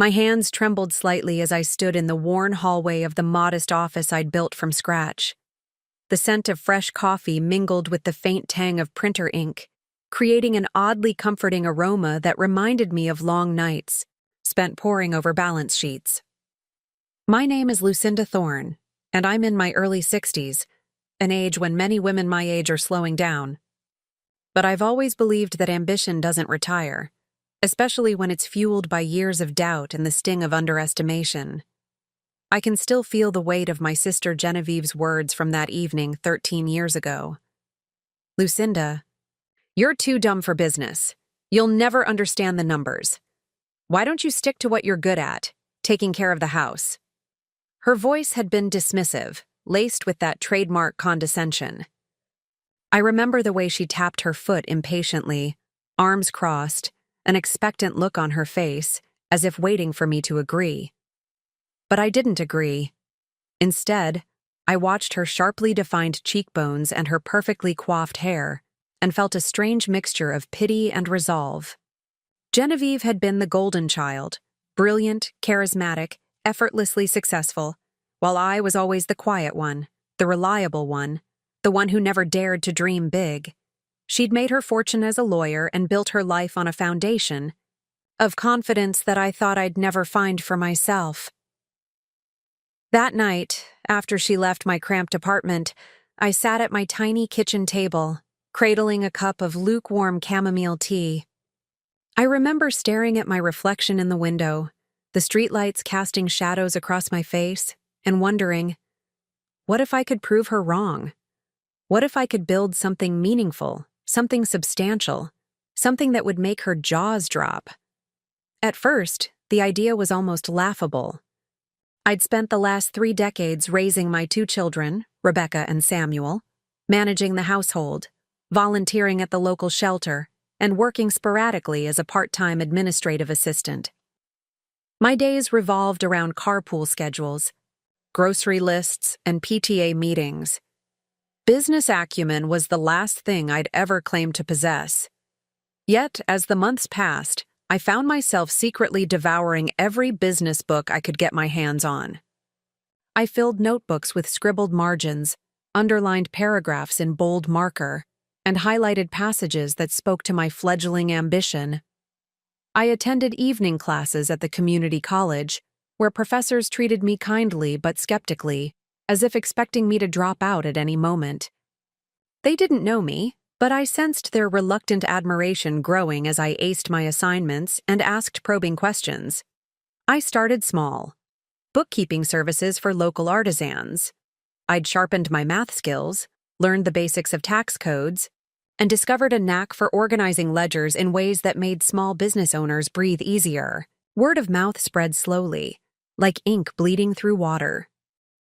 My hands trembled slightly as I stood in the worn hallway of the modest office I'd built from scratch. The scent of fresh coffee mingled with the faint tang of printer ink, creating an oddly comforting aroma that reminded me of long nights spent poring over balance sheets. My name is Lucinda Thorne, and I'm in my early 60s, an age when many women my age are slowing down. But I've always believed that ambition doesn't retire, especially when it's fueled by years of doubt and the sting of underestimation. I can still feel the weight of my sister Genevieve's words from that evening 13 years ago. Lucinda, you're too dumb for business. You'll never understand the numbers. Why don't you stick to what you're good at, taking care of the house? Her voice had been dismissive, laced with that trademark condescension. I remember the way she tapped her foot impatiently, arms crossed, an expectant look on her face, as if waiting for me to agree. But I didn't agree. Instead, I watched her sharply defined cheekbones and her perfectly coiffed hair, and felt a strange mixture of pity and resolve. Genevieve had been the golden child, brilliant, charismatic, effortlessly successful, while I was always the quiet one, the reliable one, the one who never dared to dream big. She'd made her fortune as a lawyer and built her life on a foundation of confidence that I thought I'd never find for myself. That night, after she left my cramped apartment, I sat at my tiny kitchen table, cradling a cup of lukewarm chamomile tea. I remember staring at my reflection in the window, the streetlights casting shadows across my face, and wondering, what if I could prove her wrong? What if I could build something meaningful, something substantial, something that would make her jaws drop? At first, the idea was almost laughable. I'd spent the last 3 decades raising my 2 children, Rebecca and Samuel, managing the household, volunteering at the local shelter, and working sporadically as a part-time administrative assistant. My days revolved around carpool schedules, grocery lists, and PTA meetings. Business acumen was the last thing I'd ever claimed to possess. Yet, as the months passed, I found myself secretly devouring every business book I could get my hands on. I filled notebooks with scribbled margins, underlined paragraphs in bold marker, and highlighted passages that spoke to my fledgling ambition. I attended evening classes at the community college, where professors treated me kindly but skeptically, as if expecting me to drop out at any moment. They didn't know me, but I sensed their reluctant admiration growing as I aced my assignments and asked probing questions. I started small. Bookkeeping services for local artisans. I'd sharpened my math skills, learned the basics of tax codes, and discovered a knack for organizing ledgers in ways that made small business owners breathe easier. Word of mouth spread slowly, like ink bleeding through water.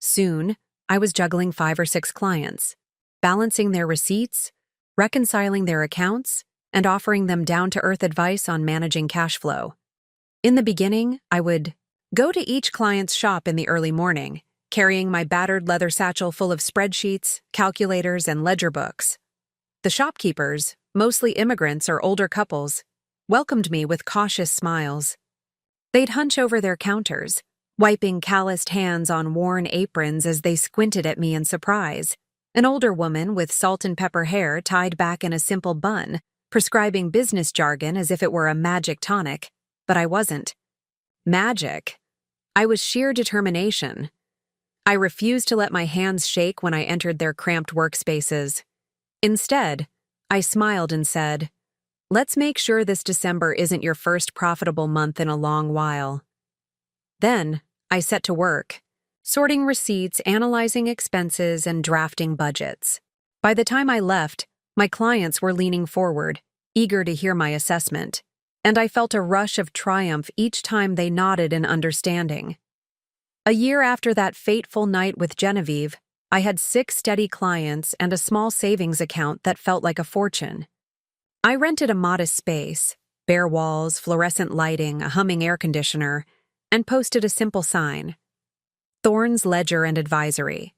Soon, I was juggling 5 or 6 clients, balancing their receipts, reconciling their accounts, and offering them down-to-earth advice on managing cash flow. In the beginning, I would go to each client's shop in the early morning, carrying my battered leather satchel full of spreadsheets, calculators, and ledger books. The shopkeepers, mostly immigrants or older couples, welcomed me with cautious smiles. They'd hunch over their counters, wiping calloused hands on worn aprons as they squinted at me in surprise. An older woman with salt and pepper hair tied back in a simple bun, prescribing business jargon as if it were a magic tonic, but I wasn't. Magic. I was sheer determination. I refused to let my hands shake when I entered their cramped workspaces. Instead, I smiled and said, "Let's make sure this December isn't your first profitable month in a long while." Then, I set to work, sorting receipts, analyzing expenses, and drafting budgets. By the time I left, my clients were leaning forward, eager to hear my assessment, and I felt a rush of triumph each time they nodded in understanding. A year after that fateful night with Genevieve, I had 6 steady clients and a small savings account that felt like a fortune. I rented a modest space, bare walls, fluorescent lighting, a humming air conditioner, and posted a simple sign: Thorne's Ledger and Advisory.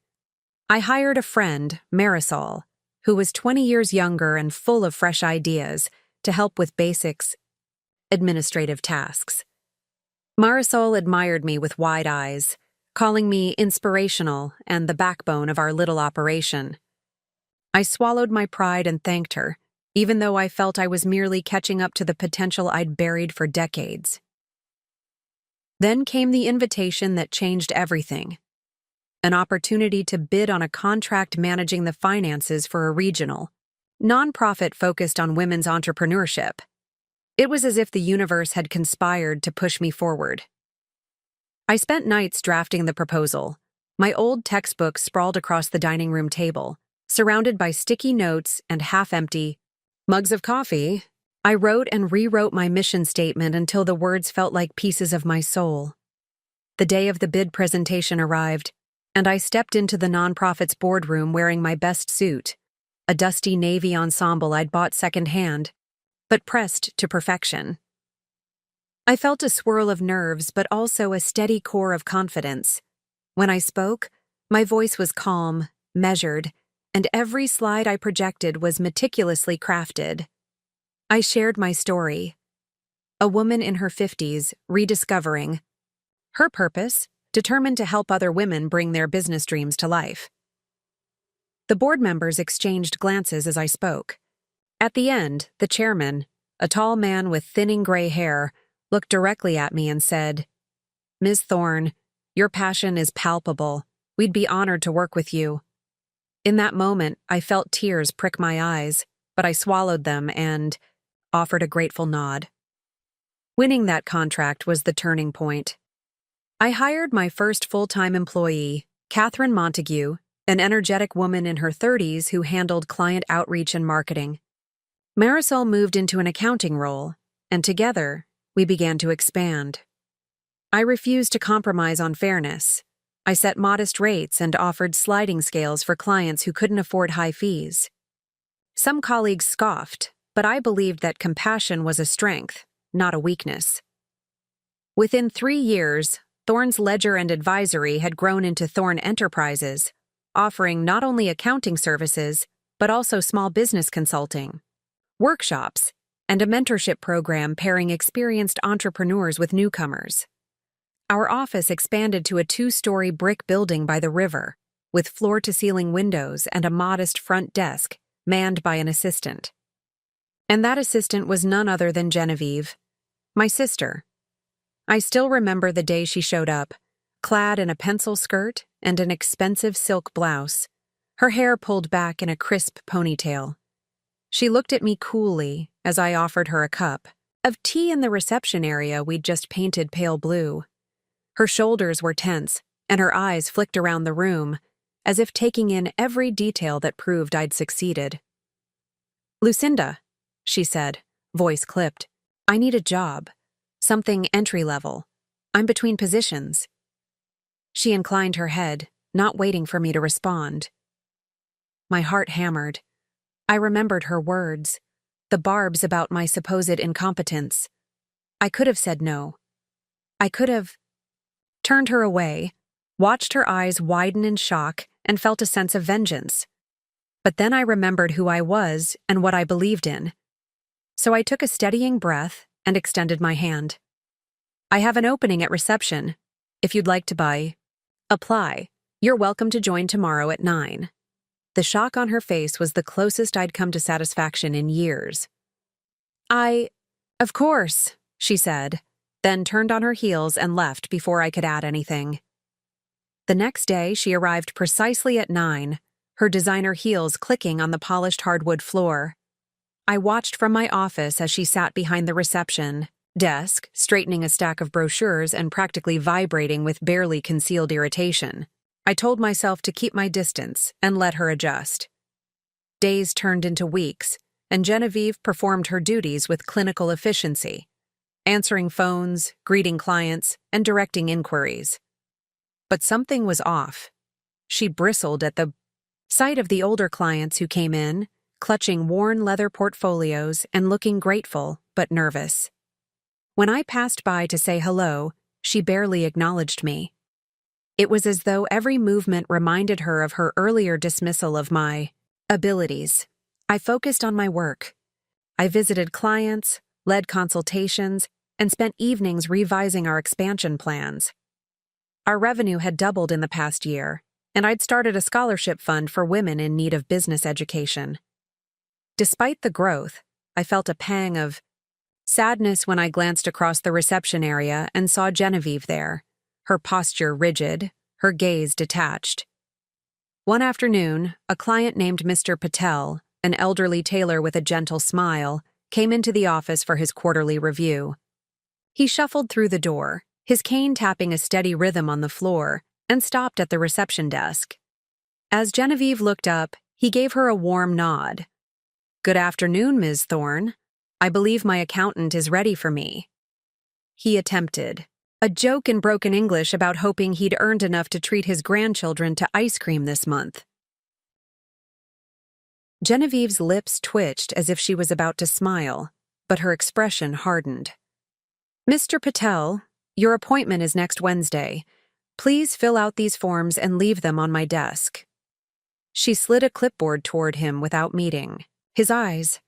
I hired a friend, Marisol, who was 20 years younger and full of fresh ideas, to help with basics administrative tasks. Marisol admired me with wide eyes, calling me inspirational and the backbone of our little operation. I swallowed my pride and thanked her, even though I felt I was merely catching up to the potential I'd buried for decades. Then came the invitation that changed everything. An opportunity to bid on a contract managing the finances for a regional, nonprofit focused on women's entrepreneurship. It was as if the universe had conspired to push me forward. I spent nights drafting the proposal, my old textbook sprawled across the dining room table, surrounded by sticky notes and half-empty mugs of coffee. I wrote and rewrote my mission statement until the words felt like pieces of my soul. The day of the bid presentation arrived, and I stepped into the nonprofit's boardroom wearing my best suit, a dusty navy ensemble I'd bought secondhand, but pressed to perfection. I felt a swirl of nerves, but also a steady core of confidence. When I spoke, my voice was calm, measured, and every slide I projected was meticulously crafted. I shared my story. A woman in her 50s, rediscovering her purpose, determined to help other women bring their business dreams to life. The board members exchanged glances as I spoke. At the end, the chairman, a tall man with thinning gray hair, looked directly at me and said, "Ms. Thorne, your passion is palpable. We'd be honored to work with you." In that moment, I felt tears prick my eyes, but I swallowed them and offered a grateful nod. Winning that contract was the turning point. I hired my first full-time employee, Catherine Montague, an energetic woman in her 30s who handled client outreach and marketing. Marisol moved into an accounting role, and together, we began to expand. I refused to compromise on fairness. I set modest rates and offered sliding scales for clients who couldn't afford high fees. Some colleagues scoffed, but I believed that compassion was a strength, not a weakness. Within 3 years, Thorne's Ledger and Advisory had grown into Thorne Enterprises, offering not only accounting services, but also small business consulting, workshops, and a mentorship program pairing experienced entrepreneurs with newcomers. Our office expanded to a 2-story brick building by the river, with floor-to-ceiling windows and a modest front desk manned by an assistant. And that assistant was none other than Genevieve, my sister. I still remember the day she showed up, clad in a pencil skirt and an expensive silk blouse, her hair pulled back in a crisp ponytail. She looked at me coolly as I offered her a cup of tea in the reception area we'd just painted pale blue. Her shoulders were tense, and her eyes flicked around the room, as if taking in every detail that proved I'd succeeded. "Lucinda," she said, voice clipped, "I need a job. Something entry-level. I'm between positions." She inclined her head, not waiting for me to respond. My heart hammered. I remembered her words, the barbs about my supposed incompetence. I could have said no. I could have turned her away, watched her eyes widen in shock, and felt a sense of vengeance. But then I remembered who I was and what I believed in. So I took a steadying breath and extended my hand. "I have an opening at reception. If you'd like to apply. You're welcome to join tomorrow at 9. The shock on her face was the closest I'd come to satisfaction in years. "Of course," she said, then turned on her heels and left before I could add anything. The next day, she arrived precisely at 9, her designer heels clicking on the polished hardwood floor. I watched from my office as she sat behind the reception desk, straightening a stack of brochures and practically vibrating with barely concealed irritation. I told myself to keep my distance and let her adjust. Days turned into weeks, and Genevieve performed her duties with clinical efficiency, answering phones, greeting clients, and directing inquiries. But something was off. She bristled at the sight of the older clients who came in, clutching worn leather portfolios and looking grateful but nervous. When I passed by to say hello, she barely acknowledged me. It was as though every movement reminded her of her earlier dismissal of my abilities. I focused on my work. I visited clients, led consultations, and spent evenings revising our expansion plans. Our revenue had doubled in the past year, and I'd started a scholarship fund for women in need of business education. Despite the growth, I felt a pang of sadness when I glanced across the reception area and saw Genevieve there, her posture rigid, her gaze detached. One afternoon, a client named Mr. Patel, an elderly tailor with a gentle smile, came into the office for his quarterly review. He shuffled through the door, his cane tapping a steady rhythm on the floor, and stopped at the reception desk. As Genevieve looked up, he gave her a warm nod. "Good afternoon, Ms. Thorne. I believe my accountant is ready for me." He attempted a joke in broken English about hoping he'd earned enough to treat his grandchildren to ice cream this month. Genevieve's lips twitched as if she was about to smile, but her expression hardened. "Mr. Patel, your appointment is next Wednesday. Please fill out these forms and leave them on my desk." She slid a clipboard toward him without meeting his eyes.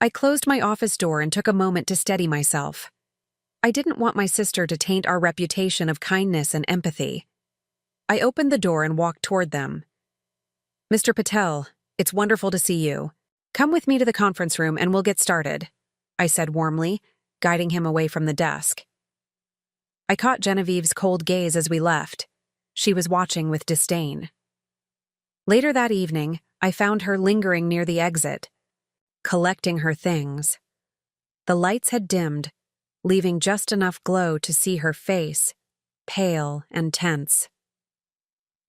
I closed my office door and took a moment to steady myself. I didn't want my sister to taint our reputation of kindness and empathy. I opened the door and walked toward them. "Mr. Patel, it's wonderful to see you. Come with me to the conference room and we'll get started," I said warmly, guiding him away from the desk. I caught Genevieve's cold gaze as we left. She was watching with disdain. Later that evening, I found her lingering near the exit, collecting her things. The lights had dimmed, leaving just enough glow to see her face, pale and tense.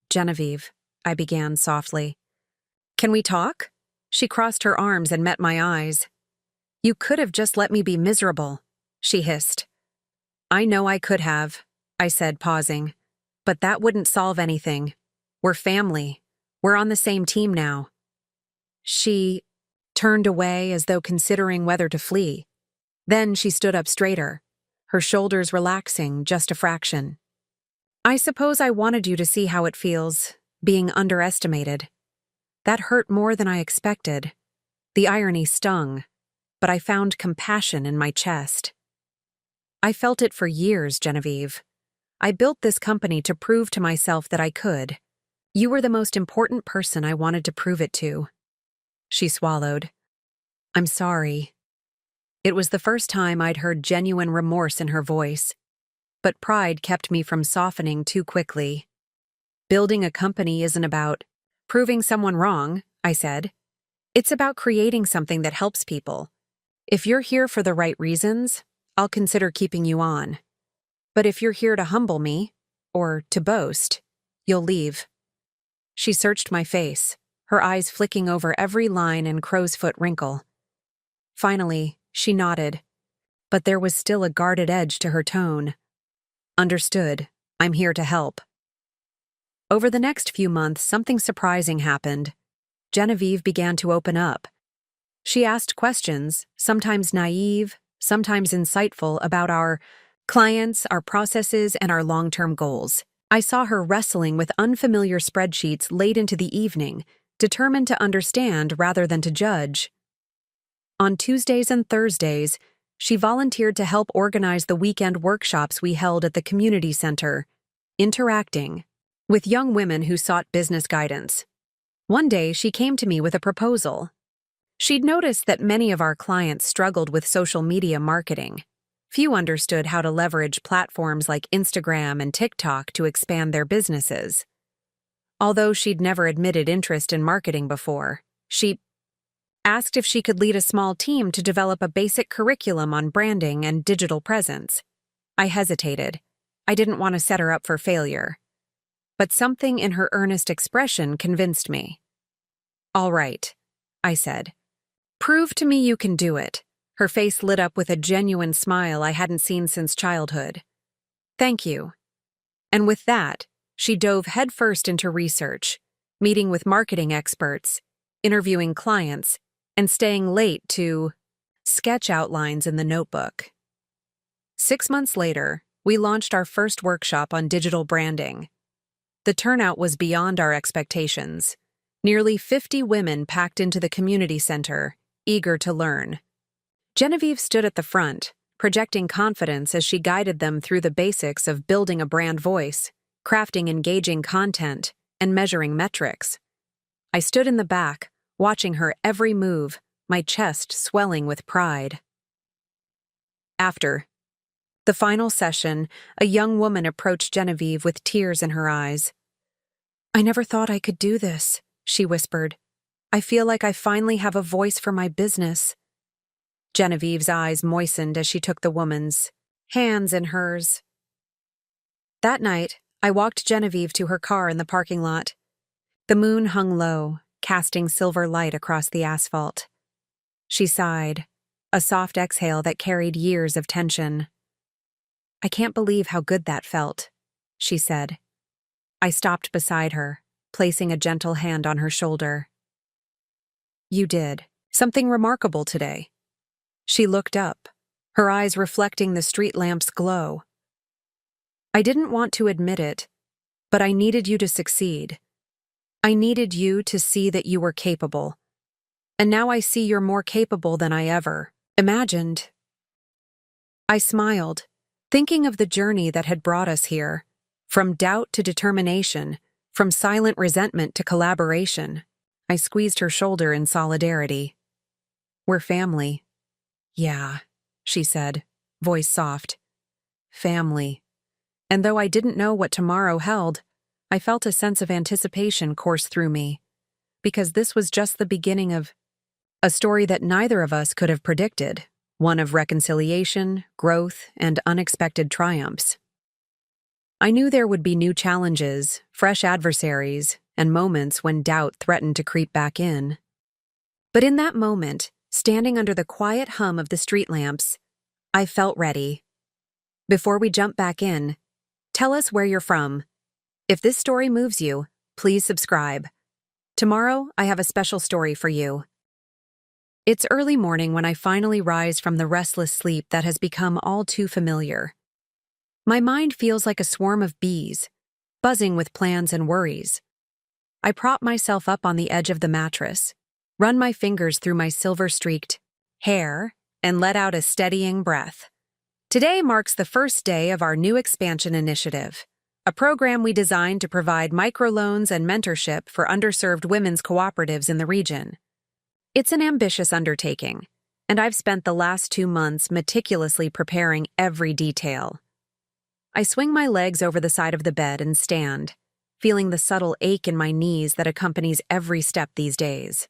"Genevieve," I began softly. "Can we talk?" She crossed her arms and met my eyes. "You could have just let me be miserable," she hissed. "I know I could have," I said, pausing. "But that wouldn't solve anything. We're family. We're on the same team now." She turned away as though considering whether to flee. Then she stood up straighter, her shoulders relaxing just a fraction. "I suppose I wanted you to see how it feels, being underestimated. That hurt more than I expected. The irony stung, but I found compassion in my chest. I felt it for years, Genevieve. I built this company to prove to myself that I could. You were the most important person I wanted to prove it to." She swallowed. "I'm sorry." It was the first time I'd heard genuine remorse in her voice, but pride kept me from softening too quickly. "Building a company isn't about proving someone wrong," I said. "It's about creating something that helps people. If you're here for the right reasons, I'll consider keeping you on. But if you're here to humble me, or to boast, you'll leave." She searched my face, her eyes flicking over every line and crow's foot wrinkle. Finally, she nodded, but there was still a guarded edge to her tone. "Understood. I'm here to help." Over the next few months, something surprising happened. Genevieve began to open up. She asked questions, sometimes naive, sometimes insightful, about our clients, our processes, and our long-term goals. I saw her wrestling with unfamiliar spreadsheets late into the evening, determined to understand rather than to judge. On Tuesdays and Thursdays, she volunteered to help organize the weekend workshops we held at the community center, interacting with young women who sought business guidance. One day, she came to me with a proposal. She'd noticed that many of our clients struggled with social media marketing. Few understood how to leverage platforms like Instagram and TikTok to expand their businesses. Although she'd never admitted interest in marketing before, she asked if she could lead a small team to develop a basic curriculum on branding and digital presence. I hesitated. I didn't want to set her up for failure. But something in her earnest expression convinced me. "All right," I said. "Prove to me you can do it." Her face lit up with a genuine smile I hadn't seen since childhood. "Thank you." And with that, she dove headfirst into research, meeting with marketing experts, interviewing clients, and staying late to sketch outlines in the notebook. 6 months later, we launched our first workshop on digital branding. The turnout was beyond our expectations. Nearly 50 women packed into the community center, eager to learn. Genevieve stood at the front, projecting confidence as she guided them through the basics of building a brand voice, crafting engaging content, and measuring metrics. I stood in the back, watching her every move, my chest swelling with pride. After the final session, a young woman approached Genevieve with tears in her eyes. "I never thought I could do this," she whispered. "I feel like I finally have a voice for my business." Genevieve's eyes moistened as she took the woman's hands in hers. That night, I walked Genevieve to her car in the parking lot. The moon hung low, casting silver light across the asphalt. She sighed, a soft exhale that carried years of tension. "I can't believe how good that felt," she said. I stopped beside her, placing a gentle hand on her shoulder. "You did something remarkable today." She looked up, her eyes reflecting the street lamp's glow. "I didn't want to admit it, but I needed you to succeed. I needed you to see that you were capable. And now I see you're more capable than I ever imagined." I smiled, thinking of the journey that had brought us here, from doubt to determination, from silent resentment to collaboration. I squeezed her shoulder in solidarity. "We're family." "Yeah," she said, voice soft. "Family." And though I didn't know what tomorrow held, I felt a sense of anticipation course through me, because this was just the beginning of a story that neither of us could have predicted, one of reconciliation, growth, and unexpected triumphs. I knew there would be new challenges, fresh adversaries, and moments when doubt threatened to creep back in. But in that moment, standing under the quiet hum of the street lamps, I felt ready. Before we jump back in, tell us where you're from. If this story moves you, please subscribe. Tomorrow, I have a special story for you. It's early morning when I finally rise from the restless sleep that has become all too familiar. My mind feels like a swarm of bees, buzzing with plans and worries. I prop myself up on the edge of the mattress, run my fingers through my silver-streaked hair, and let out a steadying breath. Today marks the first day of our new expansion initiative, a program we designed to provide microloans and mentorship for underserved women's cooperatives in the region. It's an ambitious undertaking, and I've spent the last 2 months meticulously preparing every detail. I swing my legs over the side of the bed and stand, feeling the subtle ache in my knees that accompanies every step these days.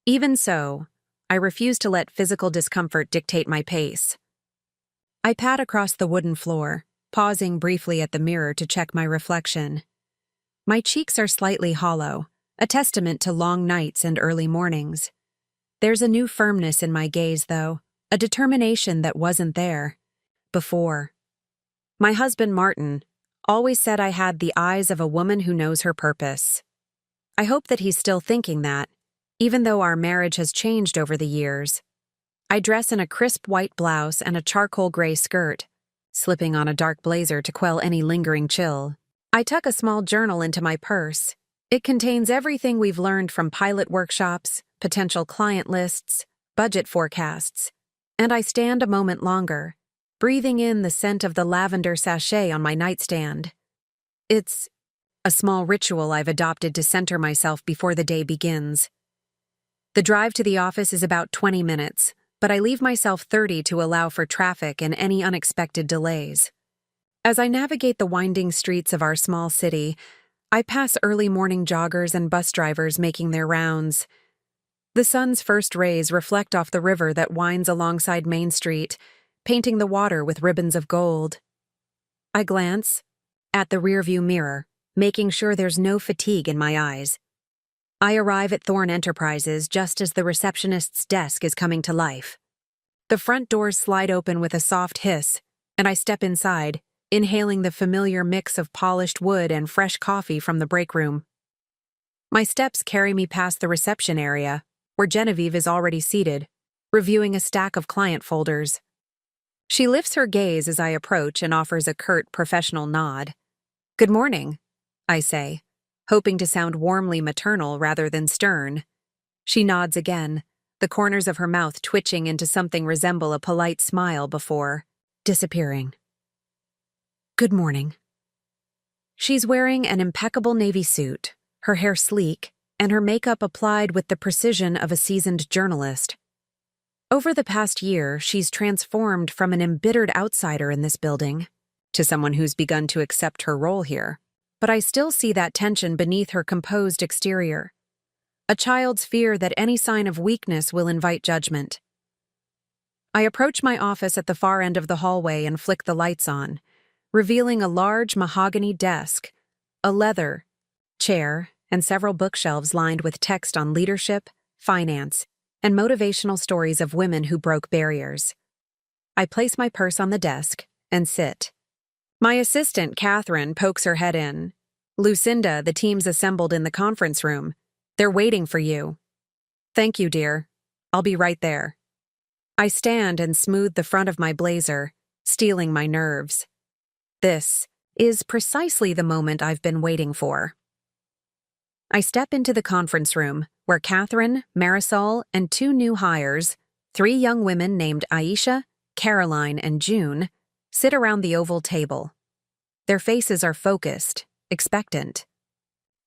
Even so, I refuse to let physical discomfort dictate my pace. I pad across the wooden floor, pausing briefly at the mirror to check my reflection. My cheeks are slightly hollow, a testament to long nights and early mornings. There's a new firmness in my gaze, though, a determination that wasn't there before. My husband, Martin, always said I had the eyes of a woman who knows her purpose. I hope that he's still thinking that, even though our marriage has changed over the years. I dress in a crisp white blouse and a charcoal gray skirt, slipping on a dark blazer to quell any lingering chill. I tuck a small journal into my purse. It contains everything we've learned from pilot workshops, potential client lists, budget forecasts, and I stand a moment longer, breathing in the scent of the lavender sachet on my nightstand. It's a small ritual I've adopted to center myself before the day begins. The drive to the office is about 20 minutes, but I leave myself 30 to allow for traffic and any unexpected delays. As I navigate the winding streets of our small city, I pass early morning joggers and bus drivers making their rounds. The sun's first rays reflect off the river that winds alongside Main Street, painting the water with ribbons of gold. I glance at the rearview mirror, making sure there's no fatigue in my eyes. I arrive at Thorn Enterprises just as the receptionist's desk is coming to life. The front doors slide open with a soft hiss, and I step inside, inhaling the familiar mix of polished wood and fresh coffee from the break room. My steps carry me past the reception area, where Genevieve is already seated, reviewing a stack of client folders. She lifts her gaze as I approach and offers a curt, professional nod. "Good morning," I say, hoping to sound warmly maternal rather than stern. She nods again, the corners of her mouth twitching into something resemble a polite smile before disappearing. Good morning. She's wearing an impeccable navy suit, her hair sleek, and her makeup applied with the precision of a seasoned journalist. Over the past year, she's transformed from an embittered outsider in this building to someone who's begun to accept her role here. But I still see that tension beneath her composed exterior. A child's fear that any sign of weakness will invite judgment. I approach my office at the far end of the hallway and flick the lights on, revealing a large mahogany desk, a leather chair, and several bookshelves lined with text on leadership, finance, and motivational stories of women who broke barriers. I place my purse on the desk and sit. My assistant, Catherine, pokes her head in. Lucinda, the team's assembled in the conference room. They're waiting for you. Thank you, dear. I'll be right there. I stand and smooth the front of my blazer, steeling my nerves. This is precisely the moment I've been waiting for. I step into the conference room, where Catherine, Marisol, and two new hires, 3 young women named Aisha, Caroline, and June, sit around the oval table. Their faces are focused, expectant.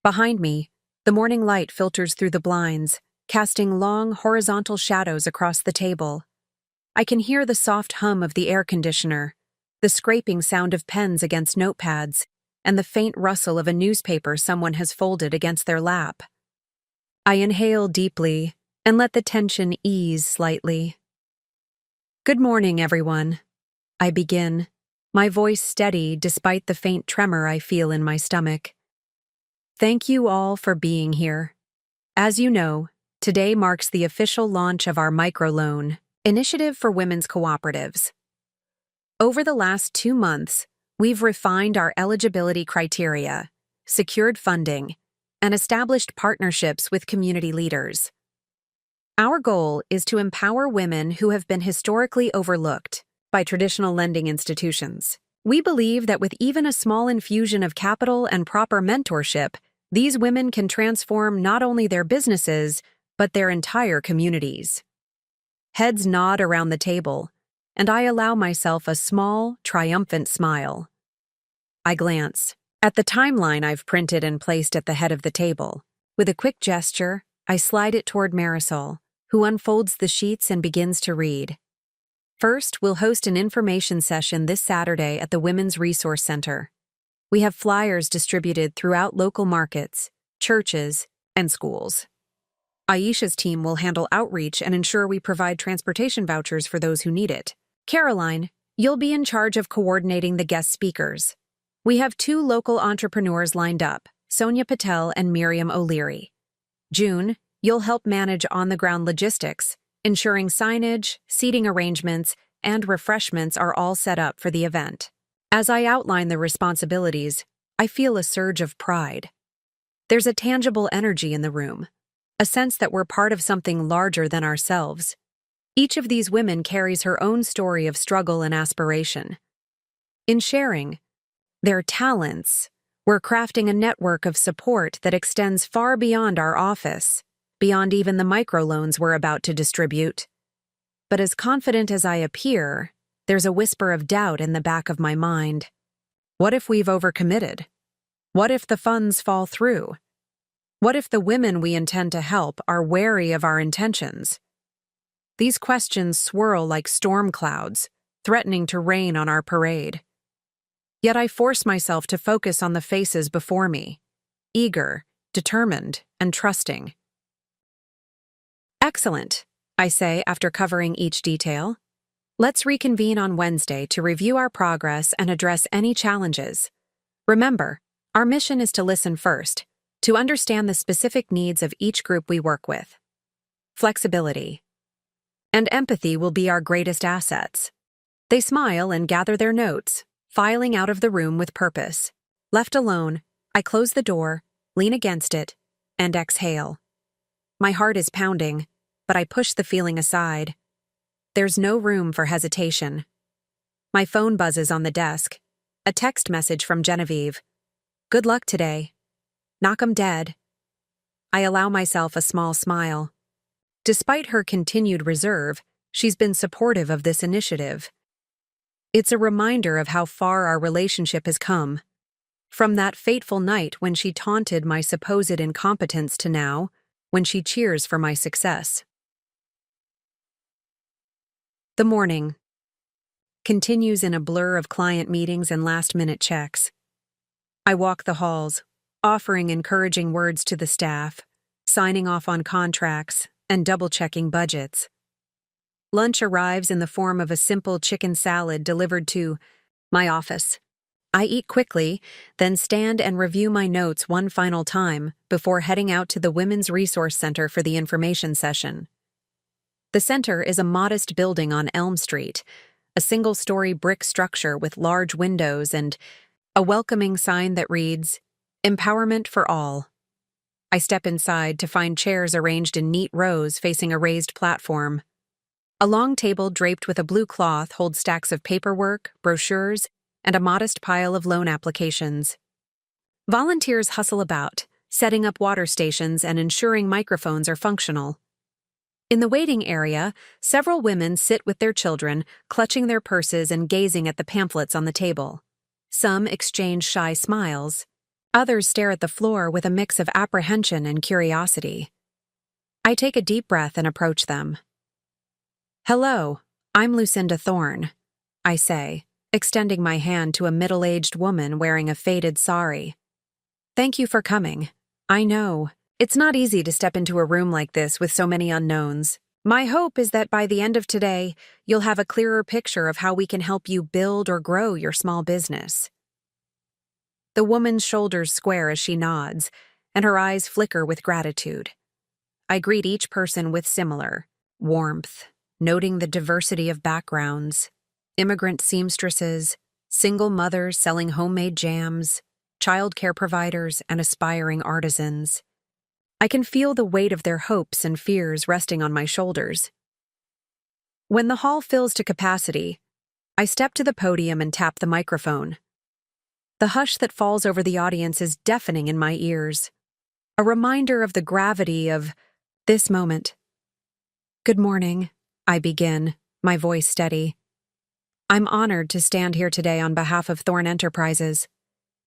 Behind me, the morning light filters through the blinds, casting long, horizontal shadows across the table. I can hear the soft hum of the air conditioner, the scraping sound of pens against notepads, and the faint rustle of a newspaper someone has folded against their lap. I inhale deeply and let the tension ease slightly. Good morning, everyone. I begin, my voice steady despite the faint tremor I feel in my stomach. Thank you all for being here. As you know, today marks the official launch of our microloan initiative for women's cooperatives. Over the last 2 months, we've refined our eligibility criteria, secured funding, and established partnerships with community leaders. Our goal is to empower women who have been historically overlooked by traditional lending institutions. We believe that with even a small infusion of capital and proper mentorship, these women can transform not only their businesses, but their entire communities. Heads nod around the table, and I allow myself a small, triumphant smile. I glance at the timeline I've printed and placed at the head of the table. With a quick gesture, I slide it toward Marisol, who unfolds the sheets and begins to read. First, we'll host an information session this Saturday at the Women's Resource Center. We have flyers distributed throughout local markets, churches, and schools. Aisha's team will handle outreach and ensure we provide transportation vouchers for those who need it. Caroline, you'll be in charge of coordinating the guest speakers. We have 2 local entrepreneurs lined up, Sonia Patel and Miriam O'Leary. June, you'll help manage on-the-ground logistics, ensuring signage, seating arrangements, and refreshments are all set up for the event. As I outline the responsibilities, I feel a surge of pride. There's a tangible energy in the room, a sense that we're part of something larger than ourselves. Each of these women carries her own story of struggle and aspiration. In sharing their talents, we're crafting a network of support that extends far beyond our office, beyond even the microloans we're about to distribute. But as confident as I appear, there's a whisper of doubt in the back of my mind. What if we've overcommitted? What if the funds fall through? What if the women we intend to help are wary of our intentions? These questions swirl like storm clouds, threatening to rain on our parade. Yet I force myself to focus on the faces before me, eager, determined, and trusting. Excellent, I say after covering each detail. Let's reconvene on Wednesday to review our progress and address any challenges. Remember, our mission is to listen first, to understand the specific needs of each group we work with. Flexibility and empathy will be our greatest assets. They smile and gather their notes, filing out of the room with purpose. Left alone, I close the door, lean against it, and exhale. My heart is pounding, but I push the feeling aside. There's no room for hesitation. My phone buzzes on the desk. A text message from Genevieve. Good luck today. Knock 'em dead. I allow myself a small smile. Despite her continued reserve, she's been supportive of this initiative. It's a reminder of how far our relationship has come. From that fateful night when she taunted my supposed incompetence to now, when she cheers for my success. The morning continues in a blur of client meetings and last-minute checks. I walk the halls, offering encouraging words to the staff, signing off on contracts, and double-checking budgets. Lunch arrives in the form of a simple chicken salad delivered to my office. I eat quickly, then stand and review my notes one final time before heading out to the Women's Resource Center for the information session. The center is a modest building on Elm Street, a single-story brick structure with large windows and a welcoming sign that reads, "Empowerment for All." I step inside to find chairs arranged in neat rows facing a raised platform. A long table draped with a blue cloth holds stacks of paperwork, brochures, and a modest pile of loan applications. Volunteers hustle about, setting up water stations and ensuring microphones are functional. In the waiting area, several women sit with their children, clutching their purses and gazing at the pamphlets on the table. Some exchange shy smiles. Others stare at the floor with a mix of apprehension and curiosity. I take a deep breath and approach them. "Hello, I'm Lucinda Thorne," I say, extending my hand to a middle-aged woman wearing a faded sari. "Thank you for coming. I know, it's not easy to step into a room like this with so many unknowns. My hope is that by the end of today, you'll have a clearer picture of how we can help you build or grow your small business." The woman's shoulders square as she nods, and her eyes flicker with gratitude. I greet each person with similar warmth, noting the diversity of backgrounds: immigrant seamstresses, single mothers selling homemade jams, childcare providers, and aspiring artisans. I can feel the weight of their hopes and fears resting on my shoulders. When the hall fills to capacity, I step to the podium and tap the microphone. The hush that falls over the audience is deafening in my ears, a reminder of the gravity of this moment. "Good morning," I begin, my voice steady. "I'm honored to stand here today on behalf of Thorne Enterprises.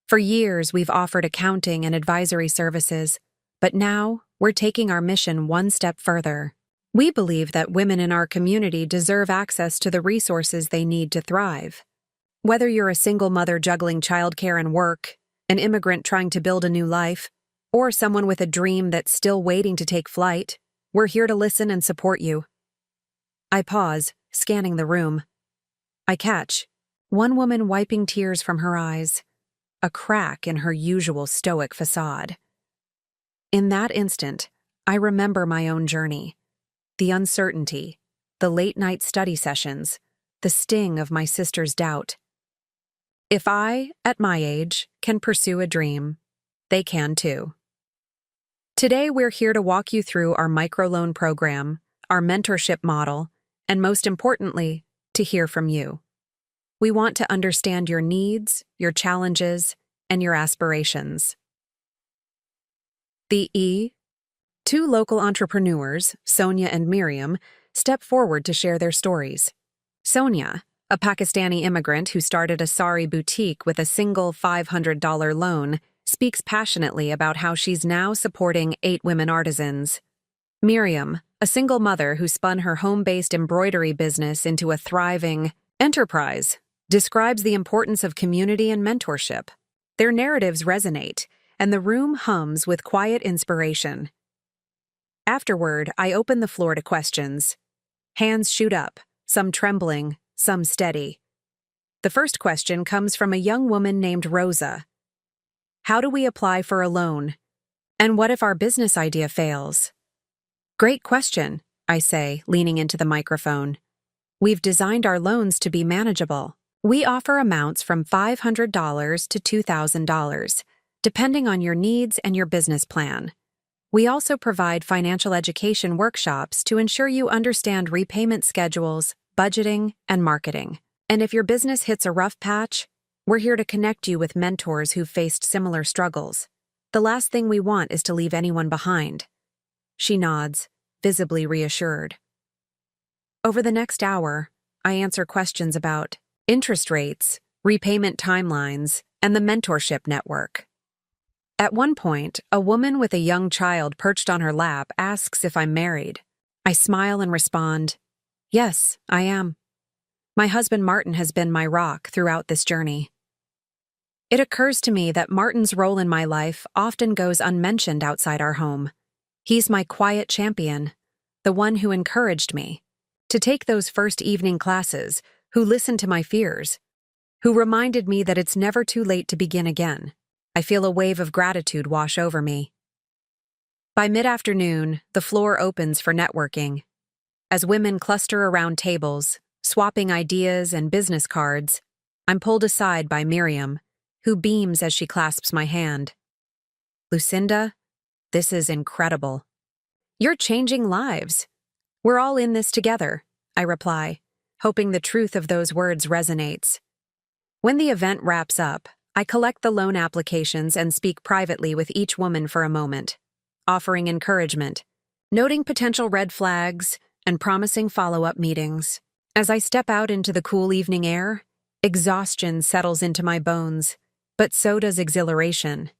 For years, we've offered accounting and advisory services, but now we're taking our mission one step further. We believe that women in our community deserve access to the resources they need to thrive. Whether you're a single mother juggling childcare and work, an immigrant trying to build a new life, or someone with a dream that's still waiting to take flight, we're here to listen and support you." I pause, scanning the room. I catch one woman wiping tears from her eyes, a crack in her usual stoic facade. In that instant, I remember my own journey, the uncertainty, the late-night study sessions, the sting of my sister's doubt. If I, at my age, can pursue a dream, they can too. Today, we're here to walk you through our microloan program, our mentorship model, and most importantly, to hear from you. We want to understand your needs, your challenges, and your aspirations. Two local entrepreneurs, Sonia and Miriam, step forward to share their stories. Sonia, a Pakistani immigrant who started a sari boutique with a single $500 loan, speaks passionately about how she's now supporting 8 women artisans. Miriam, a single mother who spun her home-based embroidery business into a thriving enterprise, describes the importance of community and mentorship. Their narratives resonate, and the room hums with quiet inspiration. Afterward, I open the floor to questions. Hands shoot up, some trembling, some steady. The first question comes from a young woman named Rosa. "How do we apply for a loan? And what if our business idea fails?" "Great question," I say, leaning into the microphone. "We've designed our loans to be manageable. We offer amounts from $500 to $2,000, depending on your needs and your business plan. We also provide financial education workshops to ensure you understand repayment schedules, budgeting, and marketing. And if your business hits a rough patch, we're here to connect you with mentors who've faced similar struggles. The last thing we want is to leave anyone behind." She nods, visibly reassured. Over the next hour, I answer questions about interest rates, repayment timelines, and the mentorship network. At one point, a woman with a young child perched on her lap asks if I'm married. I smile and respond, "Yes, I am. My husband Martin has been my rock throughout this journey." It occurs to me that Martin's role in my life often goes unmentioned outside our home. He's my quiet champion, the one who encouraged me to take those first evening classes, who listened to my fears, who reminded me that it's never too late to begin again. I feel a wave of gratitude wash over me. By mid-afternoon, the floor opens for networking. As women cluster around tables, swapping ideas and business cards, I'm pulled aside by Miriam, who beams as she clasps my hand. "Lucinda, this is incredible. You're changing lives. We're all in this together," I reply, hoping the truth of those words resonates. When the event wraps up, I collect the loan applications and speak privately with each woman for a moment, offering encouragement, noting potential red flags, and promising follow-up meetings. As I step out into the cool evening air, exhaustion settles into my bones, but so does exhilaration.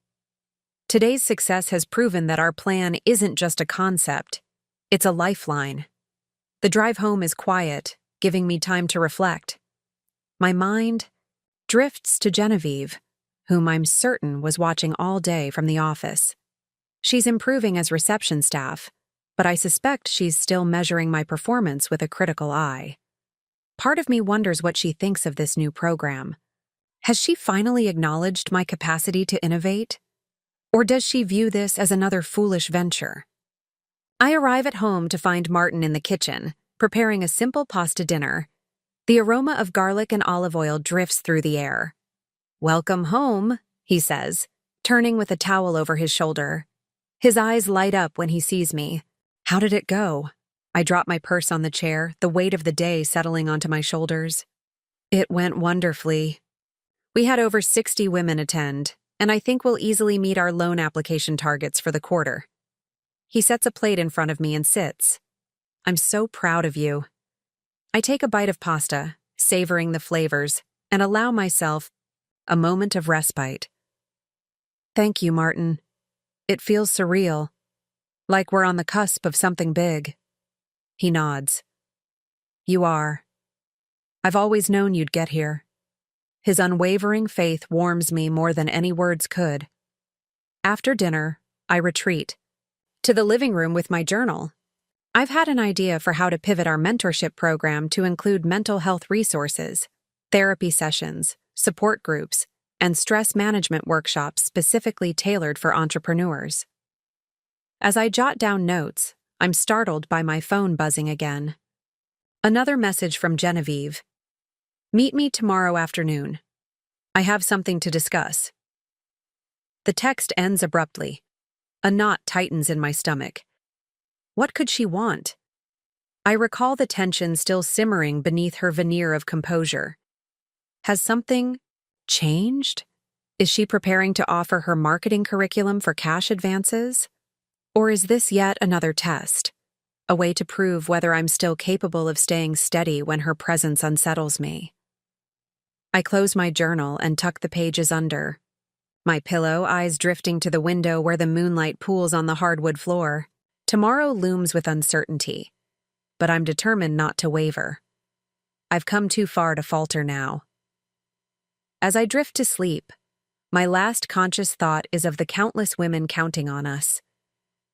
Today's success has proven that our plan isn't just a concept, it's a lifeline. The drive home is quiet, giving me time to reflect. My mind drifts to Genevieve, whom I'm certain was watching all day from the office. She's improving as reception staff, but I suspect she's still measuring my performance with a critical eye. Part of me wonders what she thinks of this new program. Has she finally acknowledged my capacity to innovate? Or does she view this as another foolish venture? I arrive at home to find Martin in the kitchen, preparing a simple pasta dinner. The aroma of garlic and olive oil drifts through the air. "Welcome home," he says, turning with a towel over his shoulder. His eyes light up when he sees me. "How did it go?" I drop my purse on the chair, the weight of the day settling onto my shoulders. "It went wonderfully. We had over 60 women attend, and I think we'll easily meet our loan application targets for the quarter." He sets a plate in front of me and sits. "I'm so proud of you." I take a bite of pasta, savoring the flavors, and allow myself a moment of respite. "Thank you, Martin. It feels surreal, like we're on the cusp of something big." He nods. "You are. I've always known you'd get here." His unwavering faith warms me more than any words could. After dinner, I retreat to the living room with my journal. I've had an idea for how to pivot our mentorship program to include mental health resources, therapy sessions, support groups, and stress management workshops specifically tailored for entrepreneurs. As I jot down notes, I'm startled by my phone buzzing again. Another message from Genevieve. "Meet me tomorrow afternoon. I have something to discuss." The text ends abruptly. A knot tightens in my stomach. What could she want? I recall the tension still simmering beneath her veneer of composure. Has something changed? Is she preparing to offer her marketing curriculum for cash advances? Or is this yet another test? A way to prove whether I'm still capable of staying steady when her presence unsettles me. I close my journal and tuck the pages under. My pillow, eyes drifting to the window where the moonlight pools on the hardwood floor. Tomorrow looms with uncertainty, but I'm determined not to waver. I've come too far to falter now. As I drift to sleep, my last conscious thought is of the countless women counting on us.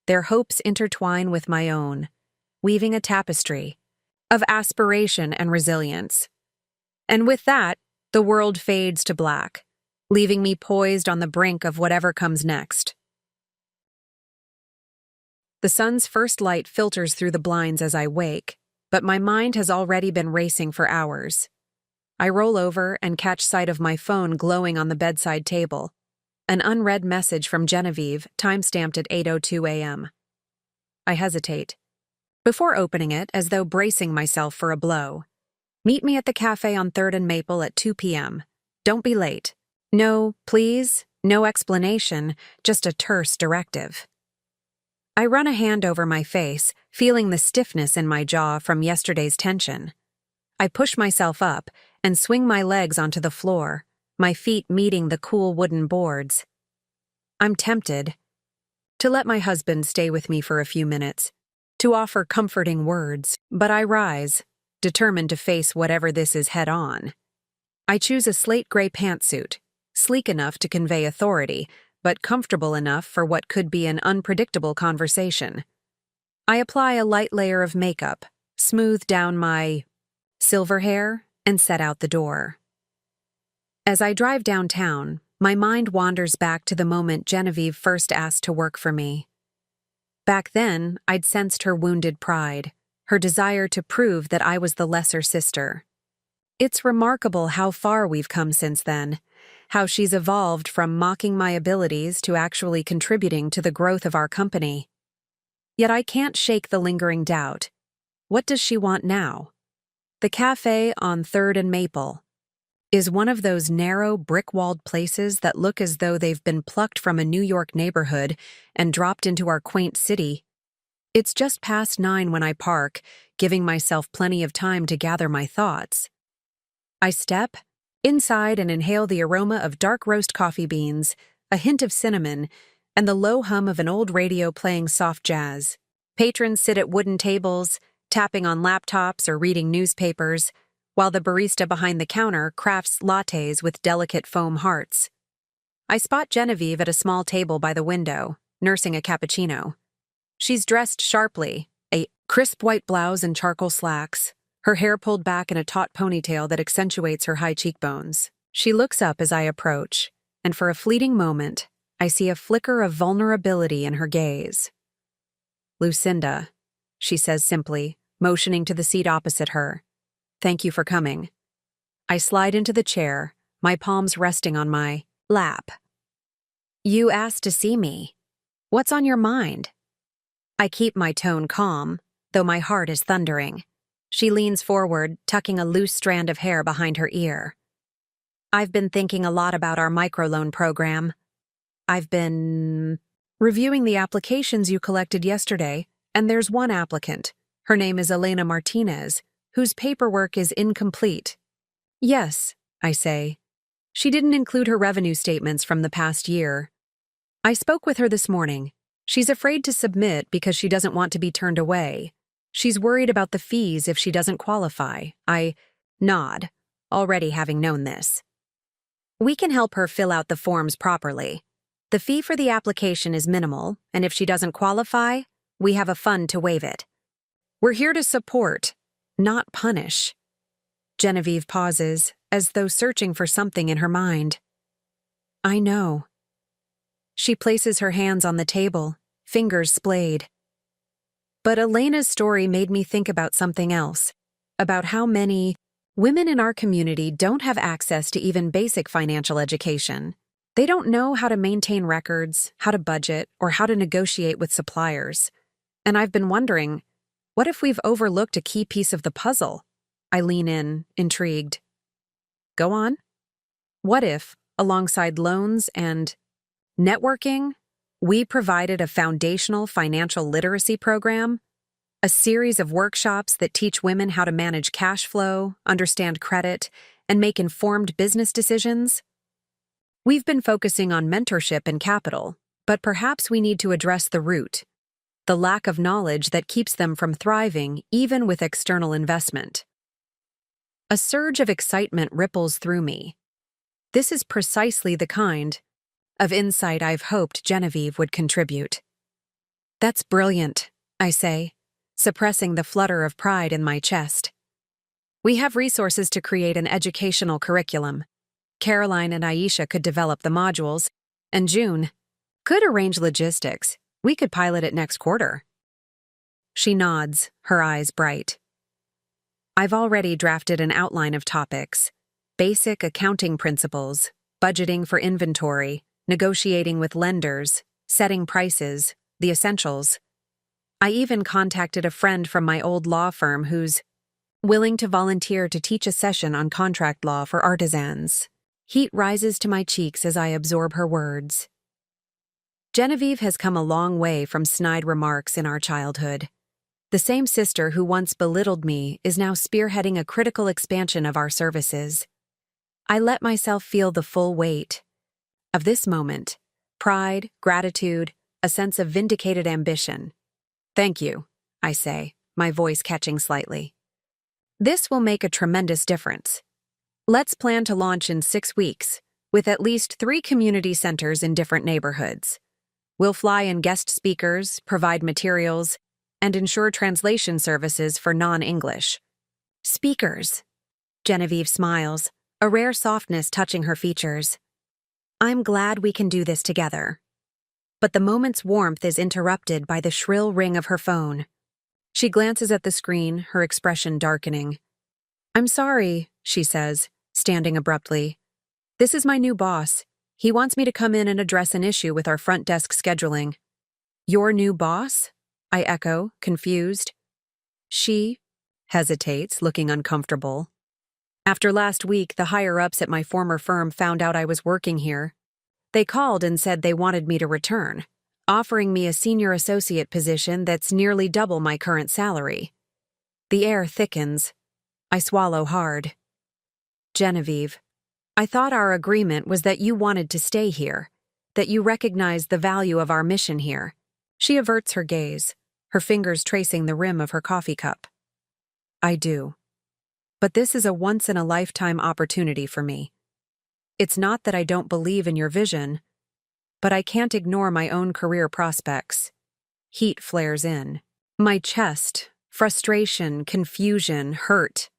Their hopes intertwine with my own, weaving a tapestry of aspiration and resilience. And with that, the world fades to black, leaving me poised on the brink of whatever comes next. The sun's first light filters through the blinds as I wake, but my mind has already been racing for hours. I roll over and catch sight of my phone glowing on the bedside table. An unread message from Genevieve, time-stamped at 8:02 a.m. I hesitate, before opening it as though bracing myself for a blow. "Meet me at the cafe on 3rd and Maple at 2 p.m. Don't be late." No, please, no explanation, just a terse directive. I run a hand over my face, feeling the stiffness in my jaw from yesterday's tension. I push myself up and swing my legs onto the floor, my feet meeting the cool wooden boards. I'm tempted to let my husband stay with me for a few minutes, to offer comforting words, but I rise, determined to face whatever this is head-on. I choose a slate gray pantsuit, sleek enough to convey authority, but comfortable enough for what could be an unpredictable conversation. I apply a light layer of makeup, smooth down my silver hair, and set out the door. As I drive downtown, my mind wanders back to the moment Genevieve first asked to work for me. Back then, I'd sensed her wounded pride, her desire to prove that I was the lesser sister. It's remarkable how far we've come since then, how she's evolved from mocking my abilities to actually contributing to the growth of our company. Yet I can't shake the lingering doubt. What does she want now? The cafe on 3rd and Maple is one of those narrow, brick-walled places that look as though they've been plucked from a New York neighborhood and dropped into our quaint city. It's just past 9 when I park, giving myself plenty of time to gather my thoughts. I step inside and inhale the aroma of dark roast coffee beans, a hint of cinnamon, and the low hum of an old radio playing soft jazz. Patrons sit at wooden tables, tapping on laptops or reading newspapers, while the barista behind the counter crafts lattes with delicate foam hearts. I spot Genevieve at a small table by the window, nursing a cappuccino. She's dressed sharply, a crisp white blouse and charcoal slacks, her hair pulled back in a taut ponytail that accentuates her high cheekbones. She looks up as I approach, and for a fleeting moment, I see a flicker of vulnerability in her gaze. "Lucinda," she says simply, motioning to the seat opposite her. "Thank you for coming." I slide into the chair, my palms resting on my lap. "You asked to see me. What's on your mind?" I keep my tone calm, though my heart is thundering. She leans forward, tucking a loose strand of hair behind her ear. "I've been thinking a lot about our microloan program. I've been reviewing the applications you collected yesterday, and there's one applicant. Her name is Elena Martinez, whose paperwork is incomplete." "Yes," I say. "She didn't include her revenue statements from the past year. I spoke with her this morning. She's afraid to submit because she doesn't want to be turned away. She's worried about the fees if she doesn't qualify." I nod, already having known this. "We can help her fill out the forms properly. The fee for the application is minimal, and if she doesn't qualify, we have a fund to waive it. We're here to support, not punish." Genevieve pauses, as though searching for something in her mind. "I know." She places her hands on the table, fingers splayed. But Elena's story made me think about something else, about how many women in our community don't have access to even basic financial education. They don't know how to maintain records, how to budget, or how to negotiate with suppliers. And I've been wondering, what if we've overlooked a key piece of the puzzle? I lean in, intrigued. "Go on." "What if, alongside loans and networking, we provided a foundational financial literacy program, a series of workshops that teach women how to manage cash flow, understand credit, and make informed business decisions? We've been focusing on mentorship and capital, but perhaps we need to address the root, the lack of knowledge that keeps them from thriving even with external investment." A surge of excitement ripples through me. This is precisely the kind of insight I've hoped Genevieve would contribute. "That's brilliant," I say, suppressing the flutter of pride in my chest. "We have resources to create an educational curriculum. Caroline and Aisha could develop the modules, and June could arrange logistics. We could pilot it next quarter." She nods, her eyes bright. "I've already drafted an outline of topics: basic accounting principles, budgeting for inventory, negotiating with lenders, setting prices, the essentials. I even contacted a friend from my old law firm who's willing to volunteer to teach a session on contract law for artisans." Heat rises to my cheeks as I absorb her words. Genevieve has come a long way from snide remarks in our childhood. The same sister who once belittled me is now spearheading a critical expansion of our services. I let myself feel the full weight of this moment: pride, gratitude, a sense of vindicated ambition. "Thank you," I say, my voice catching slightly. "This will make a tremendous difference. Let's plan to launch in 6 weeks, with at least 3 community centers in different neighborhoods. We'll fly in guest speakers, provide materials, and ensure translation services for non-English." "Speakers." Genevieve smiles, a rare softness touching her features. "I'm glad we can do this together." But the moment's warmth is interrupted by the shrill ring of her phone. She glances at the screen, her expression darkening. "I'm sorry," she says, standing abruptly. "This is my new boss. He wants me to come in and address an issue with our front desk scheduling." "Your new boss?" I echo, confused. She hesitates, looking uncomfortable. "After last week, the higher-ups at my former firm found out I was working here. They called and said they wanted me to return, offering me a senior associate position that's nearly double my current salary." The air thickens. I swallow hard. "Genevieve, I thought our agreement was that you wanted to stay here, that you recognized the value of our mission here." She averts her gaze, her fingers tracing the rim of her coffee cup. "I do. But this is a once-in-a-lifetime opportunity for me. It's not that I don't believe in your vision, but I can't ignore my own career prospects." Heat flares in. My chest, frustration, confusion, hurt.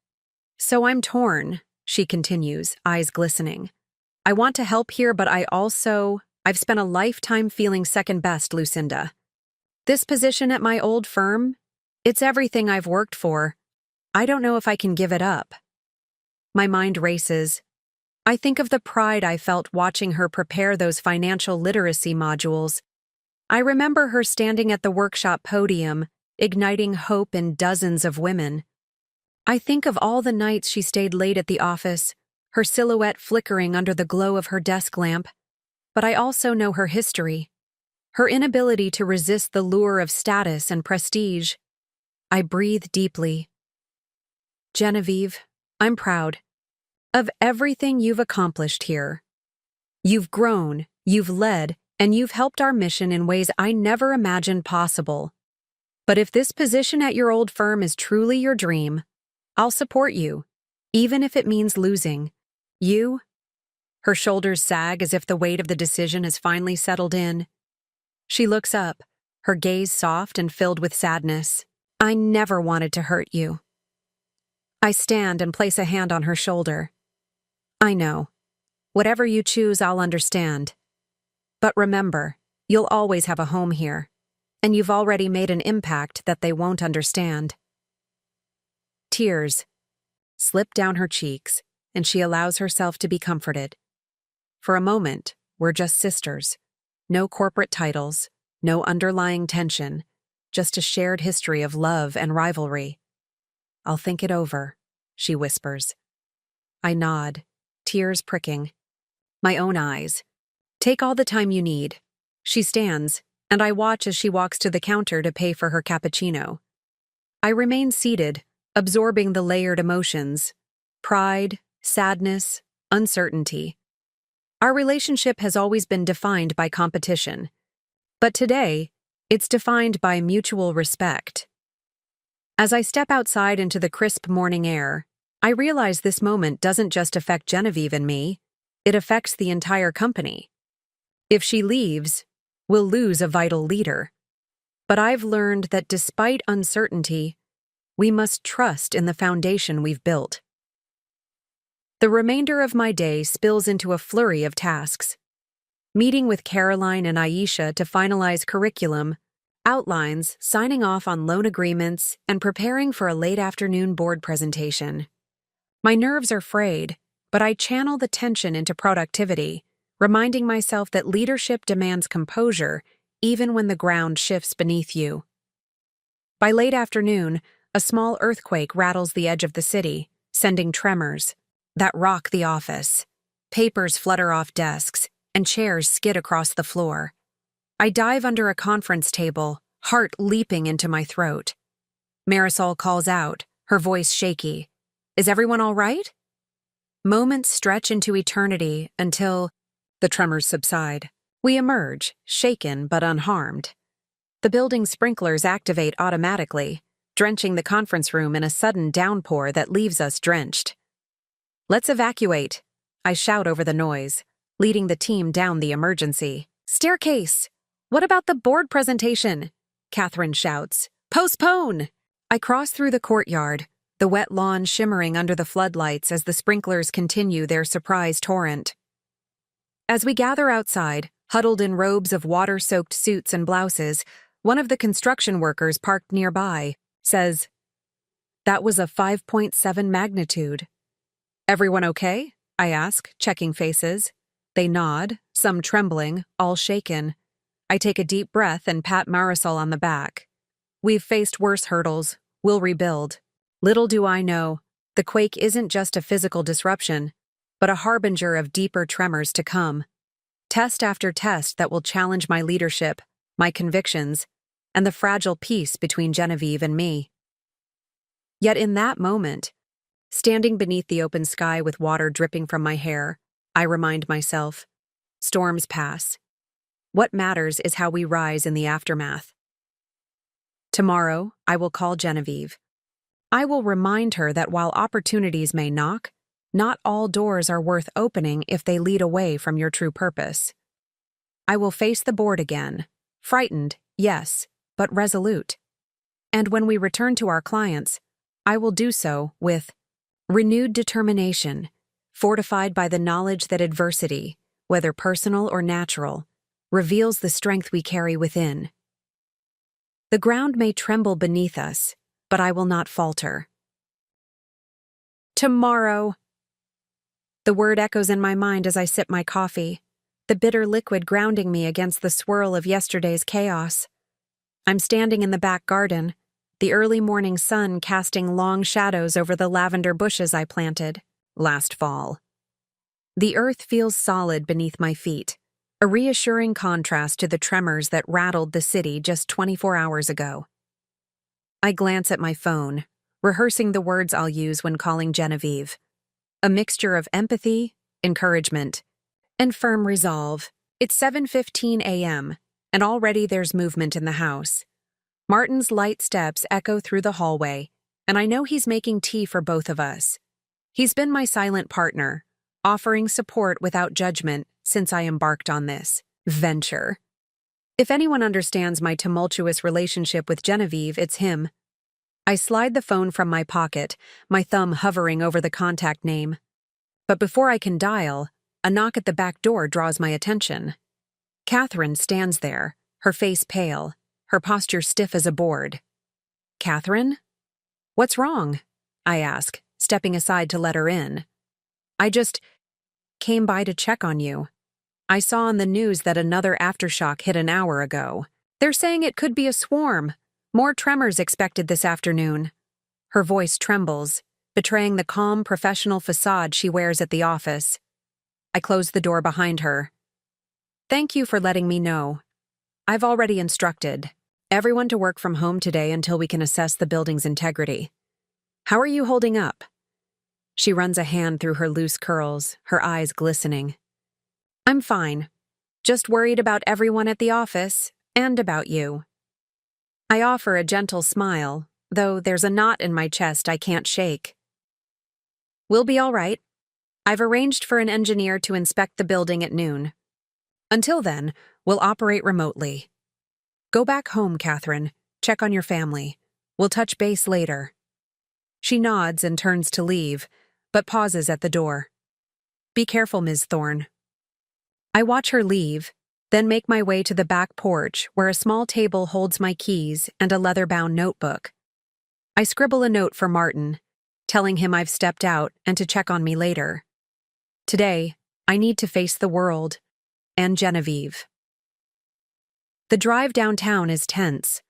"So I'm torn," she continues, eyes glistening. "I want to help here, but I've spent a lifetime feeling second best, Lucinda. This position at my old firm, it's everything I've worked for. I don't know if I can give it up." My mind races. I think of the pride I felt watching her prepare those financial literacy modules. I remember her standing at the workshop podium, igniting hope in dozens of women. I think of all the nights she stayed late at the office, her silhouette flickering under the glow of her desk lamp. But I also know her history, her inability to resist the lure of status and prestige. I breathe deeply. "Genevieve, I'm proud of everything you've accomplished here. You've grown, you've led, and you've helped our mission in ways I never imagined possible. But if this position at your old firm is truly your dream, I'll support you, even if it means losing you." Her shoulders sag as if the weight of the decision has finally settled in. She looks up, her gaze soft and filled with sadness. "I never wanted to hurt you." I stand and place a hand on her shoulder. "I know. Whatever you choose, I'll understand. But remember, you'll always have a home here, and you've already made an impact that they won't understand." Tears slip down her cheeks, and she allows herself to be comforted. For a moment, we're just sisters. No corporate titles, no underlying tension, just a shared history of love and rivalry. "I'll think it over," she whispers. I nod, tears pricking. My own eyes. "Take all the time you need." She stands, and I watch as she walks to the counter to pay for her cappuccino. I remain seated, absorbing the layered emotions: pride, sadness, uncertainty. Our relationship has always been defined by competition, but today, it's defined by mutual respect. As I step outside into the crisp morning air, I realize this moment doesn't just affect Genevieve and me, it affects the entire company. If she leaves, we'll lose a vital leader. But I've learned that despite uncertainty, we must trust in the foundation we've built. The remainder of my day spills into a flurry of tasks. Meeting with Caroline and Aisha to finalize curriculum, outlines, signing off on loan agreements, and preparing for a late afternoon board presentation. My nerves are frayed, but I channel the tension into productivity, reminding myself that leadership demands composure even when the ground shifts beneath you. By late afternoon, a small earthquake rattles the edge of the city, sending tremors that rock the office. Papers flutter off desks, and chairs skid across the floor. I dive under a conference table, heart leaping into my throat. Marisol calls out, her voice shaky. Is everyone all right? Moments stretch into eternity until the tremors subside. We emerge, shaken but unharmed. The building's sprinklers activate automatically, drenching the conference room in a sudden downpour that leaves us drenched. Let's evacuate, I shout over the noise, leading the team down the emergency. Staircase! What about the board presentation? Catherine shouts. Postpone! I cross through the courtyard, the wet lawn shimmering under the floodlights as the sprinklers continue their surprise torrent. As we gather outside, huddled in robes of water-soaked suits and blouses, one of the construction workers parked nearby says, "That was a 5.7 magnitude. Everyone okay?" I ask, checking faces. They nod, some trembling, all shaken. I take a deep breath and pat Marisol on the back. We've faced worse hurdles. We'll rebuild. Little do I know, the quake isn't just a physical disruption, but a harbinger of deeper tremors to come. Test after test that will challenge my leadership, my convictions, and the fragile peace between Genevieve and me. Yet in that moment, standing beneath the open sky with water dripping from my hair, I remind myself, storms pass. What matters is how we rise in the aftermath. Tomorrow, I will call Genevieve. I will remind her that while opportunities may knock, not all doors are worth opening if they lead away from your true purpose. I will face the board again, frightened, yes, but resolute. And when we return to our clients, I will do so with renewed determination, fortified by the knowledge that adversity, whether personal or natural, reveals the strength we carry within. The ground may tremble beneath us, but I will not falter. Tomorrow. The word echoes in my mind as I sip my coffee, the bitter liquid grounding me against the swirl of yesterday's chaos. I'm standing in the back garden, the early morning sun casting long shadows over the lavender bushes I planted last fall. The earth feels solid beneath my feet, a reassuring contrast to the tremors that rattled the city just 24 hours ago. I glance at my phone, rehearsing the words I'll use when calling Genevieve. A mixture of empathy, encouragement, and firm resolve. It's 7:15 a.m., and already there's movement in the house. Martin's light steps echo through the hallway, and I know he's making tea for both of us. He's been my silent partner, offering support without judgment since I embarked on this venture. If anyone understands my tumultuous relationship with Genevieve, it's him. I slide the phone from my pocket, my thumb hovering over the contact name. But before I can dial, a knock at the back door draws my attention. Catherine stands there, her face pale, her posture stiff as a board. Catherine? What's wrong? I ask, stepping aside to let her in. I just came by to check on you. I saw on the news that another aftershock hit an hour ago. They're saying it could be a swarm. More tremors expected this afternoon. Her voice trembles, betraying the calm professional facade she wears at the office. I close the door behind her. Thank you for letting me know. I've already instructed everyone to work from home today until we can assess the building's integrity. How are you holding up? She runs a hand through her loose curls, her eyes glistening. I'm fine. Just worried about everyone at the office and about you. I offer a gentle smile, though there's a knot in my chest I can't shake. We'll be all right. I've arranged for an engineer to inspect the building at noon. Until then, we'll operate remotely. Go back home, Catherine. Check on your family. We'll touch base later. She nods and turns to leave, but pauses at the door. Be careful, Ms. Thorne. I watch her leave, then make my way to the back porch where a small table holds my keys and a leather-bound notebook. I scribble a note for Martin, telling him I've stepped out and to check on me later. Today, I need to face the world and Genevieve. The drive downtown is tense.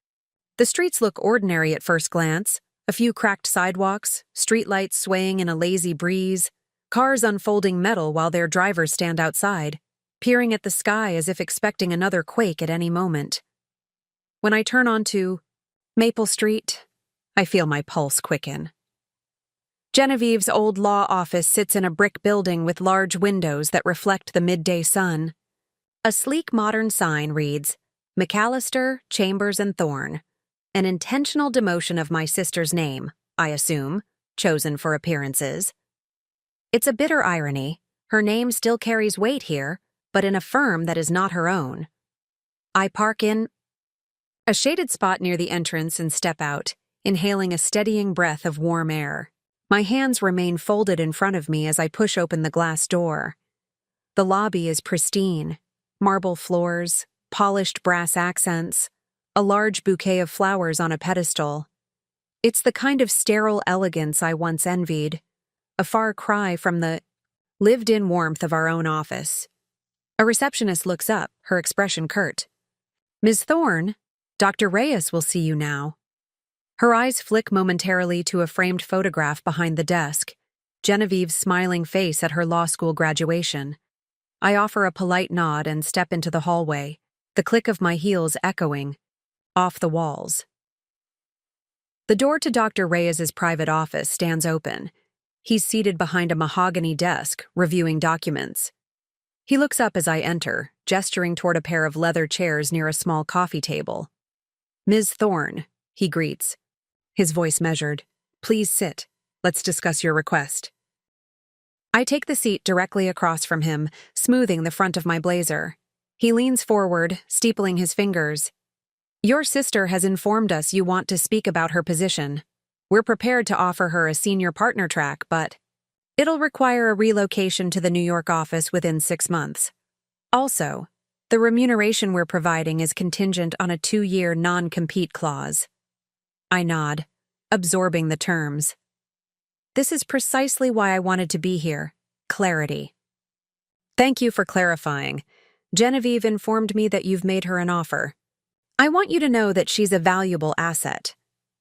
The streets look ordinary at first glance, a few cracked sidewalks, streetlights swaying in a lazy breeze, cars unfolding metal while their drivers stand outside. peering at the sky as if expecting another quake at any moment. When I turn onto Maple Street, I feel my pulse quicken. Genevieve's old law office sits in a brick building with large windows that reflect the midday sun. A sleek modern sign reads, McAllister, Chambers and Thorne, an intentional demotion of my sister's name, I assume, chosen for appearances. It's a bitter irony. Her name still carries weight here, but in a firm that is not her own. I park in a shaded spot near the entrance and step out, inhaling a steadying breath of warm air. My hands remain folded in front of me as I push open the glass door. The lobby is pristine. Marble floors, polished brass accents, a large bouquet of flowers on a pedestal. It's the kind of sterile elegance I once envied, a far cry from the lived-in warmth of our own office. A receptionist looks up, her expression curt. Ms. Thorne, Dr. Reyes will see you now. Her eyes flick momentarily to a framed photograph behind the desk, Genevieve's smiling face at her law school graduation. I offer a polite nod and step into the hallway, the click of my heels echoing off the walls. The door to Dr. Reyes's private office stands open. He's seated behind a mahogany desk, reviewing documents. He looks up as I enter, gesturing toward a pair of leather chairs near a small coffee table. Ms. Thorne, he greets, his voice measured. Please sit. Let's discuss your request. I take the seat directly across from him, smoothing the front of my blazer. He leans forward, steepling his fingers. Your sister has informed us you want to speak about her position. We're prepared to offer her a senior partner track, but it'll require a relocation to the New York office within 6 months. Also, the remuneration we're providing is contingent on a 2-year non-compete clause. I nod, absorbing the terms. This is precisely why I wanted to be here. Clarity. Thank you for clarifying. Genevieve informed me that you've made her an offer. I want you to know that she's a valuable asset.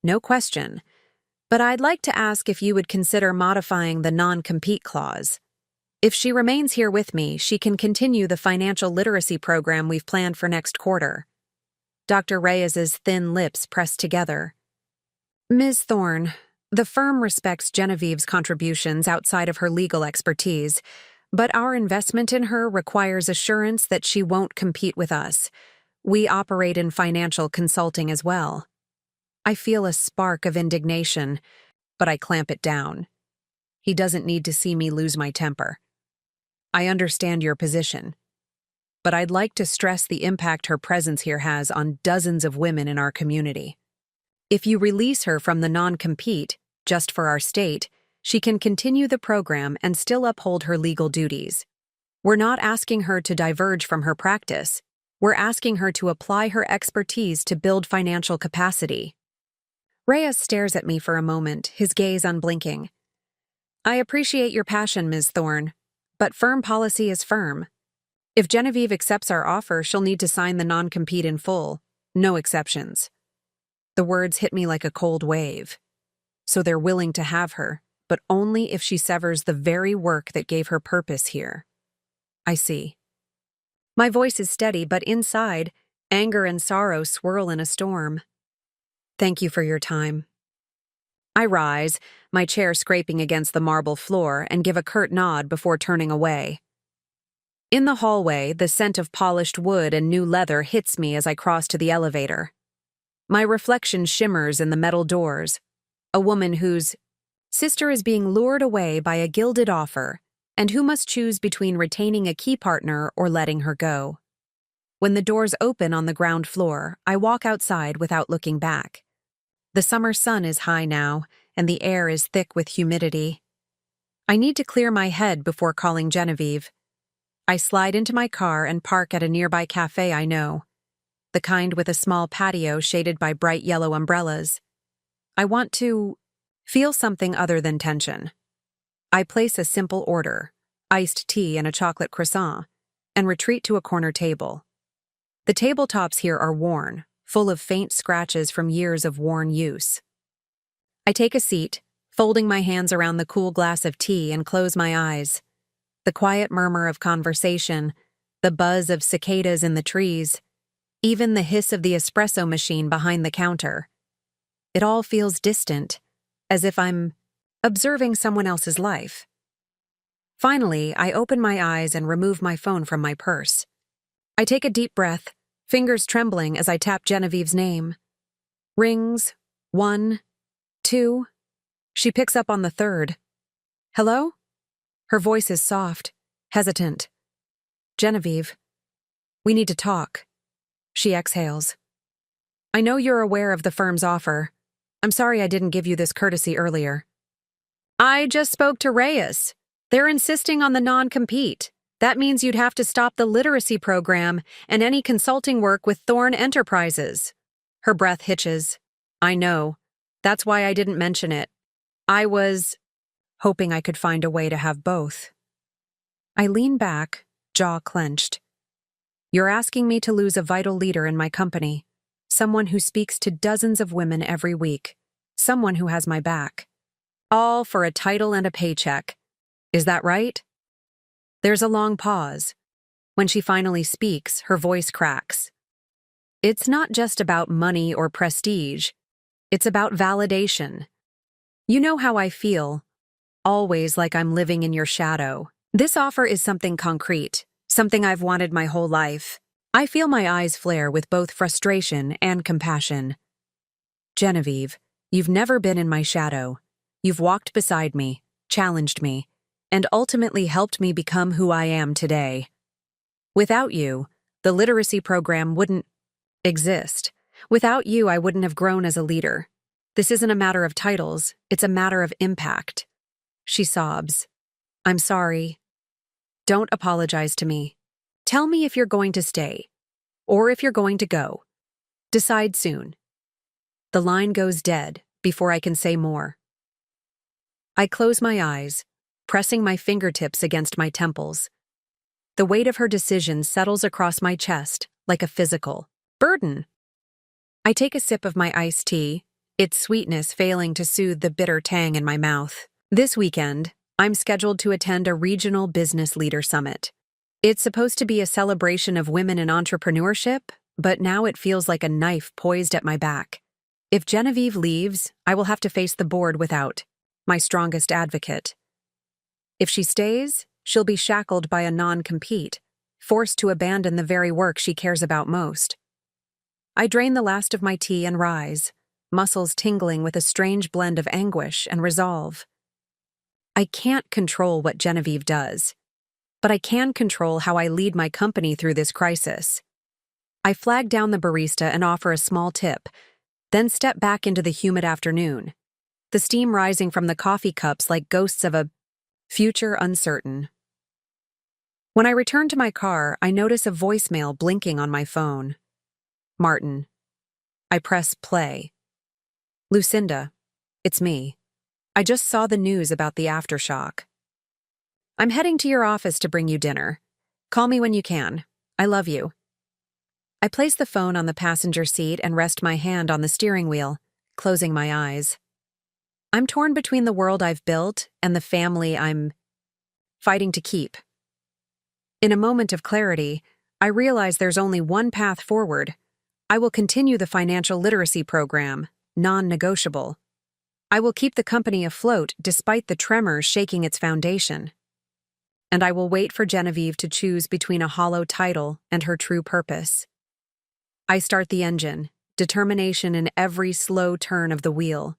No question. But I'd like to ask if you would consider modifying the non-compete clause. If she remains here with me, she can continue the financial literacy program we've planned for next quarter. Dr. Reyes's thin lips pressed together. Ms. Thorne, the firm respects Genevieve's contributions outside of her legal expertise, but our investment in her requires assurance that she won't compete with us. We operate in financial consulting as well. I feel a spark of indignation, but I clamp it down. He doesn't need to see me lose my temper. I understand your position, but I'd like to stress the impact her presence here has on dozens of women in our community. If you release her from the non-compete, just for our state, she can continue the program and still uphold her legal duties. We're not asking her to diverge from her practice. We're asking her to apply her expertise to build financial capacity. Reyes stares at me for a moment, his gaze unblinking. I appreciate your passion, Ms. Thorne, but firm policy is firm. If Genevieve accepts our offer, she'll need to sign the non-compete in full, no exceptions. The words hit me like a cold wave. So they're willing to have her, but only if she severs the very work that gave her purpose here. I see. My voice is steady, but inside, anger and sorrow swirl in a storm. Thank you for your time. I rise, my chair scraping against the marble floor, and give a curt nod before turning away. In the hallway, the scent of polished wood and new leather hits me as I cross to the elevator. My reflection shimmers in the metal doors, a woman whose sister is being lured away by a gilded offer and who must choose between retaining a key partner or letting her go. When the doors open on the ground floor, I walk outside without looking back. The summer sun is high now, and the air is thick with humidity. I need to clear my head before calling Genevieve. I slide into my car and park at a nearby cafe I know, the kind with a small patio shaded by bright yellow umbrellas. I want to feel something other than tension. I place a simple order, iced tea and a chocolate croissant, and retreat to a corner table. The tabletops here are worn, full of faint scratches from years of worn use. I take a seat, folding my hands around the cool glass of tea and close my eyes. The quiet murmur of conversation, the buzz of cicadas in the trees, even the hiss of the espresso machine behind the counter. It all feels distant, as if I'm observing someone else's life. Finally, I open my eyes and remove my phone from my purse. I take a deep breath, fingers trembling as I tap Genevieve's name. Rings. 1, 2. She picks up on the third. Hello? Her voice is soft, hesitant. Genevieve. We need to talk. She exhales. I know you're aware of the firm's offer. I'm sorry I didn't give you this courtesy earlier. I just spoke to Reyes. They're insisting on the non-compete. That means you'd have to stop the literacy program and any consulting work with Thorn Enterprises. Her breath hitches. I know. That's why I didn't mention it. I was hoping I could find a way to have both. I lean back, jaw clenched. You're asking me to lose a vital leader in my company, someone who speaks to dozens of women every week, someone who has my back. All for a title and a paycheck. Is that right? There's a long pause. When she finally speaks, her voice cracks. It's not just about money or prestige. It's about validation. You know how I feel, always like I'm living in your shadow. This offer is something concrete, something I've wanted my whole life. I feel my eyes flare with both frustration and compassion. Genevieve, you've never been in my shadow. You've walked beside me, challenged me, and ultimately helped me become who I am today. Without you, the literacy program wouldn't exist. Without you, I wouldn't have grown as a leader. This isn't a matter of titles, it's a matter of impact. She sobs. I'm sorry. Don't apologize to me. Tell me if you're going to stay, or if you're going to go. Decide soon. The line goes dead before I can say more. I close my eyes, pressing my fingertips against my temples. The weight of her decision settles across my chest like a physical burden. I take a sip of my iced tea, its sweetness failing to soothe the bitter tang in my mouth. This weekend, I'm scheduled to attend a regional business leader summit. It's supposed to be a celebration of women in entrepreneurship, but now it feels like a knife poised at my back. If Genevieve leaves, I will have to face the board without my strongest advocate. If she stays, she'll be shackled by a non-compete, forced to abandon the very work she cares about most. I drain the last of my tea and rise, muscles tingling with a strange blend of anguish and resolve. I can't control what Genevieve does, but I can control how I lead my company through this crisis. I flag down the barista and offer a small tip, then step back into the humid afternoon, the steam rising from the coffee cups like ghosts of a future uncertain. When I return to my car, I notice a voicemail blinking on my phone. Martin. I press play. Lucinda, it's me. I just saw the news about the aftershock. I'm heading to your office to bring you dinner. Call me when you can. I love you. I place the phone on the passenger seat and rest my hand on the steering wheel, closing my eyes. I'm torn between the world I've built and the family I'm fighting to keep. In a moment of clarity, I realize there's only one path forward. I will continue the financial literacy program, non-negotiable. I will keep the company afloat despite the tremors shaking its foundation. And I will wait for Genevieve to choose between a hollow title and her true purpose. I start the engine, determination in every slow turn of the wheel.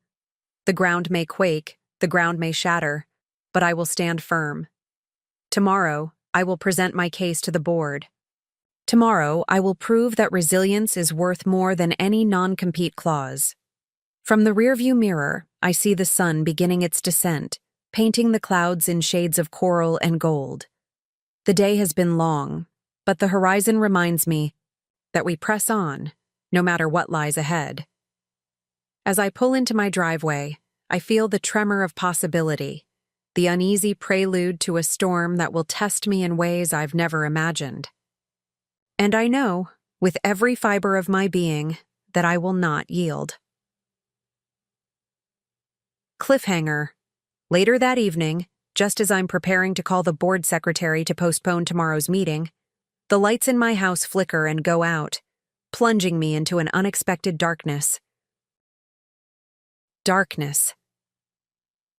The ground may quake, the ground may shatter, but I will stand firm. Tomorrow, I will present my case to the board. Tomorrow, I will prove that resilience is worth more than any non-compete clause. From the rearview mirror, I see the sun beginning its descent, painting the clouds in shades of coral and gold. The day has been long, but the horizon reminds me that we press on, no matter what lies ahead. As I pull into my driveway, I feel the tremor of possibility, the uneasy prelude to a storm that will test me in ways I've never imagined. And I know, with every fiber of my being, that I will not yield. Cliffhanger. Later that evening, just as I'm preparing to call the board secretary to postpone tomorrow's meeting, The lights in my house flicker and go out, plunging me into an unexpected darkness. Darkness.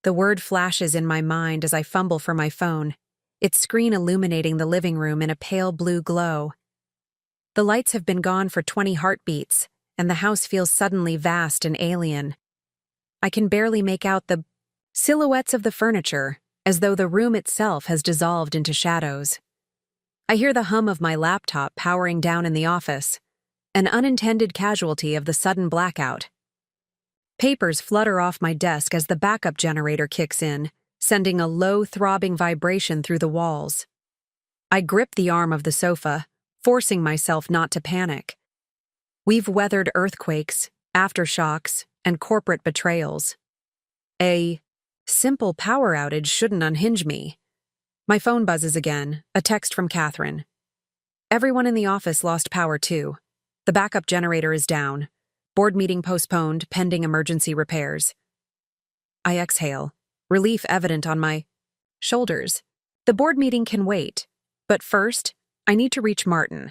The word flashes in my mind as I fumble for my phone, its screen illuminating the living room in a pale blue glow. The lights have been gone for 20 heartbeats, and the house feels suddenly vast and alien. I can barely make out the silhouettes of the furniture, as though the room itself has dissolved into shadows. I hear the hum of my laptop powering down in the office, an unintended casualty of the sudden blackout. Papers flutter off my desk as the backup generator kicks in, sending a low, throbbing vibration through the walls. I grip the arm of the sofa, forcing myself not to panic. We've weathered earthquakes, aftershocks, and corporate betrayals. A simple power outage shouldn't unhinge me. My phone buzzes again, a text from Catherine. Everyone in the office lost power too. The backup generator is down. Board meeting postponed, pending emergency repairs. I exhale, relief evident on my shoulders. The board meeting can wait, but first, I need to reach Martin.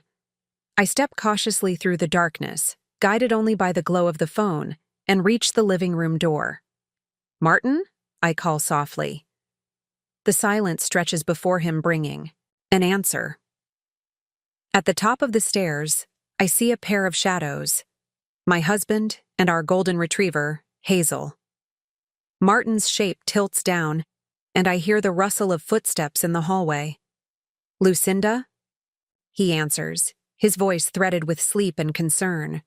I step cautiously through the darkness, guided only by the glow of the phone, and reach the living room door. "Martin?" I call softly. The silence stretches before him, bringing an answer. At the top of the stairs, I see a pair of shadows. My husband and our golden retriever, Hazel. Martin's shape tilts down, and I hear the rustle of footsteps in the hallway. "Lucinda?" He answers, his voice threaded with sleep and concern.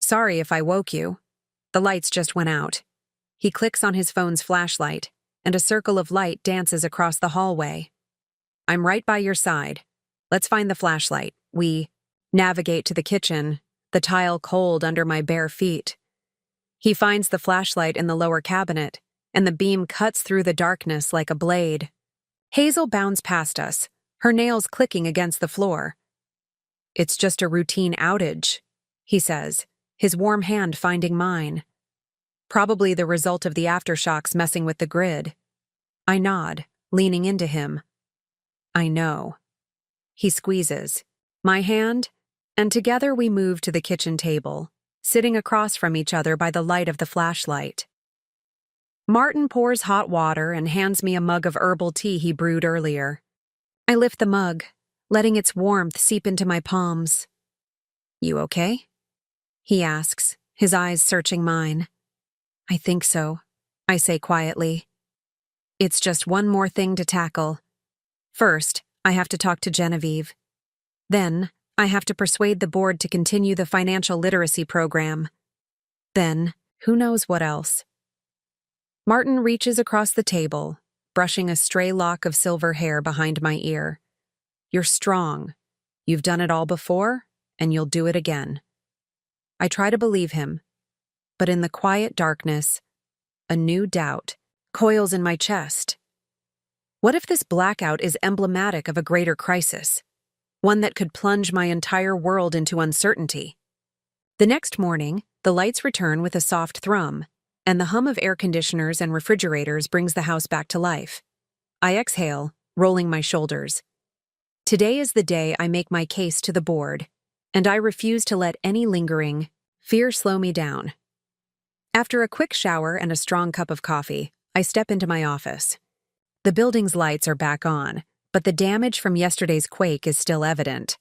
"Sorry if I woke you. The lights just went out." He clicks on his phone's flashlight, and a circle of light dances across the hallway. "I'm right by your side. Let's find the flashlight." We navigate to the kitchen, the tile cold under my bare feet. He finds the flashlight in the lower cabinet, and the beam cuts through the darkness like a blade. Hazel bounds past us, her nails clicking against the floor. "It's just a routine outage," he says, his warm hand finding mine. "Probably the result of the aftershocks messing with the grid." I nod, leaning into him. "I know." He squeezes my hand, and together we move to the kitchen table, sitting across from each other by the light of the flashlight. Martin pours hot water and hands me a mug of herbal tea he brewed earlier. I lift the mug, letting its warmth seep into my palms. "You okay?" he asks, his eyes searching mine. "I think so," I say quietly. "It's just one more thing to tackle. First, I have to talk to Genevieve. Then, I have to persuade the board to continue the financial literacy program. Then, who knows what else." Martin reaches across the table, brushing a stray lock of silver hair behind my ear. "You're strong. You've done it all before, and you'll do it again." I try to believe him, but in the quiet darkness, a new doubt coils in my chest. What if this blackout is emblematic of a greater crisis? One that could plunge my entire world into uncertainty. The next morning, the lights return with a soft thrum, and the hum of air conditioners and refrigerators brings the house back to life. I exhale, rolling my shoulders. Today is the day I make my case to the board, and I refuse to let any lingering fear slow me down. After a quick shower and a strong cup of coffee, I step into my office. The building's lights are back on, but the damage from yesterday's quake is still evident.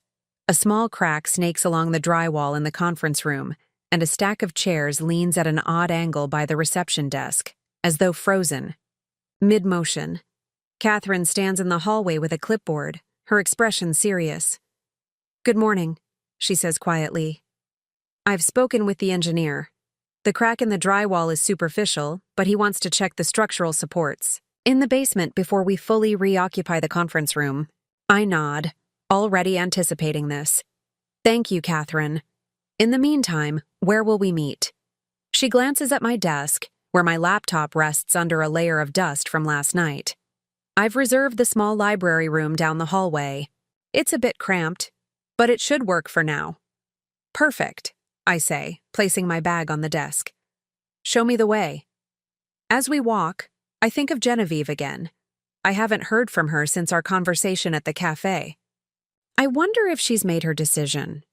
A small crack snakes along the drywall in the conference room, and a stack of chairs leans at an odd angle by the reception desk, as though frozen. Mid-motion, Catherine stands in the hallway with a clipboard, her expression serious. "Good morning," she says quietly. "I've spoken with the engineer. The crack in the drywall is superficial, but he wants to check the structural supports in the basement before we fully reoccupy the conference room." I nod, already anticipating this. "Thank you, Catherine. In the meantime, where will we meet?" She glances at my desk, where my laptop rests under a layer of dust from last night. I've reserved the small library room down the hallway. It's a bit cramped, but it should work for now. "Perfect," I say, placing my bag on the desk. "Show me the way." As we walk, I think of Genevieve again. I haven't heard from her since our conversation at the cafe. I wonder if she's made her decision,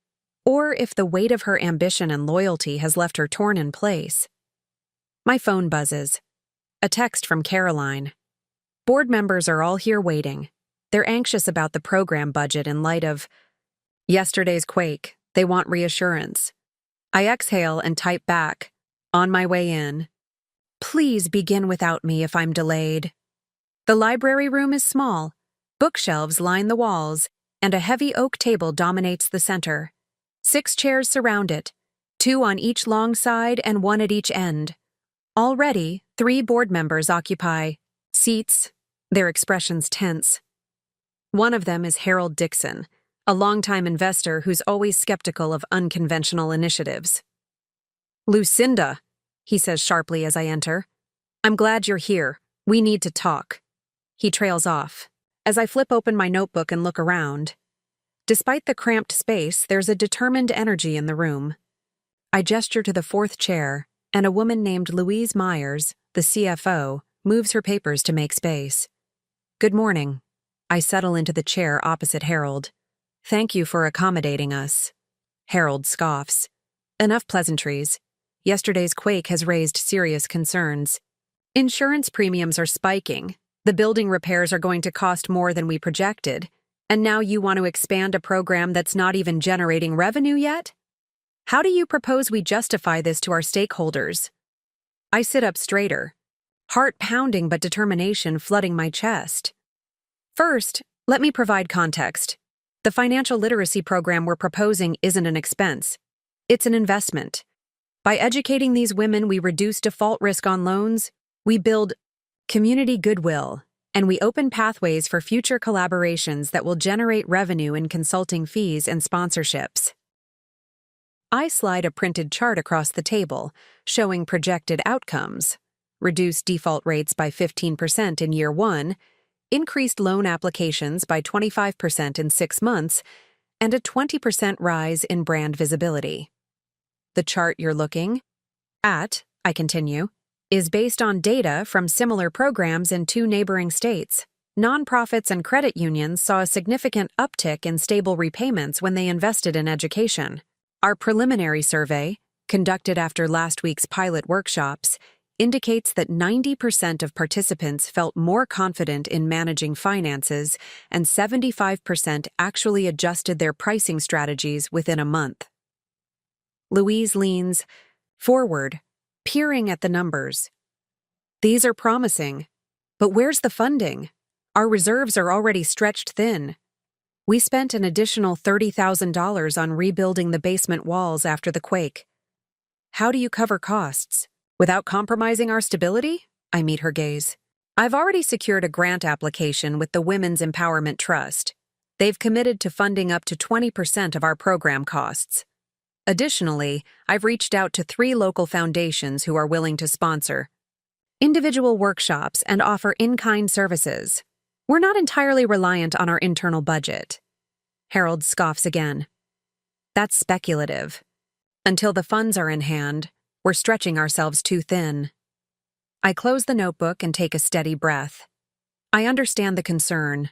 or if the weight of her ambition and loyalty has left her torn in place. My phone buzzes. A text from Caroline. Board members are all here waiting. They're anxious about the program budget in light of yesterday's quake. They want reassurance. I exhale and type back, on my way in. Please begin without me if I'm delayed. The library room is small. Bookshelves line the walls, and a heavy oak table dominates the center. 6 chairs surround it, 2 on each long side and 1 at each end. Already, 3 board members occupy seats, their expressions tense. One of them is Harold Dixon, a longtime investor who's always skeptical of unconventional initiatives. Lucinda, he says sharply as I enter. I'm glad you're here. We need to talk. He trails off. As I flip open my notebook and look around, despite the cramped space, there's a determined energy in the room. I gesture to the 4th chair, and a woman named Louise Myers, the CFO, moves her papers to make space. Good morning. I settle into the chair opposite Harold. Thank you for accommodating us. Harold scoffs. Enough pleasantries. Yesterday's quake has raised serious concerns. Insurance premiums are spiking. The building repairs are going to cost more than we projected. And now you want to expand a program that's not even generating revenue yet? How do you propose we justify this to our stakeholders? I sit up straighter, heart pounding but determination flooding my chest. First, let me provide context. The financial literacy program we're proposing isn't an expense. It's an investment. By educating these women, we reduce default risk on loans, we build community goodwill, and we open pathways for future collaborations that will generate revenue in consulting fees and sponsorships. I slide a printed chart across the table, showing projected outcomes. Reduced default rates by 15% in year 1, increased loan applications by 25% in 6 months, and a 20% rise in brand visibility. The chart you're looking at, I continue, is based on data from similar programs in 2 neighboring states. Nonprofits and credit unions saw a significant uptick in stable repayments when they invested in education. Our preliminary survey, conducted after last week's pilot workshops, indicates that 90% of participants felt more confident in managing finances and 75% actually adjusted their pricing strategies within a month. Louise leans forward, peering at the numbers. These are promising, but where's the funding? Our reserves are already stretched thin. We spent an additional $30,000 on rebuilding the basement walls after the quake. How do you cover costs? Without compromising our stability? I meet her gaze. I've already secured a grant application with the Women's Empowerment Trust. They've committed to funding up to 20% of our program costs. Additionally, I've reached out to 3 local foundations who are willing to sponsor individual workshops and offer in-kind services. We're not entirely reliant on our internal budget. Harold scoffs again. That's speculative. Until the funds are in hand, we're stretching ourselves too thin. I close the notebook and take a steady breath. I understand the concern,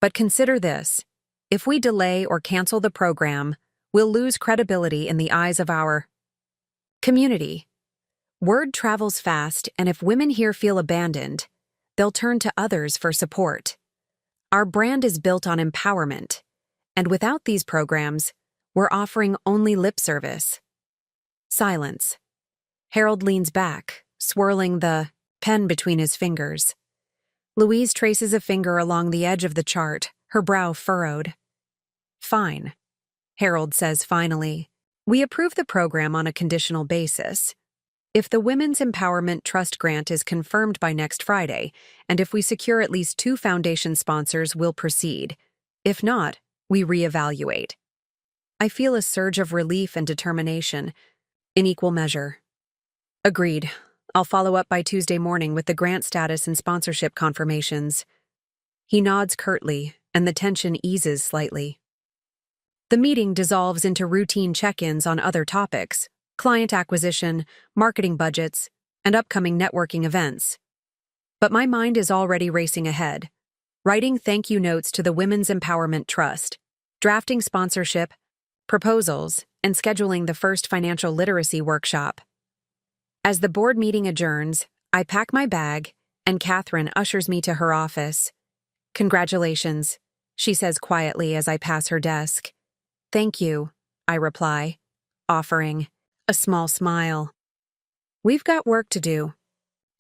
but consider this. If we delay or cancel the program, we'll lose credibility in the eyes of our community. Word travels fast, and if women here feel abandoned, they'll turn to others for support. Our brand is built on empowerment, and without these programs, we're offering only lip service. Silence. Harold leans back, swirling the pen between his fingers. Louise traces a finger along the edge of the chart, her brow furrowed. Fine, Harold says finally. We approve the program on a conditional basis. If the Women's Empowerment Trust grant is confirmed by next Friday, and if we secure at least 2 foundation sponsors, we'll proceed. If not, we reevaluate. I feel a surge of relief and determination, in equal measure. Agreed. I'll follow up by Tuesday morning with the grant status and sponsorship confirmations. He nods curtly, and the tension eases slightly. The meeting dissolves into routine check-ins on other topics: client acquisition, marketing budgets, and upcoming networking events. But my mind is already racing ahead, writing thank you notes to the Women's Empowerment Trust, drafting sponsorship, proposals, and scheduling the first financial literacy workshop. As the board meeting adjourns, I pack my bag, and Catherine ushers me to her office. "Congratulations," she says quietly as I pass her desk. "Thank you," I reply, offering a small smile. We've got work to do.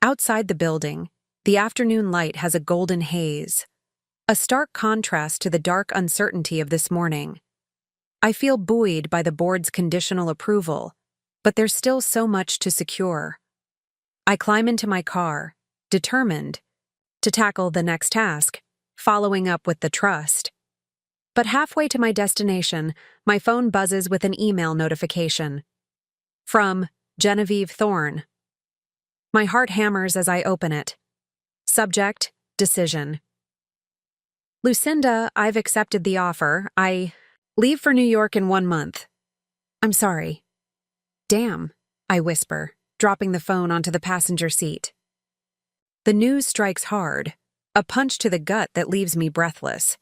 Outside the building, the afternoon light has a golden haze, a stark contrast to the dark uncertainty of this morning. I feel buoyed by the board's conditional approval, but there's still so much to secure. I climb into my car, determined to tackle the next task, following up with the trust. But halfway to my destination, my phone buzzes with an email notification. From Genevieve Thorne. My heart hammers as I open it. Subject, decision. "Lucinda, I've accepted the offer. I leave for New York in 1 month. I'm sorry." "Damn," I whisper, dropping the phone onto the passenger seat. The news strikes hard, a punch to the gut that leaves me breathless.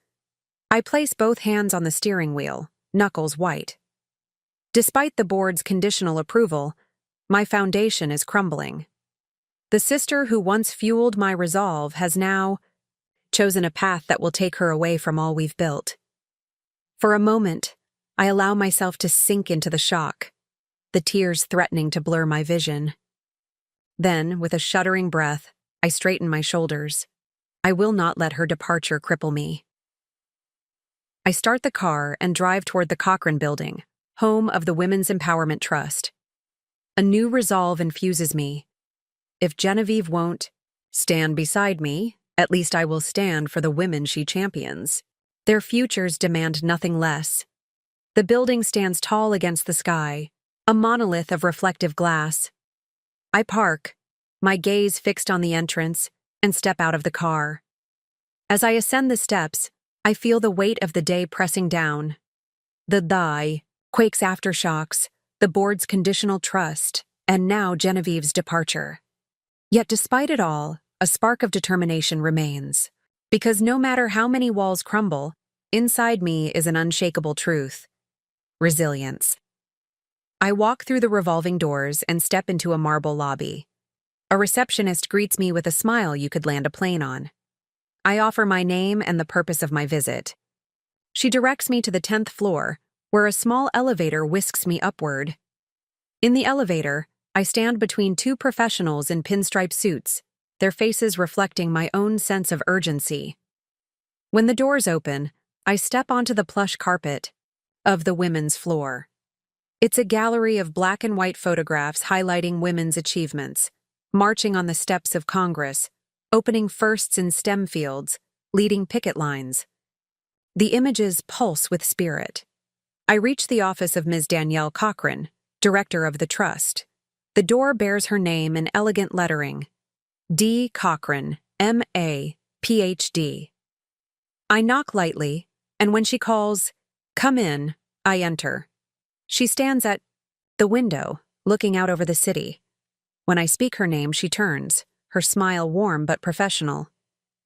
I place both hands on the steering wheel, knuckles white. Despite the board's conditional approval, my foundation is crumbling. The sister who once fueled my resolve has now chosen a path that will take her away from all we've built. For a moment, I allow myself to sink into the shock, the tears threatening to blur my vision. Then, with a shuddering breath, I straighten my shoulders. I will not let her departure cripple me. I start the car and drive toward the Cochrane Building, home of the Women's Empowerment Trust. A new resolve infuses me. If Genevieve won't stand beside me, at least I will stand for the women she champions. Their futures demand nothing less. The building stands tall against the sky, a monolith of reflective glass. I park, my gaze fixed on the entrance, and step out of the car. As I ascend the steps, I feel the weight of the day pressing down. The thigh, Quake's aftershocks, the board's conditional trust, and now Genevieve's departure. Yet despite it all, a spark of determination remains. Because no matter how many walls crumble, inside me is an unshakable truth: resilience. I walk through the revolving doors and step into a marble lobby. A receptionist greets me with a smile you could land a plane on. I offer my name and the purpose of my visit. She directs me to the 10th floor, where a small elevator whisks me upward. In the elevator, I stand between two professionals in pinstripe suits, their faces reflecting my own sense of urgency. When the doors open, I step onto the plush carpet of the women's floor. It's a gallery of black and white photographs highlighting women's achievements, marching on the steps of Congress, opening firsts in STEM fields, leading picket lines. The images pulse with spirit. I reach the office of Ms. Danielle Cochrane, director of the trust. The door bears her name in elegant lettering: D. Cochrane, M.A., Ph.D. I knock lightly, and when she calls, "Come in," I enter. She stands at the window, looking out over the city. When I speak her name, she turns, her smile warm but professional.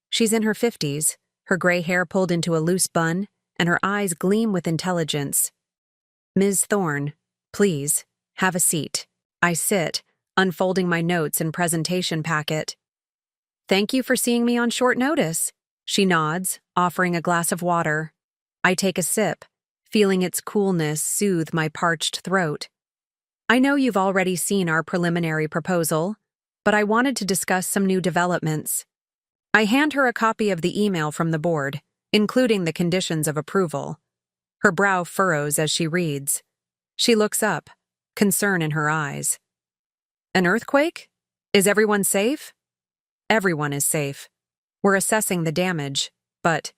She's in her 50s, her gray hair pulled into a loose bun, and her eyes gleam with intelligence. "Ms. Thorne, please, have a seat." I sit, unfolding my notes and presentation packet. "Thank you for seeing me on short notice." She nods, offering a glass of water. I take a sip, feeling its coolness soothe my parched throat. "I know you've already seen our preliminary proposal, but I wanted to discuss some new developments." I hand her a copy of the email from the board, including the conditions of approval. Her brow furrows as she reads. She looks up, concern in her eyes. "An earthquake? Is everyone safe?" "Everyone is safe. We're assessing the damage, but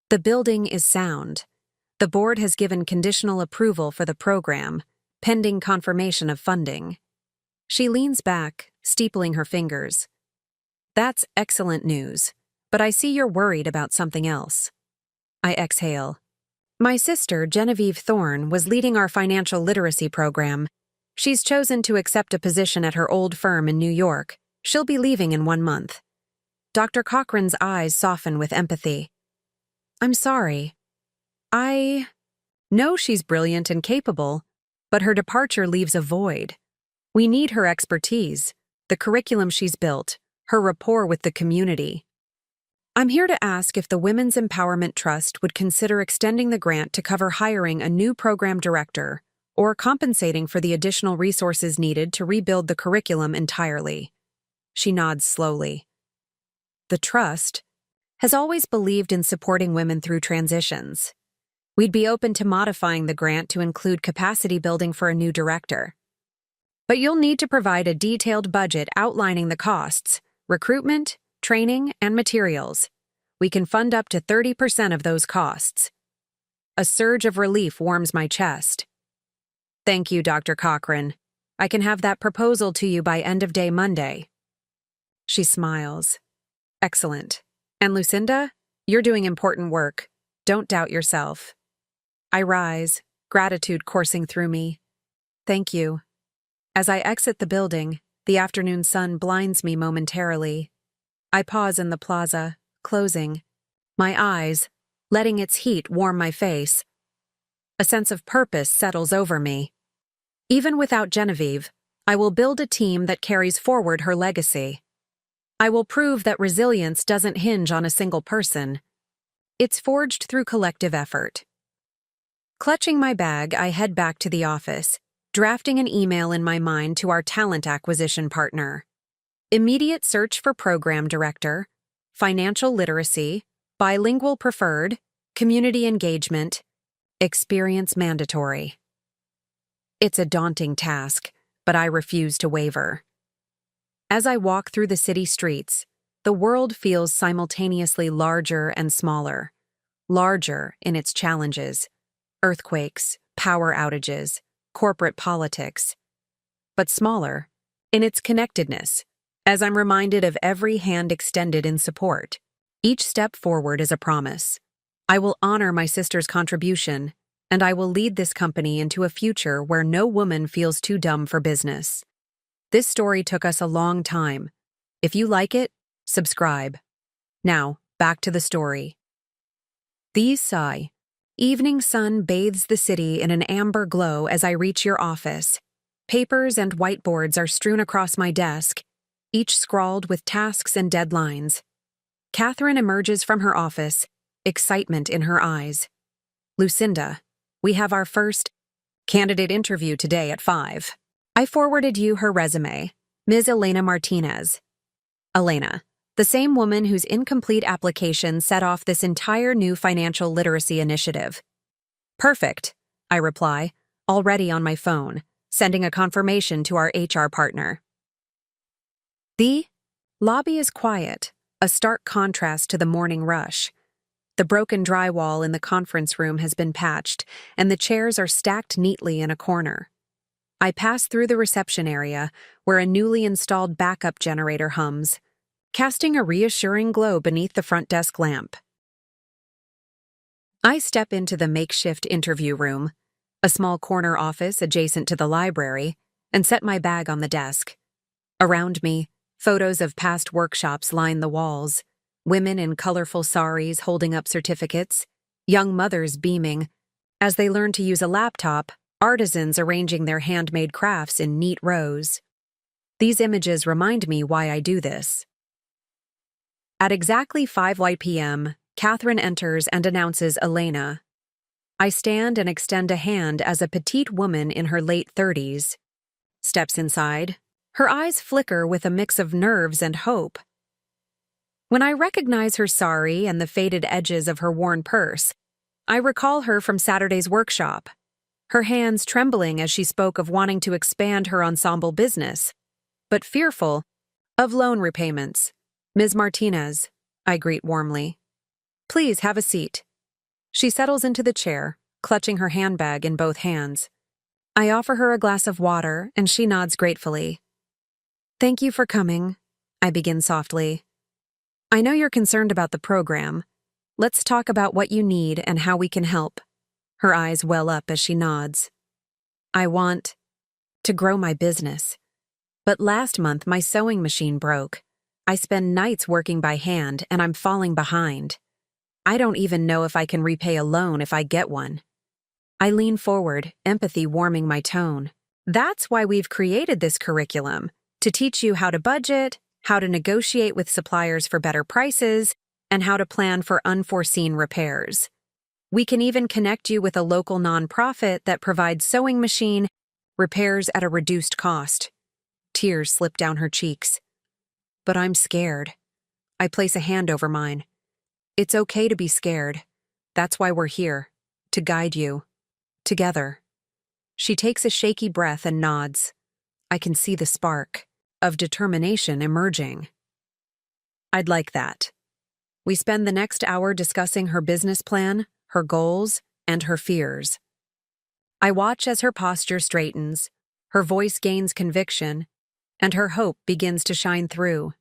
the building is sound. The board has given conditional approval for the program, pending confirmation of funding." She leans back, steepling her fingers. "That's excellent news, but I see you're worried about something else." I exhale. "My sister, Genevieve Thorne, was leading our financial literacy program. She's chosen to accept a position at her old firm in New York. She'll be leaving in 1 month." Dr. Cochrane's eyes soften with empathy. "I'm sorry. know she's brilliant and capable, but her departure leaves a void. We need her expertise, the curriculum she's built, her rapport with the community. I'm here to ask if the Women's Empowerment Trust would consider extending the grant to cover hiring a new program director or compensating for the additional resources needed to rebuild the curriculum entirely. She nods slowly. The Trust has always believed in supporting women through transitions. We'd be open to modifying the grant to include capacity building for a new director. But you'll need to provide a detailed budget outlining the costs, recruitment, training, and materials. We can fund up to 30% of those costs. A surge of relief warms my chest. Thank you, Dr. Cochran. I can have that proposal to you by end of day Monday. She smiles. Excellent. And Lucinda, you're doing important work. Don't doubt yourself. I rise, gratitude coursing through me. Thank you. As I exit the building, the afternoon sun blinds me momentarily. I pause in the plaza, closing my eyes, letting its heat warm my face. A sense of purpose settles over me. Even without Genevieve, I will build a team that carries forward her legacy. I will prove that resilience doesn't hinge on a single person. It's forged through collective effort. Clutching my bag, I head back to the office, drafting an email in my mind to our talent acquisition partner. Immediate search for program director, financial literacy, bilingual preferred, community engagement, experience mandatory. It's a daunting task, but I refuse to waver. As I walk through the city streets, the world feels simultaneously larger and smaller. Larger in its challenges, earthquakes, power outages, corporate politics, but smaller in its connectedness, as I'm reminded of every hand extended in support. Each step forward is a promise. I will honor my sister's contribution, and I will lead this company into a future where no woman feels too dumb for business. This story took us a long time. If you like it, subscribe. Now, back to the story. These sigh. Evening sun bathes the city in an amber glow as I reach your office. Papers and whiteboards are strewn across my desk, each scrawled with tasks and deadlines. Catherine emerges from her office, excitement in her eyes. Lucinda, we have our first candidate interview today at 5. I forwarded you her resume, Ms. Elena Martinez. Elena, the same woman whose incomplete application set off this entire new financial literacy initiative. Perfect, I reply, already on my phone, sending a confirmation to our HR partner. The lobby is quiet, a stark contrast to the morning rush. The broken drywall in the conference room has been patched, and the chairs are stacked neatly in a corner. I pass through the reception area, where a newly installed backup generator hums, casting a reassuring glow beneath the front desk lamp. I step into the makeshift interview room, a small corner office adjacent to the library, and set my bag on the desk. Around me, photos of past workshops line the walls, women in colorful saris holding up certificates, young mothers beaming. As they learn to use a laptop, artisans arranging their handmade crafts in neat rows. These images remind me why I do this. At exactly 5 p.m., Catherine enters and announces Elena. I stand and extend a hand as a petite woman in her late 30s steps inside. Her eyes flicker with a mix of nerves and hope. When I recognize her sari and the faded edges of her worn purse, I recall her from Saturday's workshop, her hands trembling as she spoke of wanting to expand her ensemble business, but fearful of loan repayments. Ms. Martinez, I greet warmly. Please have a seat. She settles into the chair, clutching her handbag in both hands. I offer her a glass of water, and she nods gratefully. Thank you for coming, I begin softly. I know you're concerned about the program. Let's talk about what you need and how we can help. Her eyes well up as she nods. I want to grow my business. But last month my sewing machine broke. I spend nights working by hand and I'm falling behind. I don't even know if I can repay a loan if I get one. I lean forward, empathy warming my tone. That's why we've created this curriculum, to teach you how to budget, how to negotiate with suppliers for better prices, and how to plan for unforeseen repairs. We can even connect you with a local nonprofit that provides sewing machine repairs at a reduced cost. Tears slip down her cheeks. But I'm scared. I place a hand over mine. It's okay to be scared. That's why we're here, to guide you. Together. She takes a shaky breath and nods. I can see the spark of determination emerging. I'd like that. We spend the next hour discussing her business plan, her goals, and her fears. I watch as her posture straightens, her voice gains conviction, and her hope begins to shine through.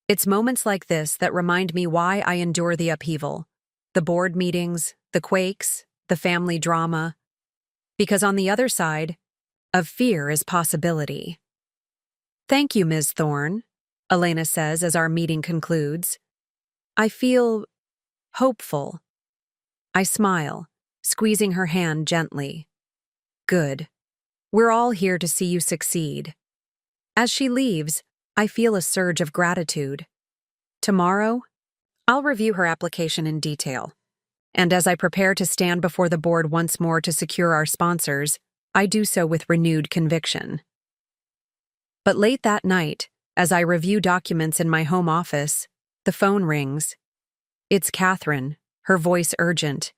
It's moments like this that remind me why I endure the upheaval, the board meetings, the quakes, the family drama, because on the other side of fear is possibility. Thank you, Ms. Thorne, Elena says as our meeting concludes. I feel hopeful. I smile, squeezing her hand gently. Good. We're all here to see you succeed. As she leaves, I feel a surge of gratitude. Tomorrow, I'll review her application in detail. And as I prepare to stand before the board once more to secure our sponsors, I do so with renewed conviction. But late that night, as I review documents in my home office, the phone rings. It's Catherine, her voice urgent.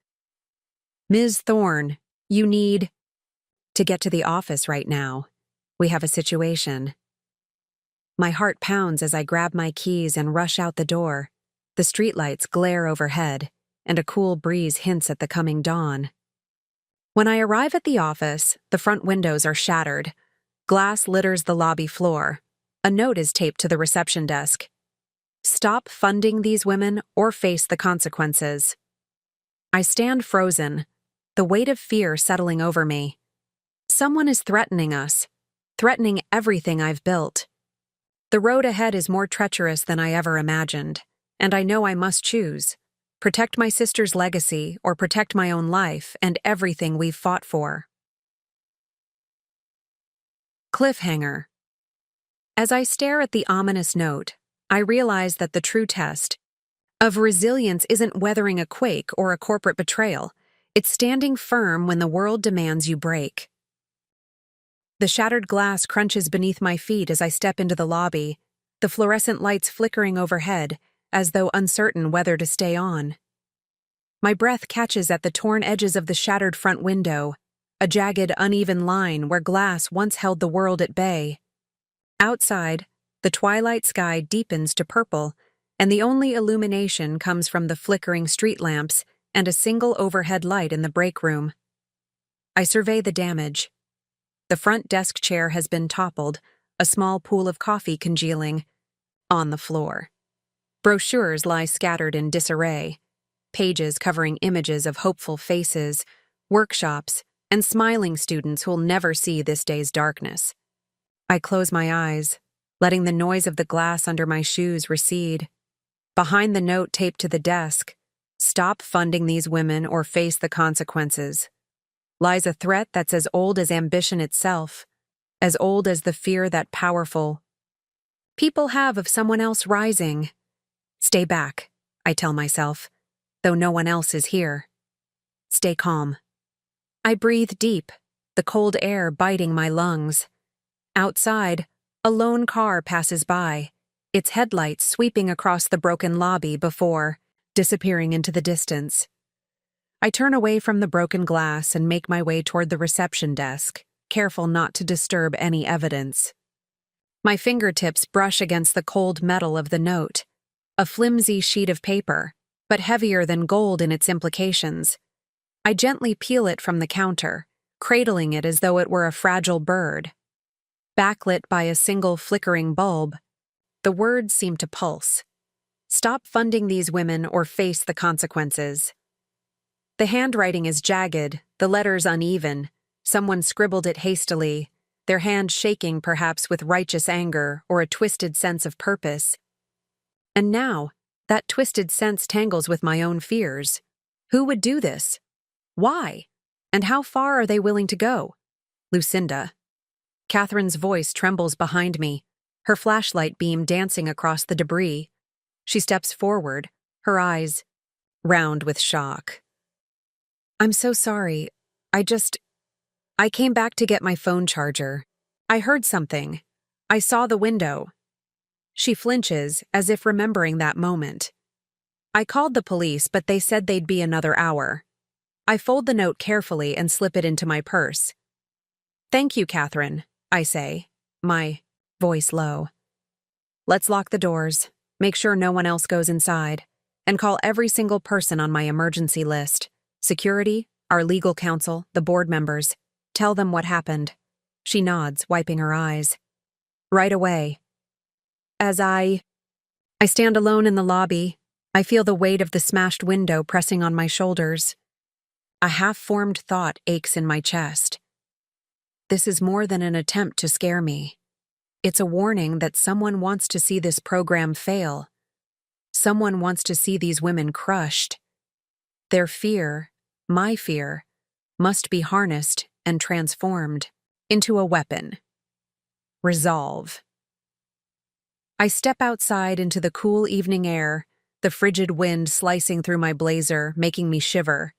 Ms. Thorne, you need to get to the office right now. We have a situation. My heart pounds as I grab my keys and rush out the door. The streetlights glare overhead, and a cool breeze hints at the coming dawn. When I arrive at the office, the front windows are shattered. Glass litters the lobby floor. A note is taped to the reception desk. Stop funding these women or face the consequences. I stand frozen, the weight of fear settling over me. Someone is threatening us, threatening everything I've built. The road ahead is more treacherous than I ever imagined, and I know I must choose. Protect my sister's legacy or protect my own life and everything we've fought for. Cliffhanger. As I stare at the ominous note, I realize that the true test of resilience isn't weathering a quake or a corporate betrayal. It's standing firm when the world demands you break. The shattered glass crunches beneath my feet as I step into the lobby, the fluorescent lights flickering overhead, as though uncertain whether to stay on. My breath catches at the torn edges of the shattered front window, a jagged, uneven line where glass once held the world at bay. Outside, the twilight sky deepens to purple, and the only illumination comes from the flickering street lamps and a single overhead light in the break room. I survey the damage. The front desk chair has been toppled, a small pool of coffee congealing on the floor. Brochures lie scattered in disarray, pages covering images of hopeful faces, workshops, and smiling students who'll never see this day's darkness. I close my eyes, letting the noise of the glass under my shoes recede. Behind the note taped to the desk, "Stop funding these women or face the consequences," lies a threat that's as old as ambition itself, as old as the fear that powerful people have of someone else rising. Stay back, I tell myself, though no one else is here. Stay calm. I breathe deep, the cold air biting my lungs. Outside, a lone car passes by, its headlights sweeping across the broken lobby before disappearing into the distance. I turn away from the broken glass and make my way toward the reception desk, careful not to disturb any evidence. My fingertips brush against the cold metal of the note, a flimsy sheet of paper, but heavier than gold in its implications. I gently peel it from the counter, cradling it as though it were a fragile bird. Backlit by a single flickering bulb, the words seem to pulse. Stop funding these women or face the consequences. The handwriting is jagged, the letters uneven. Someone scribbled it hastily, their hand shaking perhaps with righteous anger or a twisted sense of purpose. And now, that twisted sense tangles with my own fears. Who would do this? Why? And how far are they willing to go? Lucinda. Catherine's voice trembles behind me, her flashlight beam dancing across the debris. She steps forward, her eyes round with shock. I'm so sorry. I came back to get my phone charger. I heard something. I saw the window. She flinches, as if remembering that moment. I called the police, but they said they'd be another hour. I fold the note carefully and slip it into my purse. Thank you, Catherine, I say, my voice low. Let's lock the doors, make sure no one else goes inside, and call every single person on my emergency list. Security, our legal counsel, the board members. Tell them what happened. She nods, wiping her eyes. Right away. As I stand alone in the lobby, I feel the weight of the smashed window pressing on my shoulders. A half-formed thought aches in my chest. This is more than an attempt to scare me. It's a warning that someone wants to see this program fail. Someone wants to see these women crushed. Their fear, my fear, must be harnessed and transformed into a weapon. Resolve. I step outside into the cool evening air, the frigid wind slicing through my blazer, making me shiver.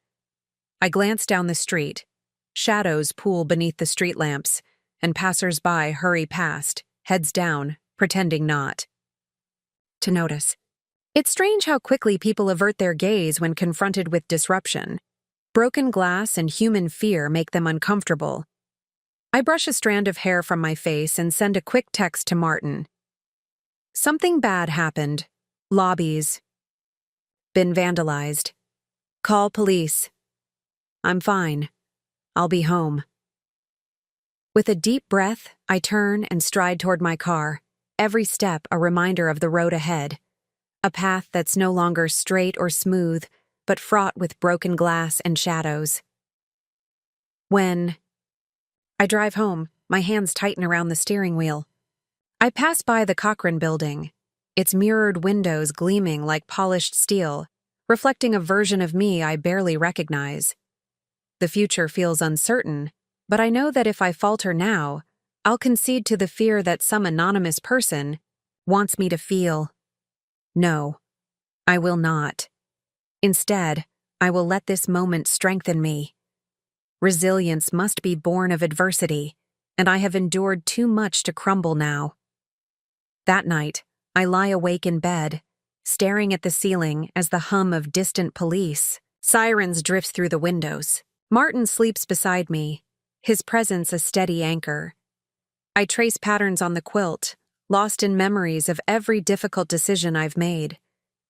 I glance down the street. Shadows pool beneath the street lamps, and passers-by hurry past, heads down, pretending not to notice. It's strange how quickly people avert their gaze when confronted with disruption. Broken glass and human fear make them uncomfortable. I brush a strand of hair from my face and send a quick text to Martin. Something bad happened. Lobbies. Been vandalized. Call police. I'm fine. I'll be home. With a deep breath, I turn and stride toward my car, every step a reminder of the road ahead. A path that's no longer straight or smooth, but fraught with broken glass and shadows. When I drive home, my hands tighten around the steering wheel. I pass by the Cochrane building, its mirrored windows gleaming like polished steel, reflecting a version of me I barely recognize. The future feels uncertain, but I know that if I falter now, I'll concede to the fear that some anonymous person wants me to feel. No, I will not. Instead, I will let this moment strengthen me. Resilience must be born of adversity, and I have endured too much to crumble now. That night, I lie awake in bed, staring at the ceiling as the hum of distant police sirens drifts through the windows. Martin sleeps beside me, his presence a steady anchor. I trace patterns on the quilt, lost in memories of every difficult decision I've made.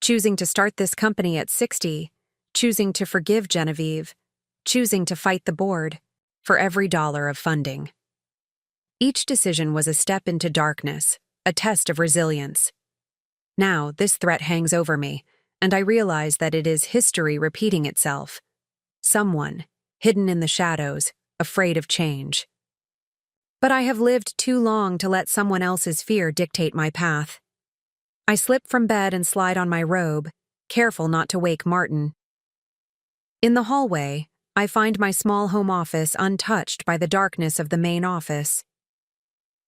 Choosing to start this company at 60, choosing to forgive Genevieve, choosing to fight the board for every dollar of funding. Each decision was a step into darkness, a test of resilience. Now, this threat hangs over me, and I realize that it is history repeating itself. Someone, hidden in the shadows, afraid of change. But I have lived too long to let someone else's fear dictate my path. I slip from bed and slide on my robe, careful not to wake Martin. In the hallway, I find my small home office untouched by the darkness of the main office.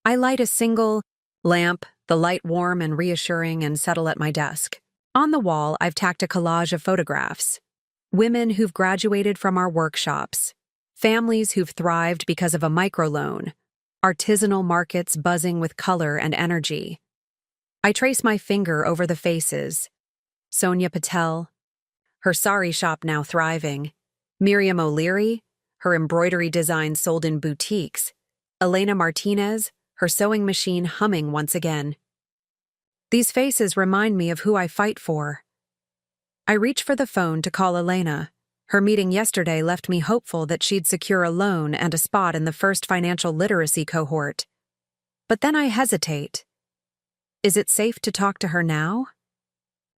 I light a single lamp, the light warm and reassuring, and settle at my desk. On the wall, I've tacked a collage of photographs. Women who've graduated from our workshops, families who've thrived because of a microloan, artisanal markets buzzing with color and energy. I trace my finger over the faces. Sonia Patel, her sari shop now thriving. Miriam O'Leary, her embroidery designs sold in boutiques. Elena Martinez, her sewing machine humming once again. These faces remind me of who I fight for. I reach for the phone to call Elena. Her meeting yesterday left me hopeful that she'd secure a loan and a spot in the first financial literacy cohort. But then I hesitate. Is it safe to talk to her now?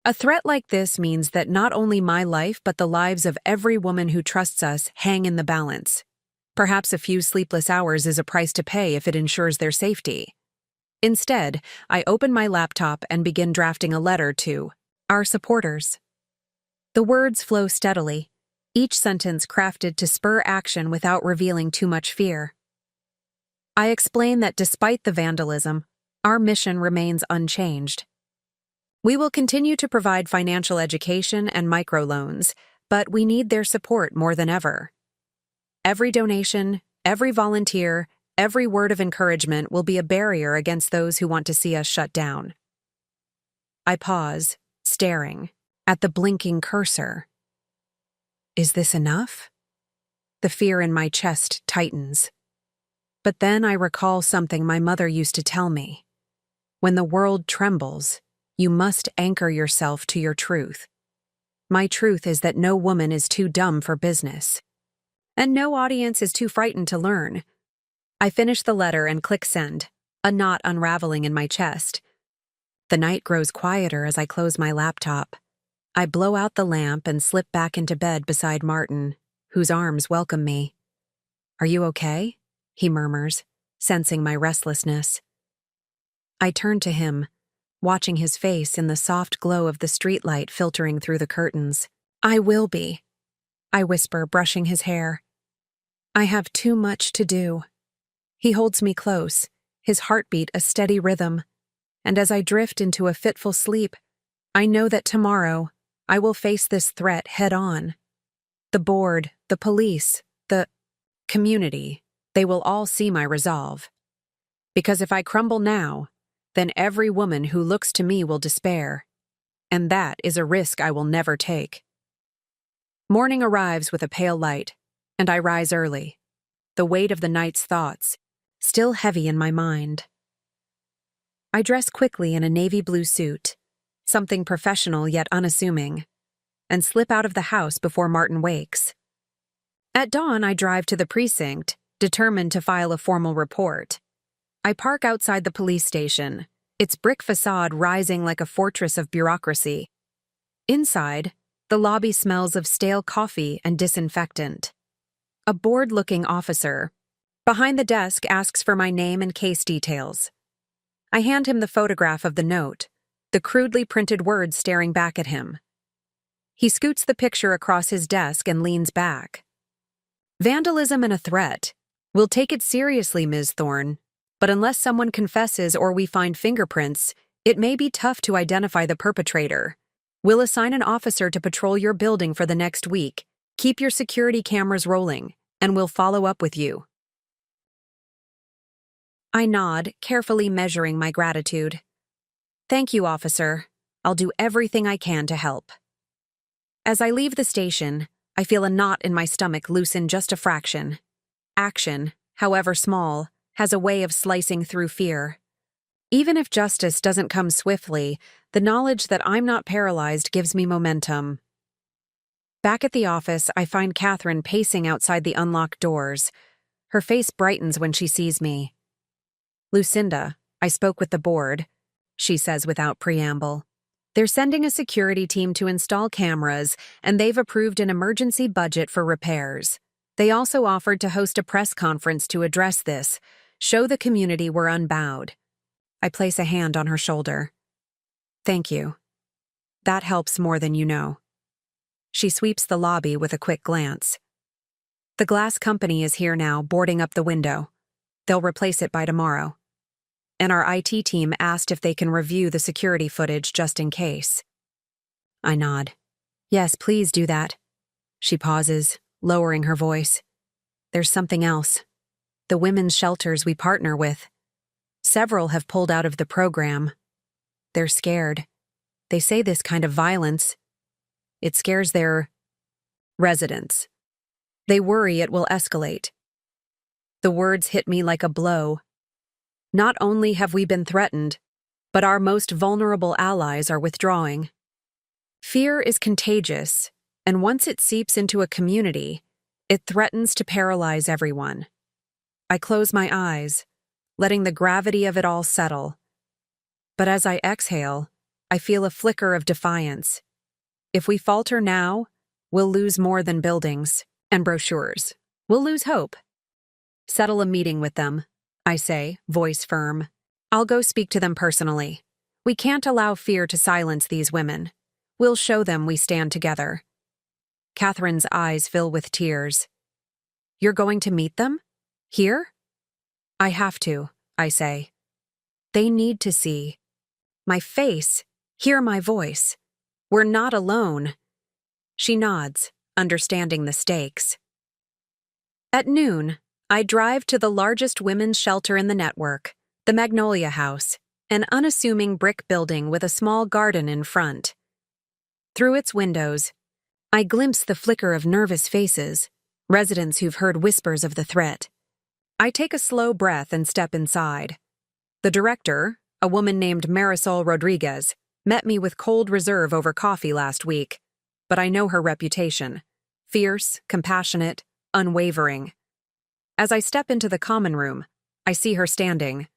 A threat like this means that not only my life but the lives of every woman who trusts us hang in the balance. Perhaps a few sleepless hours is a price to pay if it ensures their safety. Instead, I open my laptop and begin drafting a letter to our supporters. The words flow steadily, each sentence crafted to spur action without revealing too much fear. I explain that despite the vandalism, our mission remains unchanged. We will continue to provide financial education and microloans, but we need their support more than ever. Every donation, every volunteer, every word of encouragement will be a barrier against those who want to see us shut down. I pause, staring at the blinking cursor. Is this enough? The fear in my chest tightens. But then I recall something my mother used to tell me. When the world trembles, you must anchor yourself to your truth. My truth is that no woman is too dumb for business. And no audience is too frightened to learn. I finish the letter and click send, a knot unraveling in my chest. The night grows quieter as I close my laptop. I blow out the lamp and slip back into bed beside Martin, whose arms welcome me. "Are you okay?" he murmurs, sensing my restlessness. I turn to him, watching his face in the soft glow of the streetlight filtering through the curtains. "I will be," I whisper, brushing his hair. "I have too much to do." He holds me close, his heartbeat a steady rhythm, and as I drift into a fitful sleep, I know that tomorrow I will face this threat head-on. The board, the police, the community, they will all see my resolve. Because if I crumble now, then every woman who looks to me will despair, and that is a risk I will never take. Morning arrives with a pale light, and I rise early, the weight of the night's thoughts still heavy in my mind. I dress quickly in a navy blue suit, something professional yet unassuming, and slip out of the house before Martin wakes. At dawn, I drive to the precinct, determined to file a formal report. I park outside the police station, its brick facade rising like a fortress of bureaucracy. Inside, the lobby smells of stale coffee and disinfectant. A bored-looking officer behind the desk asks for my name and case details. I hand him the photograph of the note, the crudely printed words staring back at him. He scoots the picture across his desk and leans back. "Vandalism and a threat. We'll take it seriously, Ms. Thorne, but unless someone confesses or we find fingerprints, it may be tough to identify the perpetrator. We'll assign an officer to patrol your building for the next week. Keep your security cameras rolling, and we'll follow up with you." I nod, carefully measuring my gratitude. "Thank you, officer. I'll do everything I can to help." As I leave the station, I feel a knot in my stomach loosen just a fraction. Action, however small, has a way of slicing through fear. Even if justice doesn't come swiftly, the knowledge that I'm not paralyzed gives me momentum. Back at the office, I find Catherine pacing outside the unlocked doors. Her face brightens when she sees me. "Lucinda, I spoke with the board," she says without preamble. "They're sending a security team to install cameras, and they've approved an emergency budget for repairs. They also offered to host a press conference to address this, show the community we're unbowed." I place a hand on her shoulder. "Thank you. That helps more than you know." She sweeps the lobby with a quick glance. "The glass company is here now, boarding up the window. They'll replace it by tomorrow. And our IT team asked if they can review the security footage just in case." I nod. "Yes, please do that." She pauses, lowering her voice. "There's something else. The women's shelters we partner with. Several have pulled out of the program. They're scared. They say this kind of violence, it scares their residents. They worry it will escalate." The words hit me like a blow. Not only have we been threatened, but our most vulnerable allies are withdrawing. Fear is contagious, and once it seeps into a community, it threatens to paralyze everyone. I close my eyes, letting the gravity of it all settle. But as I exhale, I feel a flicker of defiance. If we falter now, we'll lose more than buildings and brochures. We'll lose hope. "Settle a meeting with them," I say, voice firm. "I'll go speak to them personally. We can't allow fear to silence these women. We'll show them we stand together." Catherine's eyes fill with tears. You're going to meet them? Here? I have to, I say. They need to see my face, hear my voice. We're not alone. She nods, understanding the stakes. At noon, I drive to the largest women's shelter in the network, the Magnolia House, an unassuming brick building with a small garden in front. Through its windows, I glimpse the flicker of nervous faces, residents who've heard whispers of the threat. I take a slow breath and step inside. The director, a woman named Marisol Rodriguez, met me with cold reserve over coffee last week, but I know her reputation: fierce, compassionate, unwavering. As I step into the common room, I see her standing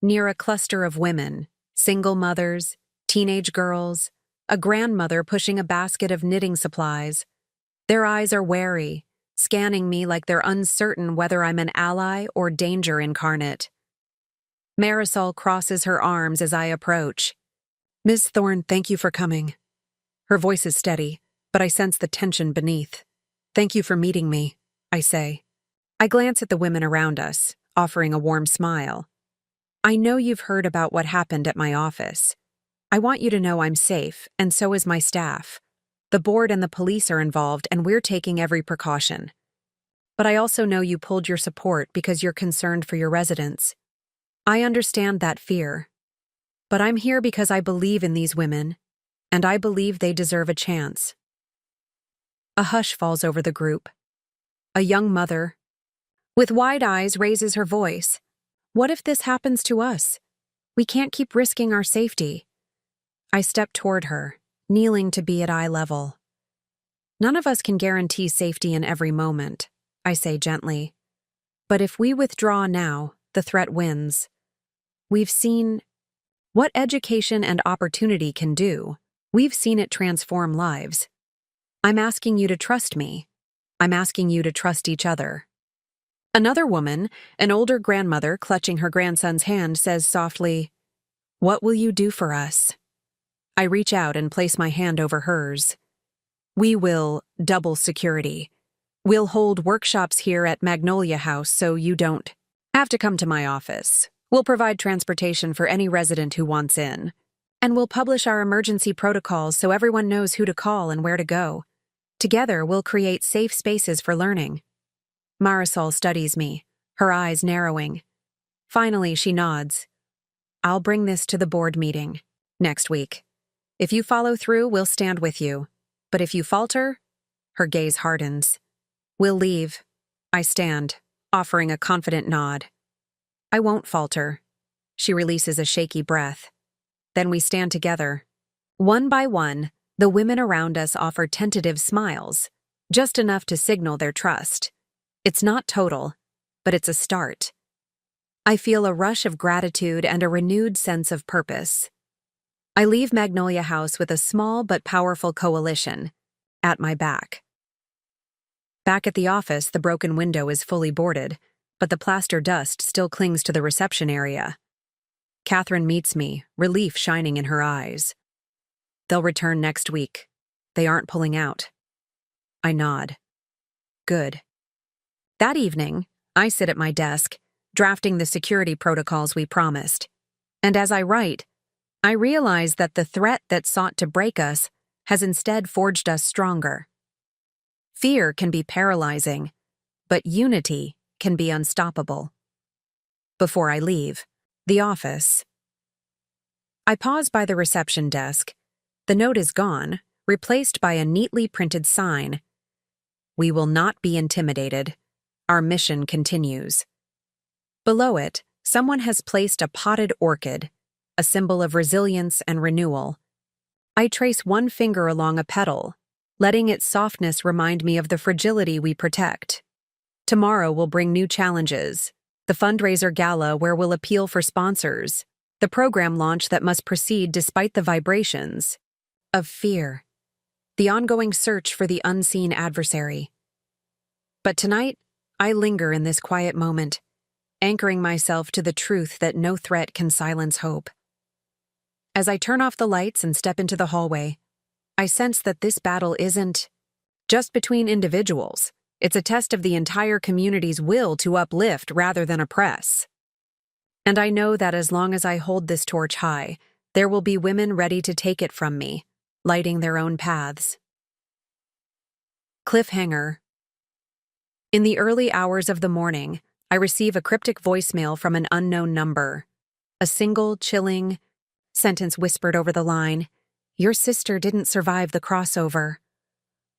near a cluster of women, single mothers, teenage girls, a grandmother pushing a basket of knitting supplies. Their eyes are wary, scanning me like they're uncertain whether I'm an ally or danger incarnate. Marisol crosses her arms as I approach. Ms. Thorne, thank you for coming. Her voice is steady, but I sense the tension beneath. Thank you for meeting me, I say. I glance at the women around us, offering a warm smile. I know you've heard about what happened at my office. I want you to know I'm safe, and so is my staff. The board and the police are involved, and we're taking every precaution. But I also know you pulled your support because you're concerned for your residents. I understand that fear. But I'm here because I believe in these women, and I believe they deserve a chance. A hush falls over the group. A young mother, with wide eyes, raises her voice. What if this happens to us? We can't keep risking our safety. I step toward her, kneeling to be at eye level. None of us can guarantee safety in every moment, I say gently. But if we withdraw now, the threat wins. We've seen what education and opportunity can do. We've seen it transform lives. I'm asking you to trust me. I'm asking you to trust each other. Another woman, an older grandmother clutching her grandson's hand, says softly, "What will you do for us?" I reach out and place my hand over hers. We will double security. We'll hold workshops here at Magnolia House so you don't have to come to my office. We'll provide transportation for any resident who wants in. And we'll publish our emergency protocols so everyone knows who to call and where to go. Together, we'll create safe spaces for learning. Marisol studies me, her eyes narrowing. Finally, she nods. I'll bring this to the board meeting next week. If you follow through, we'll stand with you. But if you falter, her gaze hardens. We'll leave. I stand, offering a confident nod. I won't falter. She releases a shaky breath. Then we stand together. One by one, the women around us offer tentative smiles, just enough to signal their trust. It's not total, but it's a start. I feel a rush of gratitude and a renewed sense of purpose. I leave Magnolia House with a small but powerful coalition at my back. Back at the office, the broken window is fully boarded, but the plaster dust still clings to the reception area. Catherine meets me, relief shining in her eyes. They'll return next week. They aren't pulling out. I nod. Good. That evening, I sit at my desk, drafting the security protocols we promised. And as I write, I realize that the threat that sought to break us has instead forged us stronger. Fear can be paralyzing, but unity can be unstoppable. Before I leave the office, I pause by the reception desk. The note is gone, replaced by a neatly printed sign. We will not be intimidated. Our mission continues. Below it, someone has placed a potted orchid, a symbol of resilience and renewal. I trace one finger along a petal, letting its softness remind me of the fragility we protect. Tomorrow will bring new challenges. The fundraiser gala where we'll appeal for sponsors. The program launch that must proceed despite the vibrations of fear. The ongoing search for the unseen adversary. But tonight, I linger in this quiet moment, anchoring myself to the truth that no threat can silence hope. As I turn off the lights and step into the hallway, I sense that this battle isn't just between individuals. It's a test of the entire community's will to uplift rather than oppress. And I know that as long as I hold this torch high, there will be women ready to take it from me, lighting their own paths. Cliffhanger. In the early hours of the morning, I receive a cryptic voicemail from an unknown number. A single, chilling sentence whispered over the line, "Your sister didn't survive the crossover."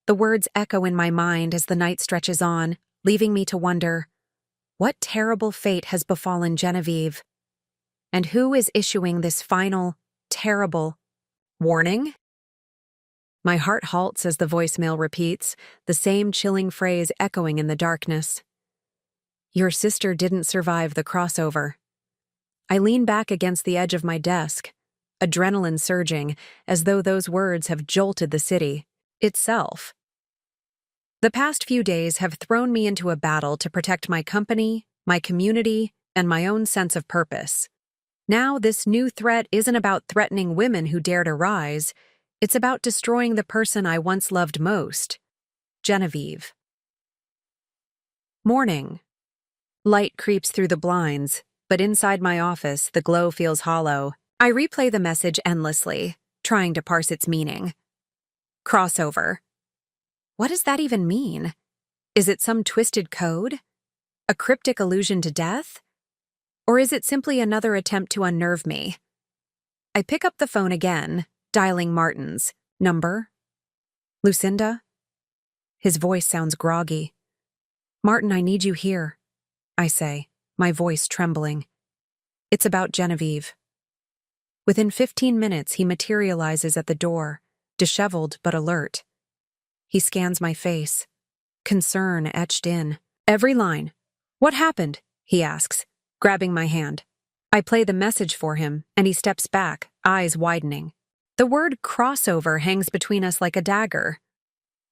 The words echo in my mind as the night stretches on, leaving me to wonder, what terrible fate has befallen Genevieve? And who is issuing this final, terrible warning? My heart halts as the voicemail repeats, the same chilling phrase echoing in the darkness. Your sister didn't survive the crossover. I lean back against the edge of my desk, adrenaline surging, as though those words have jolted the city itself. The past few days have thrown me into a battle to protect my company, my community, and my own sense of purpose. Now, this new threat isn't about threatening women who dare to rise. It's about destroying the person I once loved most, Genevieve. Morning. Light creeps through the blinds, but inside my office, the glow feels hollow. I replay the message endlessly, trying to parse its meaning. Crossover. What does that even mean? Is it some twisted code? A cryptic allusion to death? Or is it simply another attempt to unnerve me? I pick up the phone again, dialing Martin's number. Lucinda? His voice sounds groggy. Martin, I need you here, I say, my voice trembling. It's about Genevieve. Within 15 minutes, he materializes at the door, disheveled but alert. He scans my face, concern etched in. Every line. What happened? He asks, grabbing my hand. I play the message for him, and he steps back, eyes widening. The word crossover hangs between us like a dagger.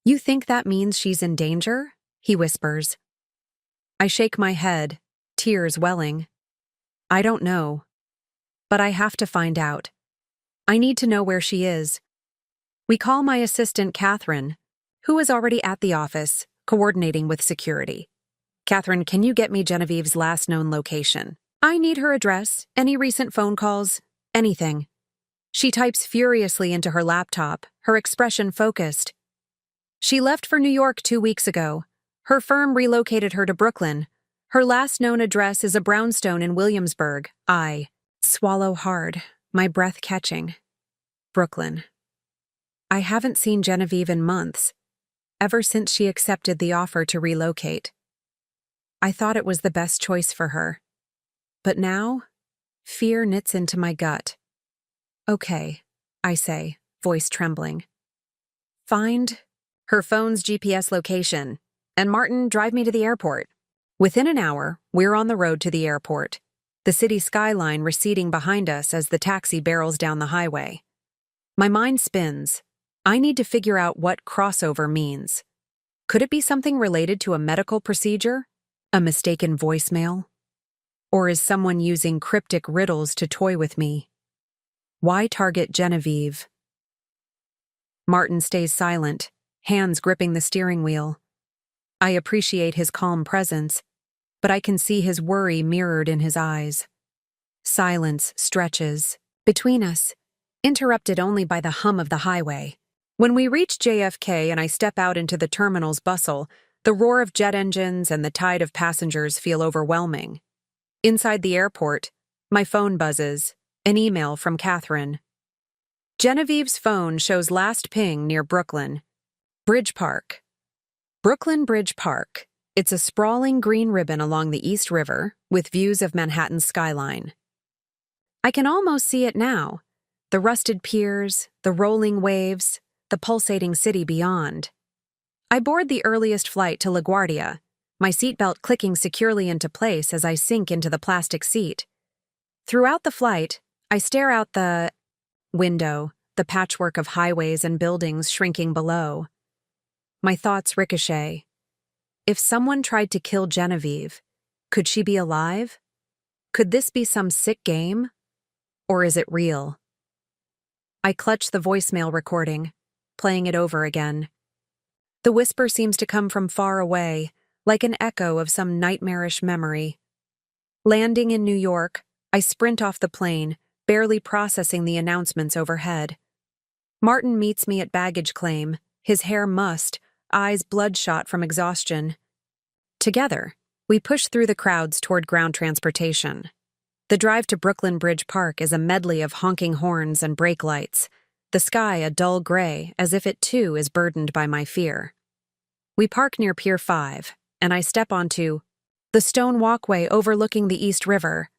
You think that means she's in danger? He whispers. I shake my head, tears welling. I don't know. But I have to find out. I need to know where she is. We call my assistant Catherine, who is already at the office, coordinating with security. Catherine, can you get me Genevieve's last known location? I need her address, any recent phone calls, anything. She types furiously into her laptop, her expression focused. She left for New York 2 weeks ago. Her firm relocated her to Brooklyn. Her last known address is a brownstone in Williamsburg. I swallow hard, my breath catching. Brooklyn. I haven't seen Genevieve in months, ever since she accepted the offer to relocate. I thought it was the best choice for her. But now, fear knits into my gut. Okay, I say, voice trembling. Find her phone's GPS location, and Martin, drive me to the airport. Within an hour, we're on the road to the airport, the city skyline receding behind us as the taxi barrels down the highway. My mind spins. I need to figure out what crossover means. Could it be something related to a medical procedure? A mistaken voicemail? Or is someone using cryptic riddles to toy with me? Why target Genevieve? Martin stays silent, hands gripping the steering wheel. I appreciate his calm presence, but I can see his worry mirrored in his eyes. Silence stretches between us, interrupted only by the hum of the highway. When we reach JFK and I step out into the terminal's bustle, the roar of jet engines and the tide of passengers feel overwhelming. Inside the airport, my phone buzzes, an email from Catherine. Genevieve's phone shows last ping near Brooklyn. Bridge Park. Brooklyn Bridge Park. It's a sprawling green ribbon along the East River with views of Manhattan's skyline. I can almost see it now. The rusted piers, the rolling waves, the pulsating city beyond. I board the earliest flight to LaGuardia, my seatbelt clicking securely into place as I sink into the plastic seat. Throughout the flight, I stare out the window, the patchwork of highways and buildings shrinking below. My thoughts ricochet. If someone tried to kill Genevieve, could she be alive? Could this be some sick game? Or is it real? I clutch the voicemail recording, playing it over again. The whisper seems to come from far away, like an echo of some nightmarish memory. Landing in New York, I sprint off the plane, barely processing the announcements overhead. Martin meets me at baggage claim, his hair mussed, eyes bloodshot from exhaustion. Together, we push through the crowds toward ground transportation. The drive to Brooklyn Bridge Park is a medley of honking horns and brake lights, the sky a dull gray, as if it too is burdened by my fear. We park near Pier 5, and I step onto the stone walkway overlooking the East River.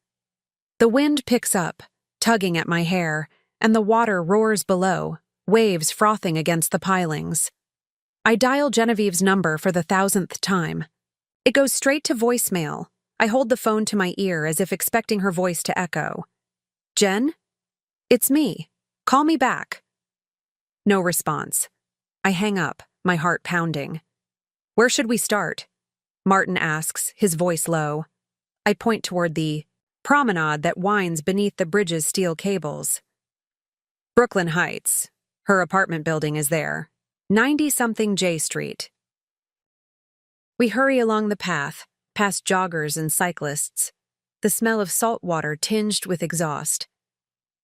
The wind picks up, tugging at my hair, and the water roars below, waves frothing against the pilings. I dial Genevieve's number for the 1,000th time. It goes straight to voicemail. I hold the phone to my ear as if expecting her voice to echo. "Jen? It's me. Call me back." No response. I hang up, my heart pounding. "Where should we start?" Martin asks, his voice low. I point toward the promenade that winds beneath the bridge's steel cables. "Brooklyn Heights. Her apartment building is there. 90-something J Street." We hurry along the path, past joggers and cyclists, the smell of salt water tinged with exhaust.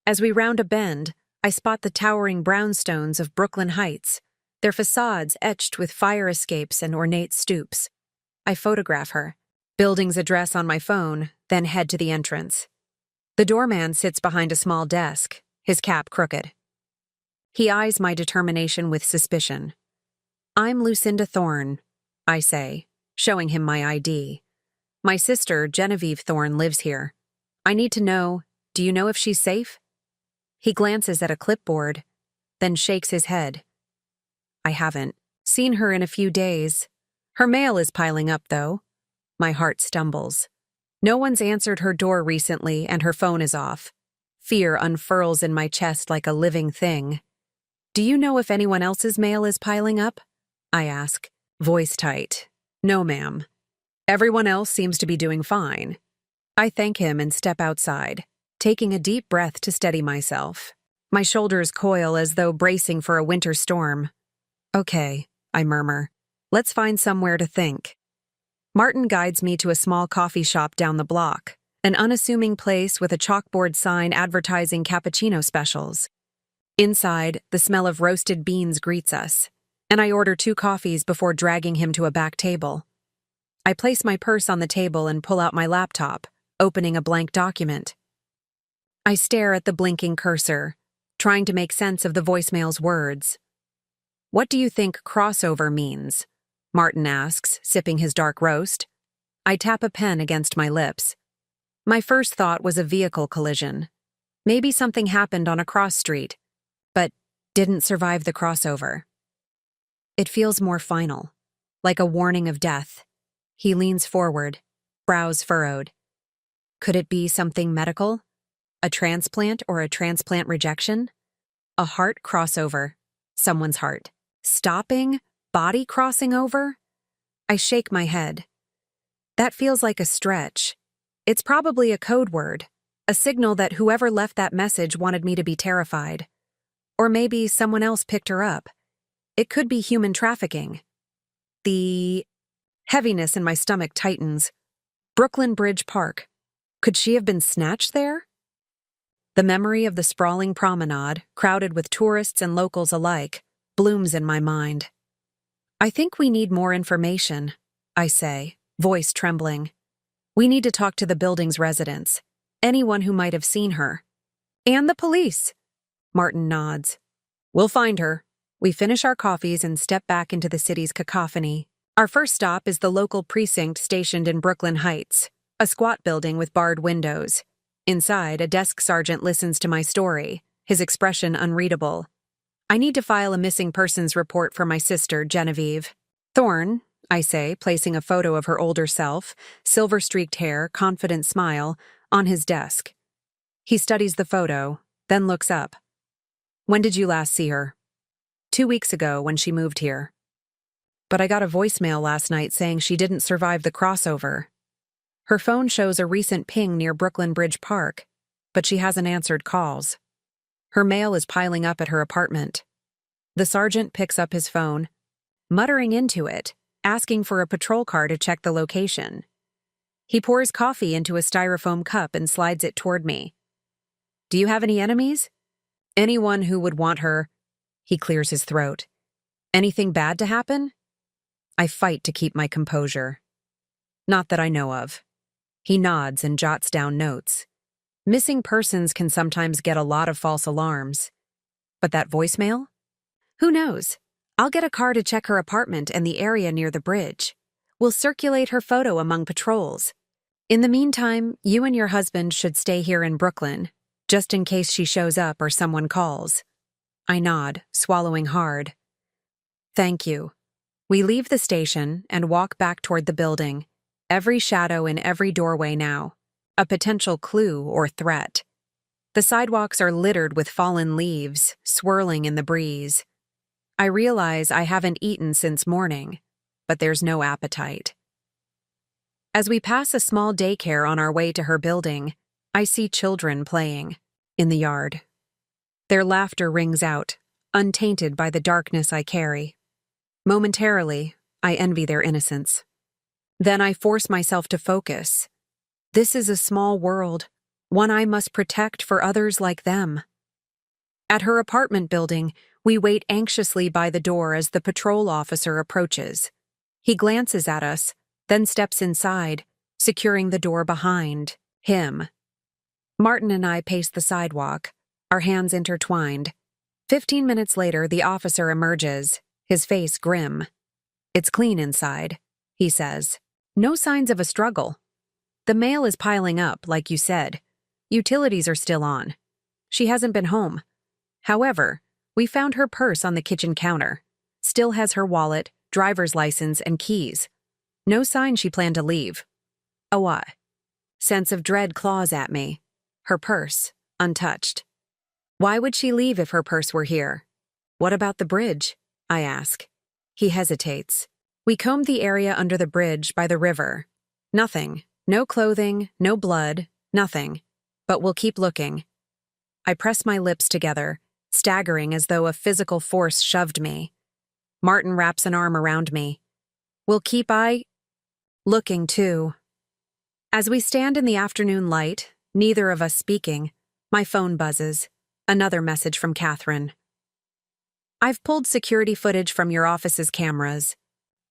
As we round a bend, I spot the towering brownstones of Brooklyn Heights, their facades etched with fire escapes and ornate stoops. I photograph her, building's address on my phone, then head to the entrance. The doorman sits behind a small desk, his cap crooked. He eyes my determination with suspicion. "I'm Lucinda Thorne," I say, showing him my ID. "My sister, Genevieve Thorne, lives here. I need to know, do you know if she's safe?" He glances at a clipboard, then shakes his head. "I haven't seen her in a few days. Her mail is piling up, though." My heart stumbles. No one's answered her door recently, and her phone is off. Fear unfurls in my chest like a living thing. "Do you know if anyone else's mail is piling up?" I ask, voice tight. "No, ma'am. Everyone else seems to be doing fine." I thank him and step outside, taking a deep breath to steady myself. My shoulders coil as though bracing for a winter storm. "Okay," I murmur. "Let's find somewhere to think." Martin guides me to a small coffee shop down the block, an unassuming place with a chalkboard sign advertising cappuccino specials. Inside, the smell of roasted beans greets us, and I order 2 coffees before dragging him to a back table. I place my purse on the table and pull out my laptop, opening a blank document. I stare at the blinking cursor, trying to make sense of the voicemail's words. "What do you think crossover means?" Martin asks, sipping his dark roast. I tap a pen against my lips. My first thought was a vehicle collision. Maybe something happened on a cross street, but didn't survive the crossover. It feels more final, like a warning of death. He leans forward, brows furrowed. Could it be something medical? A transplant or a transplant rejection? A heart crossover. Someone's heart. Stopping? Body crossing over? I shake my head. That feels like a stretch. It's probably a code word, a signal that whoever left that message wanted me to be terrified. Or maybe someone else picked her up. It could be human trafficking. The heaviness in my stomach tightens. Brooklyn Bridge Park. Could she have been snatched there? The memory of the sprawling promenade, crowded with tourists and locals alike, blooms in my mind. "I think we need more information," I say, voice trembling. "We need to talk to the building's residents, anyone who might have seen her." "And the police," Martin nods. "We'll find her." We finish our coffees and step back into the city's cacophony. Our first stop is the local precinct stationed in Brooklyn Heights, a squat building with barred windows. Inside, a desk sergeant listens to my story, his expression unreadable. "I need to file a missing persons report for my sister, Genevieve Thorne," I say, placing a photo of her older self, silver-streaked hair, confident smile, on his desk. He studies the photo, then looks up. "When did you last see her?" 2 weeks ago, when she moved here. But I got a voicemail last night saying she didn't survive the crossover. Her phone shows a recent ping near Brooklyn Bridge Park, but she hasn't answered calls. Her mail is piling up at her apartment. The sergeant picks up his phone. muttering into it, asking for a patrol car to check the location. He pours coffee into a styrofoam cup and slides it toward me. Do you have any enemies? Anyone who would want her. He clears his throat. Anything bad to happen? I fight to keep my composure. Not that I know of. He nods and jots down notes. Missing persons can sometimes get a lot of false alarms. But that voicemail? Who knows? I'll get a car to check her apartment and the area near the bridge. We'll circulate her photo among patrols. In the meantime, you and your husband should stay here in Brooklyn, just in case she shows up or someone calls. I nod, swallowing hard. Thank you. We leave the station and walk back toward the building, every shadow in every doorway now, a potential clue or threat. The sidewalks are littered with fallen leaves, swirling in the breeze. I realize I haven't eaten since morning, but there's no appetite. As we pass a small daycare on our way to her building, I see children playing in the yard. Their laughter rings out, untainted by the darkness I carry. Momentarily, I envy their innocence. Then I force myself to focus. This is a small world, one I must protect for others like them. At her apartment building, we wait anxiously by the door as the patrol officer approaches. He glances at us, then steps inside, securing the door behind him. Martin and I pace the sidewalk, our hands intertwined. 15 minutes later, the officer emerges, his face grim. It's clean inside, he says. No signs of a struggle. The mail is piling up, like you said. Utilities are still on. She hasn't been home. However, we found her purse on the kitchen counter. Still has her wallet, driver's license, and keys. No sign she planned to leave. A what? Sense of dread claws at me. Her purse, untouched. Why would she leave if her purse were here? What about the bridge? I ask. He hesitates. We combed the area under the bridge by the river. Nothing. No clothing, no blood, nothing. But we'll keep looking. I press my lips together, staggering as though a physical force shoved me. Martin wraps an arm around me. We'll keep looking too. As we stand in the afternoon light, neither of us speaking, my phone buzzes. Another message from Catherine. I've pulled security footage from your office's cameras.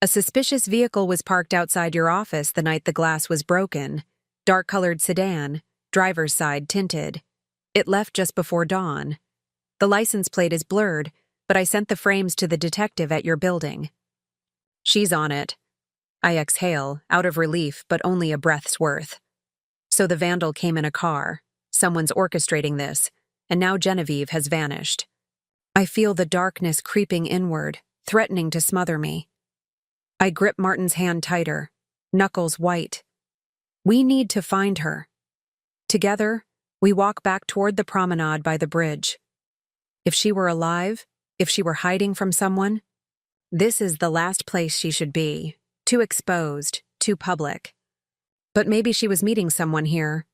A suspicious vehicle was parked outside your office the night the glass was broken. Dark-colored sedan, driver's side tinted. It left just before dawn. The license plate is blurred, but I sent the frames to the detective at your building. She's on it. I exhale, out of relief, but only a breath's worth. So the vandal came in a car. Someone's orchestrating this, and now Genevieve has vanished. I feel the darkness creeping inward, threatening to smother me. I grip Martin's hand tighter, knuckles white. We need to find her. Together, we walk back toward the promenade by the bridge. If she were alive, if she were hiding from someone, this is the last place she should be. Too exposed, too public. But maybe she was meeting someone here.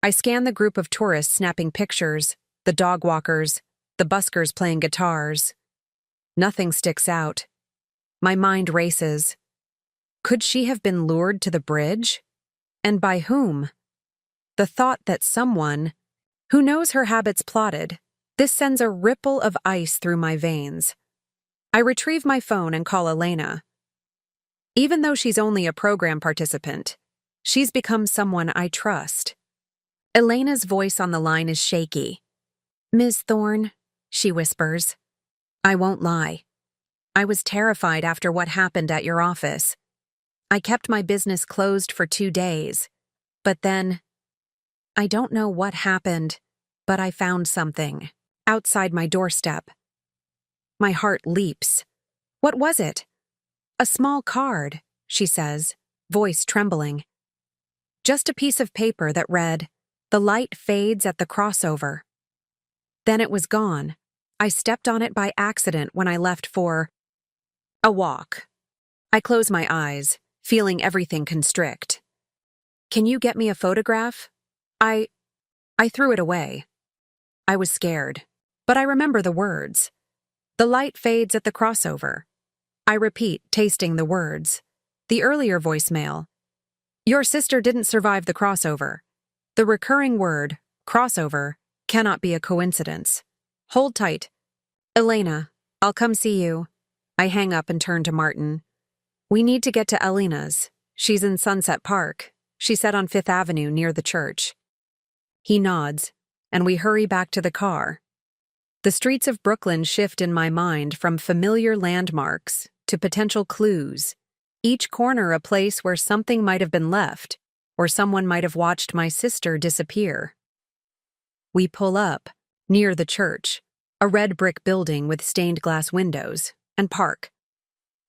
I scan the group of tourists snapping pictures, the dog walkers, the buskers playing guitars. Nothing sticks out. My mind races. Could she have been lured to the bridge? And by whom? The thought that someone, who knows her habits plotted, this sends a ripple of ice through my veins. I retrieve my phone and call Elena. Even though she's only a program participant, she's become someone I trust. Elena's voice on the line is shaky. Ms. Thorne, she whispers. I won't lie. I was terrified after what happened at your office. I kept my business closed for 2 days. But then, I don't know what happened, but I found something outside my doorstep. My heart leaps. What was it? A small card, she says, voice trembling. Just a piece of paper that read, "The light fades at the crossover." Then it was gone. I stepped on it by accident when I left for a walk. I close my eyes, feeling everything constrict. Can you get me a photograph? I threw it away. I was scared, but I remember the words. The light fades at the crossover. I repeat, tasting the words. The earlier voicemail. Your sister didn't survive the crossover. The recurring word, crossover, cannot be a coincidence. Hold tight. Elena, I'll come see you. I hang up and turn to Martin. We need to get to Elena's. She's in Sunset Park. She said on Fifth Avenue near the church. He nods, and we hurry back to the car. The streets of Brooklyn shift in my mind from familiar landmarks to potential clues, each corner a place where something might have been left, or someone might have watched my sister disappear. We pull up, near the church, a red brick building with stained glass windows, and park.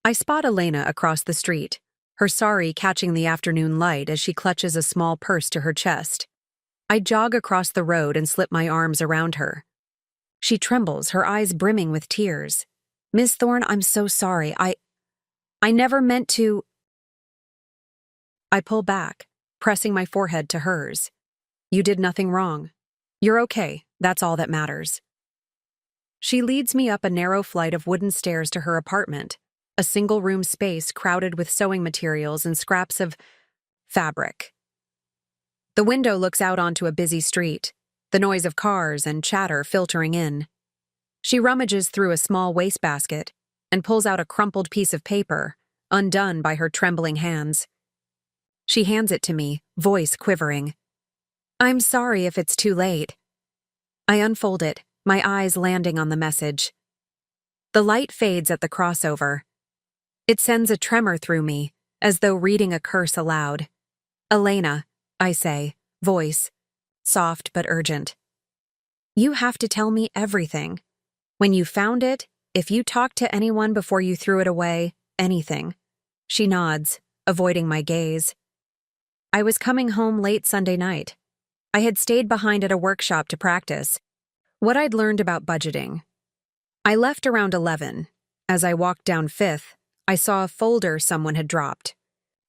I spot Elena across the street, her sari catching the afternoon light as she clutches a small purse to her chest. I jog across the road and slip my arms around her. She trembles, her eyes brimming with tears. Miss Thorne, I'm so sorry. I never meant to. I pull back, pressing my forehead to hers. You did nothing wrong. You're okay, that's all that matters. She leads me up a narrow flight of wooden stairs to her apartment, a single-room space crowded with sewing materials and scraps of fabric. The window looks out onto a busy street, the noise of cars and chatter filtering in. She rummages through a small wastebasket and pulls out a crumpled piece of paper, undone by her trembling hands. She hands it to me, voice quivering. I'm sorry if it's too late. I unfold it, my eyes landing on the message. The light fades at the crossover. It sends a tremor through me, as though reading a curse aloud. Elena, I say, voice, soft but urgent. You have to tell me everything. When you found it, if you talked to anyone before you threw it away, anything. She nods, avoiding my gaze. I was coming home late Sunday night. I had stayed behind at a workshop to practice what I'd learned about budgeting. I left around 11. As I walked down Fifth, I saw a folder someone had dropped.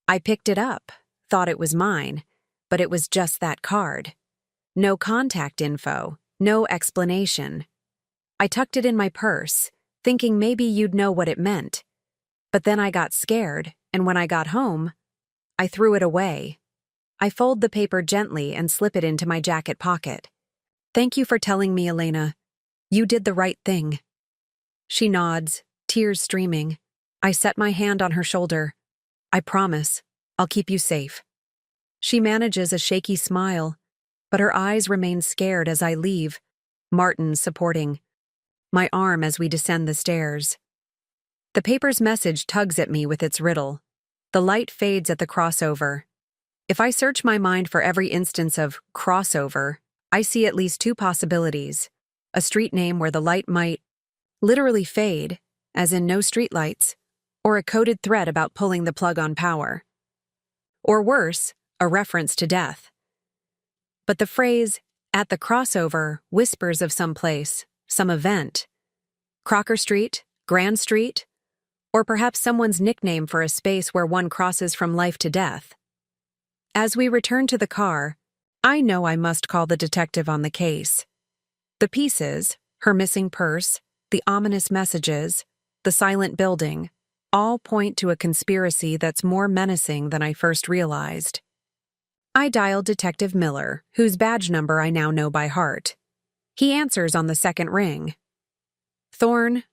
I picked it up, thought it was mine, but it was just that card. No contact info, no explanation. I tucked it in my purse, thinking maybe you'd know what it meant. But then I got scared, and when I got home, I threw it away. I fold the paper gently and slip it into my jacket pocket. Thank you for telling me, Elena. You did the right thing. She nods, tears streaming. I set my hand on her shoulder. I promise, I'll keep you safe. She manages a shaky smile, but her eyes remain scared as I leave, Martin supporting my arm as we descend the stairs. The paper's message tugs at me with its riddle. The light fades at the crossover. If I search my mind for every instance of crossover, I see at least two possibilities. A street name where the light might literally fade, as in no streetlights, or a coded thread about pulling the plug on power. Or worse, a reference to death. But the phrase, at the crossover, whispers of some place, some event. Crocker Street, Grand Street, or perhaps someone's nickname for a space where one crosses from life to death. As we return to the car, I know I must call the detective on the case. The pieces, her missing purse, the ominous messages, the silent building, all point to a conspiracy that's more menacing than I first realized. I dial Detective Miller, whose badge number I now know by heart. He answers on the second ring. Thorne,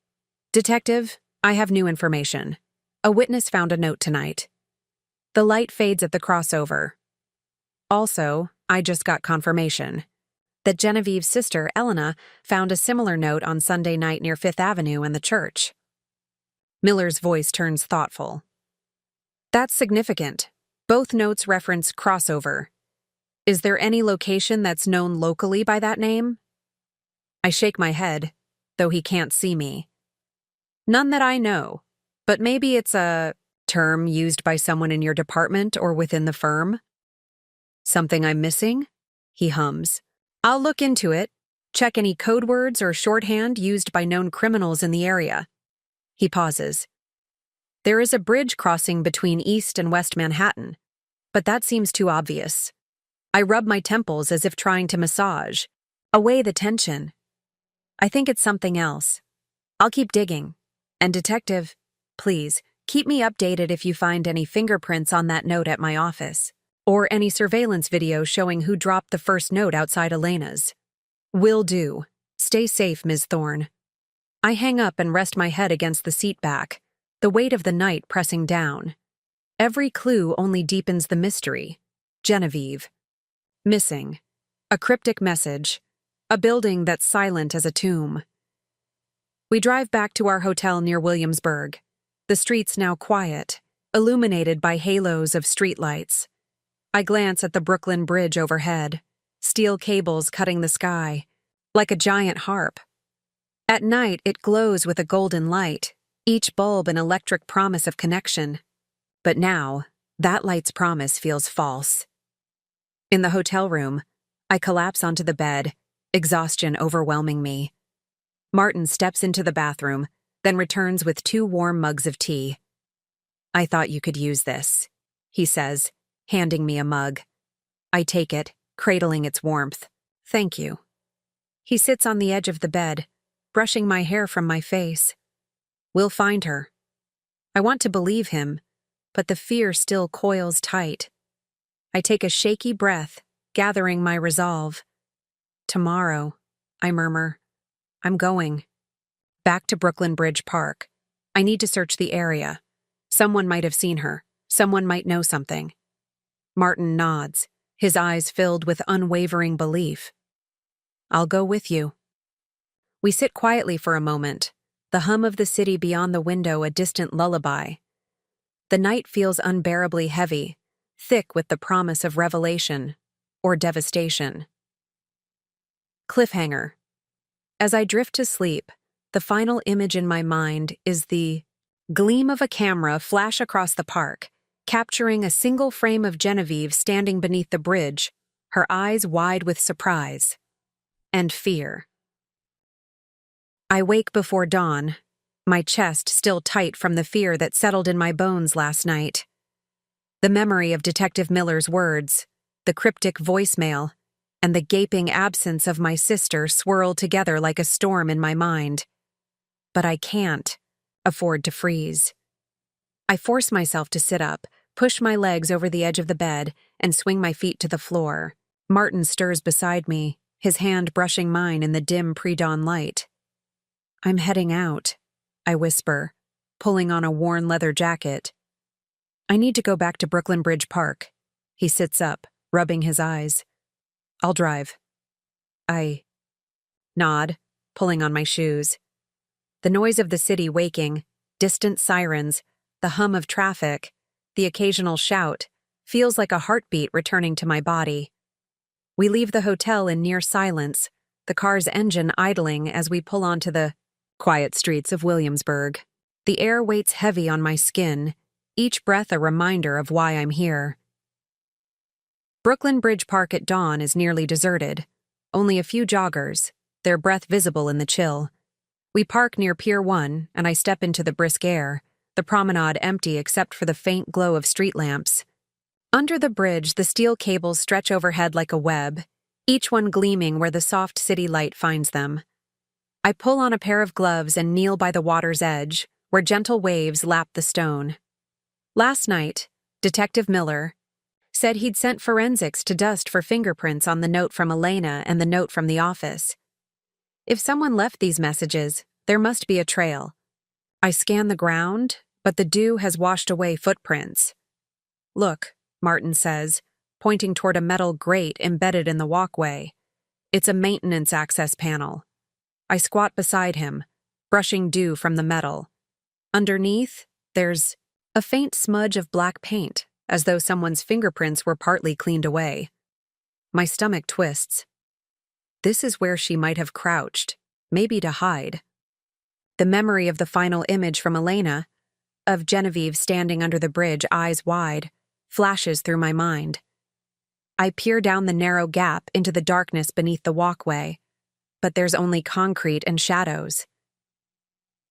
Detective, I have new information. A witness found a note tonight. The light fades at the crossover. Also, I just got confirmation that Genevieve's sister, Elena, found a similar note on Sunday night near Fifth Avenue and the church. Miller's voice turns thoughtful. That's significant. Both notes reference crossover. Is there any location that's known locally by that name? I shake my head, though he can't see me. None that I know, but maybe it's a term used by someone in your department or within the firm. Something I'm missing? He hums. I'll look into it, check any code words or shorthand used by known criminals in the area. He pauses. There is a bridge crossing between East and West Manhattan, but that seems too obvious. I rub my temples as if trying to massage away the tension. I think it's something else. I'll keep digging. And Detective, please, keep me updated if you find any fingerprints on that note at my office, or any surveillance video showing who dropped the first note outside Elena's. Will do. Stay safe, Ms. Thorne. I hang up and rest my head against the seat back, the weight of the night pressing down. Every clue only deepens the mystery. Genevieve. Missing. A cryptic message. A building that's silent as a tomb. We drive back to our hotel near Williamsburg. The streets now quiet, illuminated by halos of streetlights. I glance at the Brooklyn Bridge overhead, steel cables cutting the sky, like a giant harp. At night, it glows with a golden light, each bulb an electric promise of connection. But now, that light's promise feels false. In the hotel room, I collapse onto the bed, exhaustion overwhelming me. Martin steps into the bathroom, then returns with 2 warm mugs of tea. "I thought you could use this," he says, handing me a mug. I take it, cradling its warmth. "Thank you." He sits on the edge of the bed, brushing my hair from my face. "We'll find her." I want to believe him, but the fear still coils tight. I take a shaky breath, gathering my resolve. "Tomorrow," I murmur. "I'm going." Back to Brooklyn Bridge Park. I need to search the area. Someone might have seen her. Someone might know something. Martin nods, his eyes filled with unwavering belief. "I'll go with you." We sit quietly for a moment, the hum of the city beyond the window a distant lullaby. The night feels unbearably heavy, thick with the promise of revelation or devastation. Cliffhanger. As I drift to sleep, the final image in my mind is the gleam of a camera flash across the park, capturing a single frame of Genevieve standing beneath the bridge, her eyes wide with surprise and fear. I wake before dawn, my chest still tight from the fear that settled in my bones last night. The memory of Detective Miller's words, the cryptic voicemail, and the gaping absence of my sister swirl together like a storm in my mind. But I can't afford to freeze. I force myself to sit up, push my legs over the edge of the bed, and swing my feet to the floor. Martin stirs beside me, his hand brushing mine in the dim pre-dawn light. "I'm heading out," I whisper, pulling on a worn leather jacket. "I need to go back to Brooklyn Bridge Park." He sits up, rubbing his eyes. "I'll drive." I nod, pulling on my shoes. The noise of the city waking, distant sirens, the hum of traffic, the occasional shout, feels like a heartbeat returning to my body. We leave the hotel in near silence, the car's engine idling as we pull onto the quiet streets of Williamsburg. The air weighs heavy on my skin, each breath a reminder of why I'm here. Brooklyn Bridge Park at dawn is nearly deserted. Only a few joggers, their breath visible in the chill. We park near Pier 1, and I step into the brisk air, the promenade empty except for the faint glow of street lamps. Under the bridge, the steel cables stretch overhead like a web, each one gleaming where the soft city light finds them. I pull on a pair of gloves and kneel by the water's edge, where gentle waves lap the stone. Last night, Detective Miller said he'd sent forensics to dust for fingerprints on the note from Elena and the note from the office. If someone left these messages, there must be a trail. I scan the ground, but the dew has washed away footprints. "Look," Martin says, pointing toward a metal grate embedded in the walkway. It's a maintenance access panel. I squat beside him, brushing dew from the metal. Underneath, there's a faint smudge of black paint, as though someone's fingerprints were partly cleaned away. My stomach twists. This is where she might have crouched, maybe to hide. The memory of the final image from Elena, of Genevieve standing under the bridge, eyes wide, flashes through my mind. I peer down the narrow gap into the darkness beneath the walkway, but there's only concrete and shadows.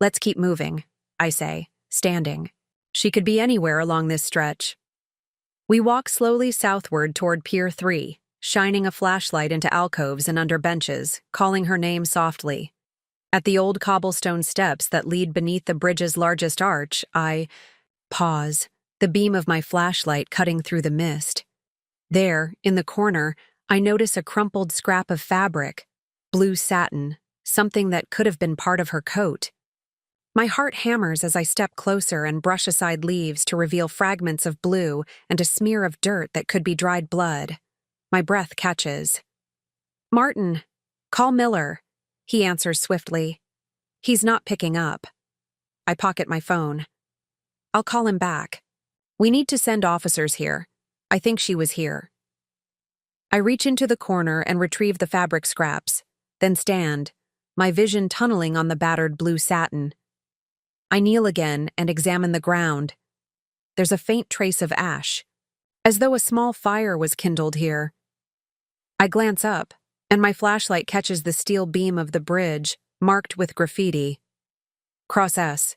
"Let's keep moving," I say, standing. She could be anywhere along this stretch. We walk slowly southward toward Pier 3, shining a flashlight into alcoves and under benches, calling her name softly. At the old cobblestone steps that lead beneath the bridge's largest arch, I pause, the beam of my flashlight cutting through the mist. There, in the corner, I notice a crumpled scrap of fabric, blue satin, something that could have been part of her coat. My heart hammers as I step closer and brush aside leaves to reveal fragments of blue and a smear of dirt that could be dried blood. My breath catches. "Martin, call Miller," he answers swiftly. He's not picking up. I pocket my phone. "I'll call him back. We need to send officers here. I think she was here." I reach into the corner and retrieve the fabric scraps, then stand, my vision tunneling on the battered blue satin. I kneel again and examine the ground. There's a faint trace of ash, as though a small fire was kindled here. I glance up, and my flashlight catches the steel beam of the bridge, marked with graffiti. Cross S.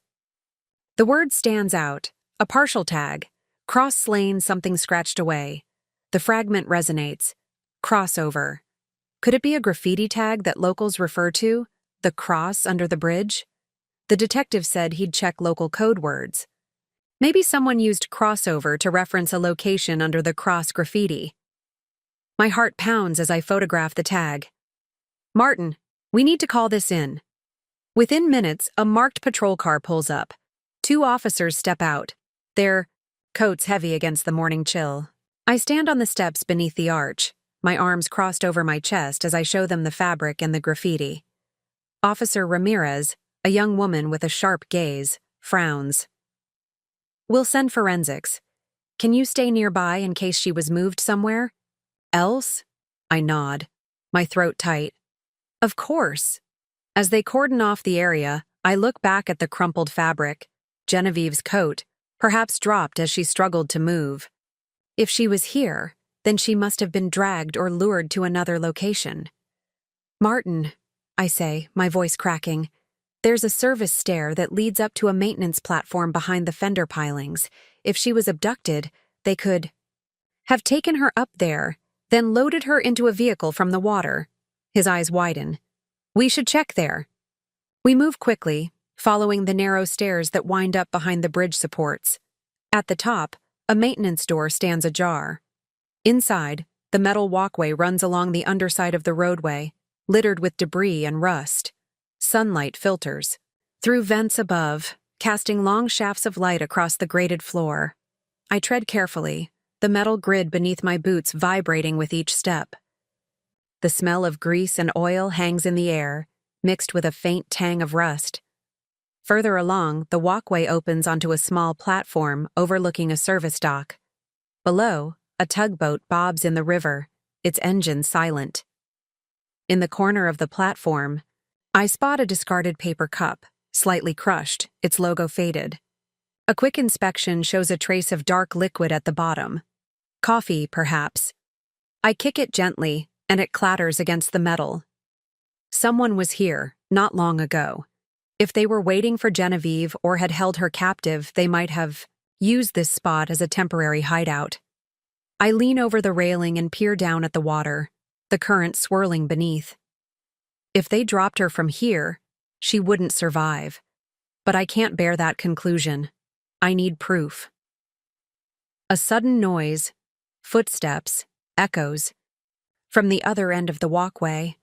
The word stands out, a partial tag. Cross slain, something scratched away. The fragment resonates. Crossover. Could it be a graffiti tag that locals refer to? The cross under the bridge? The detective said he'd check local code words. Maybe someone used crossover to reference a location under the cross graffiti. My heart pounds as I photograph the tag. "Martin, we need to call this in." Within minutes, a marked patrol car pulls up. 2 officers step out, their coats heavy against the morning chill. I stand on the steps beneath the arch, my arms crossed over my chest as I show them the fabric and the graffiti. Officer Ramirez, a young woman with a sharp gaze, frowns. "We'll send forensics. Can you stay nearby in case she was moved somewhere?" "Else?" I nod, my throat tight. "Of course." As they cordon off the area, I look back at the crumpled fabric, Genevieve's coat, perhaps dropped as she struggled to move. If she was here, then she must have been dragged or lured to another location. "Martin," I say, my voice cracking, "there's a service stair that leads up to a maintenance platform behind the fender pilings. If she was abducted, they could have taken her up there, then loaded her into a vehicle from the water." His eyes widen. "We should check there." We move quickly, following the narrow stairs that wind up behind the bridge supports. At the top, a maintenance door stands ajar. Inside, the metal walkway runs along the underside of the roadway, littered with debris and rust. Sunlight filters through vents above, casting long shafts of light across the grated floor. I tread carefully, the metal grid beneath my boots vibrating with each step. The smell of grease and oil hangs in the air, mixed with a faint tang of rust. Further along, the walkway opens onto a small platform overlooking a service dock. Below, a tugboat bobs in the river, its engine silent. In the corner of the platform, I spot a discarded paper cup, slightly crushed, its logo faded. A quick inspection shows a trace of dark liquid at the bottom. Coffee, perhaps. I kick it gently, and it clatters against the metal. Someone was here, not long ago. If they were waiting for Genevieve or had held her captive, they might have used this spot as a temporary hideout. I lean over the railing and peer down at the water, the current swirling beneath. If they dropped her from here, she wouldn't survive. But I can't bear that conclusion. I need proof. A sudden noise, footsteps, echoes. From the other end of the walkway,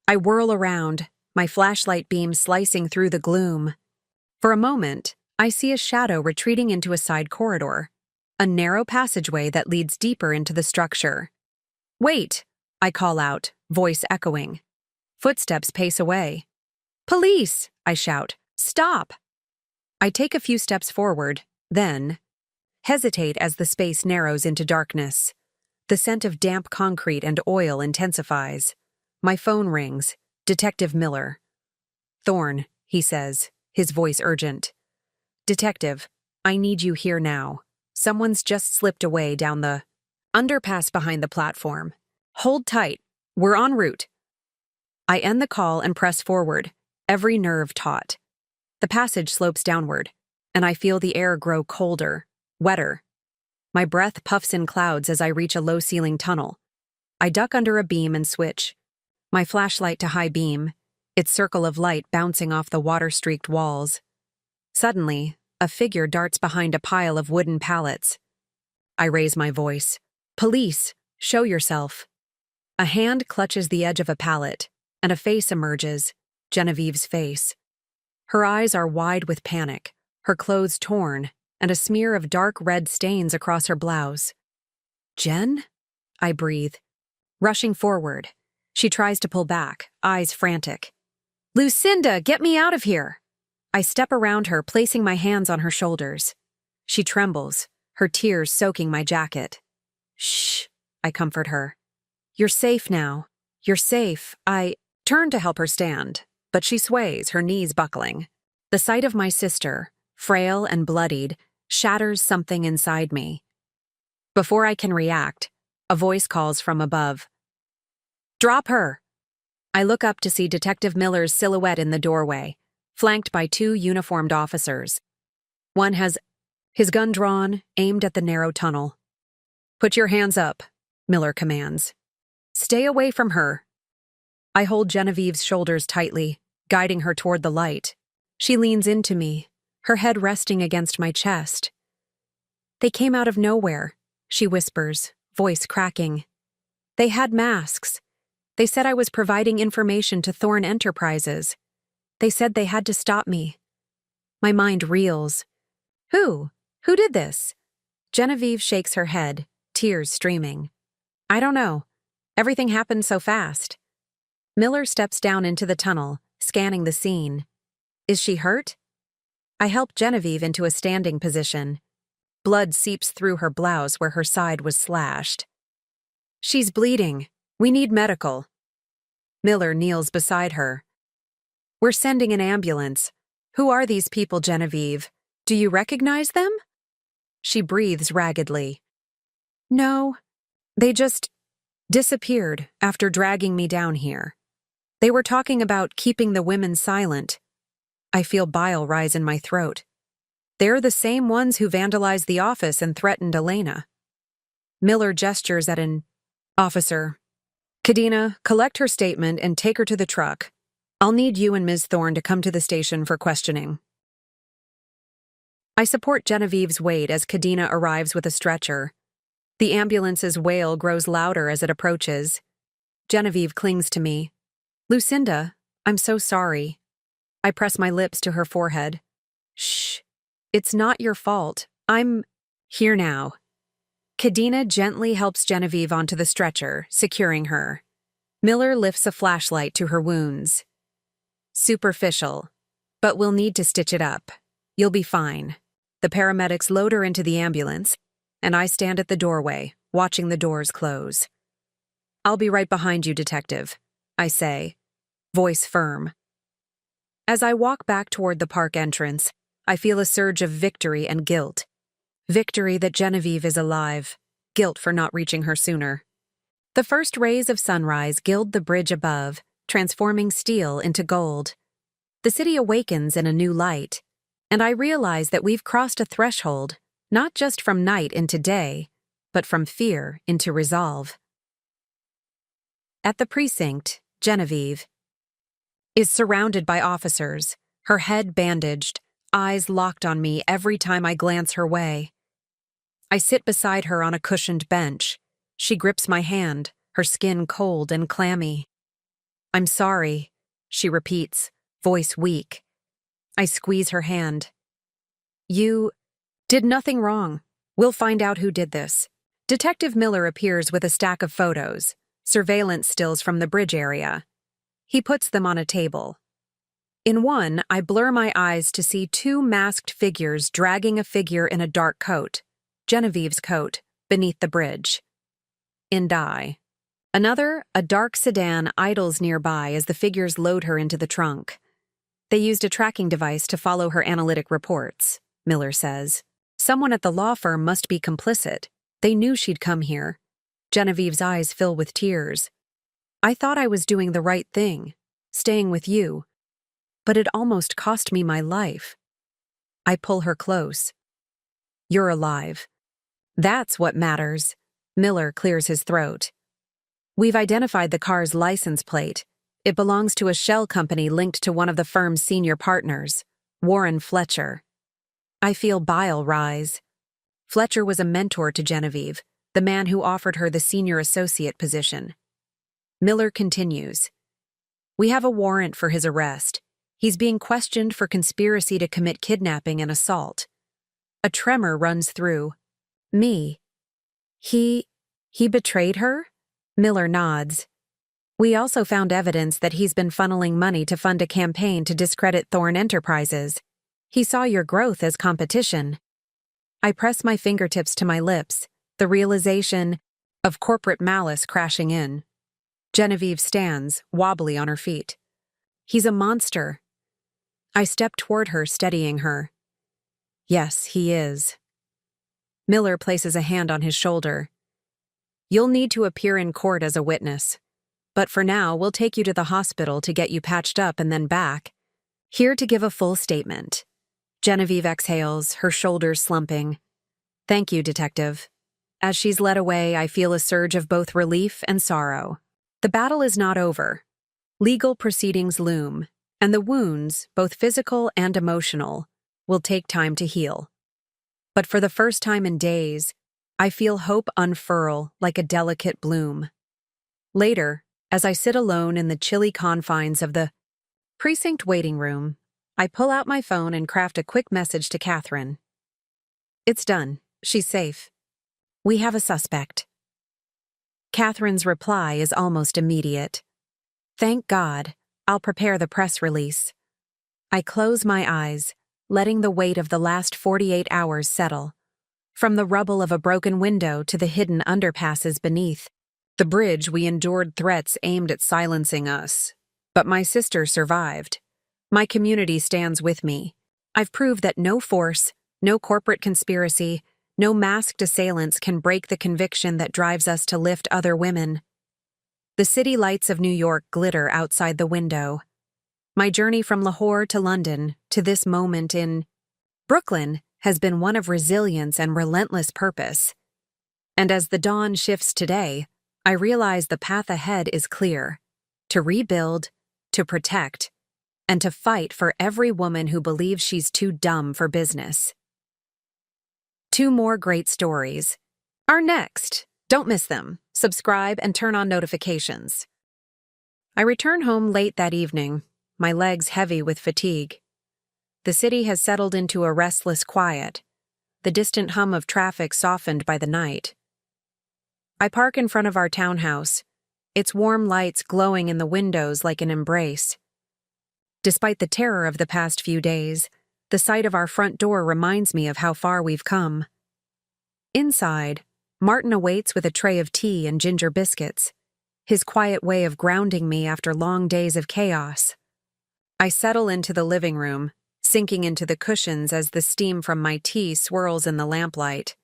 I whirl around, my flashlight beam slicing through the gloom. For a moment, I see a shadow retreating into a side corridor, a narrow passageway that leads deeper into the structure. "Wait!" I call out, voice echoing. Footsteps pace away. "Police!" I shout. "Stop!" I take a few steps forward, then hesitate as the space narrows into darkness. The scent of damp concrete and oil intensifies. My phone rings. Detective Miller. "Thorne," he says, his voice urgent. "Detective, I need you here now. Someone's just slipped away down the underpass behind the platform. Hold tight. We're en route." I end the call and press forward, every nerve taut. The passage slopes downward, and I feel the air grow colder, wetter. My breath puffs in clouds as I reach a low-ceiling tunnel. I duck under a beam and switch, my flashlight to high beam, its circle of light bouncing off the water-streaked walls. Suddenly, a figure darts behind a pile of wooden pallets. I raise my voice. "Police, show yourself." A hand clutches the edge of a pallet, and a face emerges, Genevieve's face. Her eyes are wide with panic, her clothes torn, and a smear of dark red stains across her blouse. "Jen?" I breathe. Rushing forward, she tries to pull back, eyes frantic. "Lucinda, get me out of here!" I step around her, placing my hands on her shoulders. She trembles, her tears soaking my jacket. "Shh," I comfort her. "You're safe now. You're safe." I turn to help her stand, but she sways, her knees buckling. The sight of my sister, frail and bloodied, shatters something inside me. Before I can react, a voice calls from above. "Drop her!" I look up to see Detective Miller's silhouette in the doorway, flanked by 2 uniformed officers. One has his gun drawn, aimed at the narrow tunnel. "Put your hands up," Miller commands. "Stay away from her." I hold Genevieve's shoulders tightly, guiding her toward the light. She leans into me, her head resting against my chest. "They came out of nowhere," she whispers, voice cracking. "They had masks. They said I was providing information to Thorn Enterprises. They said they had to stop me." My mind reels. Who? Who did this?" Genevieve shakes her head, tears streaming. "I don't know. Everything happened so fast." Miller steps down into the tunnel, scanning the scene. "Is she hurt?" I help Genevieve into a standing position. Blood seeps through her blouse where her side was slashed. "She's bleeding. We need medical." Miller kneels beside her. "We're sending an ambulance. Who are these people, Genevieve? Do you recognize them?" She breathes raggedly. "No. They just disappeared after dragging me down here. They were talking about keeping the women silent." I feel bile rise in my throat. They're the same ones who vandalized the office and threatened Elena. Miller gestures at an officer. "Kadena, collect her statement and take her to the truck. I'll need you and Ms. Thorne to come to the station for questioning." I support Genevieve's weight as Kadena arrives with a stretcher. The ambulance's wail grows louder as it approaches. Genevieve clings to me. "Lucinda, I'm so sorry." I press my lips to her forehead. "Shh. It's not your fault. I'm here now." Kadena gently helps Genevieve onto the stretcher, securing her. Miller lifts a flashlight to her wounds. "Superficial, but we'll need to stitch it up. You'll be fine." The paramedics load her into the ambulance, and I stand at the doorway, watching the doors close. "I'll be right behind you, Detective," I say, voice firm. As I walk back toward the park entrance, I feel a surge of victory and guilt. Victory that Genevieve is alive, guilt for not reaching her sooner. The first rays of sunrise gild the bridge above, transforming steel into gold. The city awakens in a new light, and I realize that we've crossed a threshold, not just from night into day, but from fear into resolve. At the precinct, Genevieve is surrounded by officers, her head bandaged, eyes locked on me every time I glance her way. I sit beside her on a cushioned bench. She grips my hand, her skin cold and clammy. "I'm sorry," she repeats, voice weak. I squeeze her hand. "You did nothing wrong. We'll find out who did this." Detective Miller appears with a stack of photos, surveillance stills from the bridge area. He puts them on a table. In one, I blur my eyes to see 2 masked figures dragging a figure in a dark coat, Genevieve's coat, beneath the bridge. In another, a dark sedan idles nearby as the figures load her into the trunk. They used a tracking device to follow her analytic reports, Miller says. Someone at the law firm must be complicit. They knew she'd come here. Genevieve's eyes fill with tears. "I thought I was doing the right thing, staying with you. But it almost cost me my life." I pull her close. "You're alive. That's what matters." Miller clears his throat. "We've identified the car's license plate. It belongs to a shell company linked to one of the firm's senior partners, Warren Fletcher. I feel bile rise. Fletcher was a mentor to Genevieve, the man who offered her the senior associate position. Miller continues. We have a warrant for his arrest. He's being questioned for conspiracy to commit kidnapping and assault. A tremor runs through me. He betrayed her? Miller nods. We also found evidence that he's been funneling money to fund a campaign to discredit Thorne Enterprises. He saw your growth as competition. I press my fingertips to my lips, the realization of corporate malice crashing in. Genevieve stands, wobbly on her feet. He's a monster. I step toward her, steadying her. Yes, he is. Miller places a hand on his shoulder. You'll need to appear in court as a witness. But for now, we'll take you to the hospital to get you patched up and then back. Here to give a full statement. Genevieve exhales, her shoulders slumping. Thank you, Detective. As she's led away, I feel a surge of both relief and sorrow. The battle is not over. Legal proceedings loom, and the wounds, both physical and emotional, will take time to heal. But for the first time in days, I feel hope unfurl like a delicate bloom. Later, as I sit alone in the chilly confines of the precinct waiting room, I pull out my phone and craft a quick message to Catherine. It's done. She's safe. We have a suspect. Catherine's reply is almost immediate. Thank God. I'll prepare the press release. I close my eyes, letting the weight of the last 48 hours settle. From the rubble of a broken window to the hidden underpasses beneath, the bridge we endured threats aimed at silencing us. But my sister survived. My community stands with me. I've proved that no force, no corporate conspiracy, no masked assailants can break the conviction that drives us to lift other women. The city lights of New York glitter outside the window. My journey from Lahore to London to this moment in Brooklyn has been one of resilience and relentless purpose. And as the dawn shifts today, I realize the path ahead is clear: to rebuild, to protect, and to fight for every woman who believes she's too dumb for business. 2 more great stories are next. Don't miss them. Subscribe and turn on notifications. I return home late that evening, my legs heavy with fatigue. The city has settled into a restless quiet, the distant hum of traffic softened by the night. I park in front of our townhouse, its warm lights glowing in the windows like an embrace. Despite the terror of the past few days, the sight of our front door reminds me of how far we've come. Inside, Martin awaits with a tray of tea and ginger biscuits, his quiet way of grounding me after long days of chaos. I settle into the living room, sinking into the cushions as the steam from my tea swirls in the lamplight.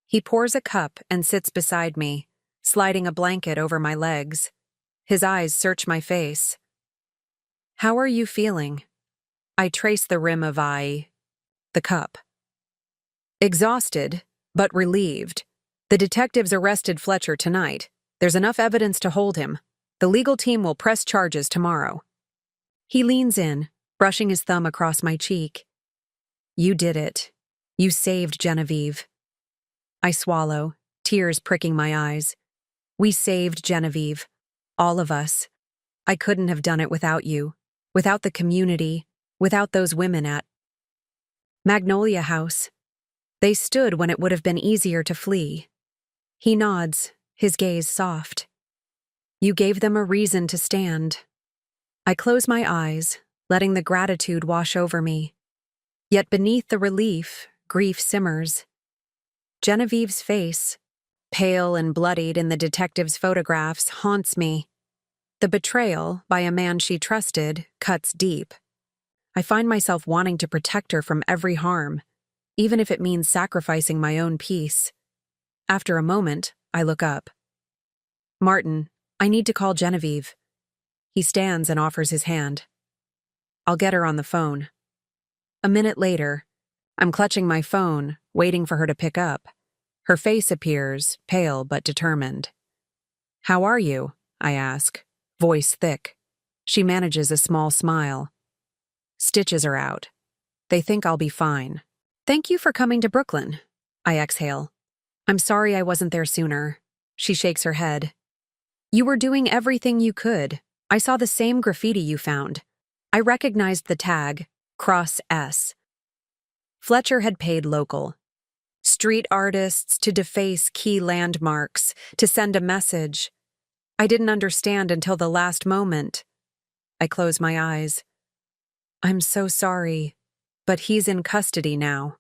He pours a cup and sits beside me, sliding a blanket over my legs. His eyes search my face. How are you feeling? I trace the rim of the cup. Exhausted, but relieved. The detectives arrested Fletcher tonight. There's enough evidence to hold him. The legal team will press charges tomorrow. He leans in, brushing his thumb across my cheek. You did it. You saved Genevieve. I swallow, tears pricking my eyes. We saved Genevieve. All of us. I couldn't have done it without you, without the community, without those women at Magnolia House. They stood when it would have been easier to flee. He nods, his gaze soft. You gave them a reason to stand. I close my eyes, letting the gratitude wash over me. Yet beneath the relief, grief simmers. Genevieve's face, pale and bloodied in the detective's photographs, haunts me. The betrayal, by a man she trusted, cuts deep. I find myself wanting to protect her from every harm, even if it means sacrificing my own peace. After a moment, I look up. Martin, I need to call Genevieve. He stands and offers his hand. I'll get her on the phone. A minute later, I'm clutching my phone, waiting for her to pick up. Her face appears, pale but determined. How are you? I ask, voice thick. She manages a small smile. Stitches are out. They think I'll be fine. Thank you for coming to Brooklyn. I exhale. I'm sorry I wasn't there sooner. She shakes her head. You were doing everything you could. I saw the same graffiti you found. I recognized the tag, Cross S. Fletcher had paid local. Street artists to deface key landmarks, to send a message. I didn't understand until the last moment. I close my eyes. I'm so sorry, but he's in custody now.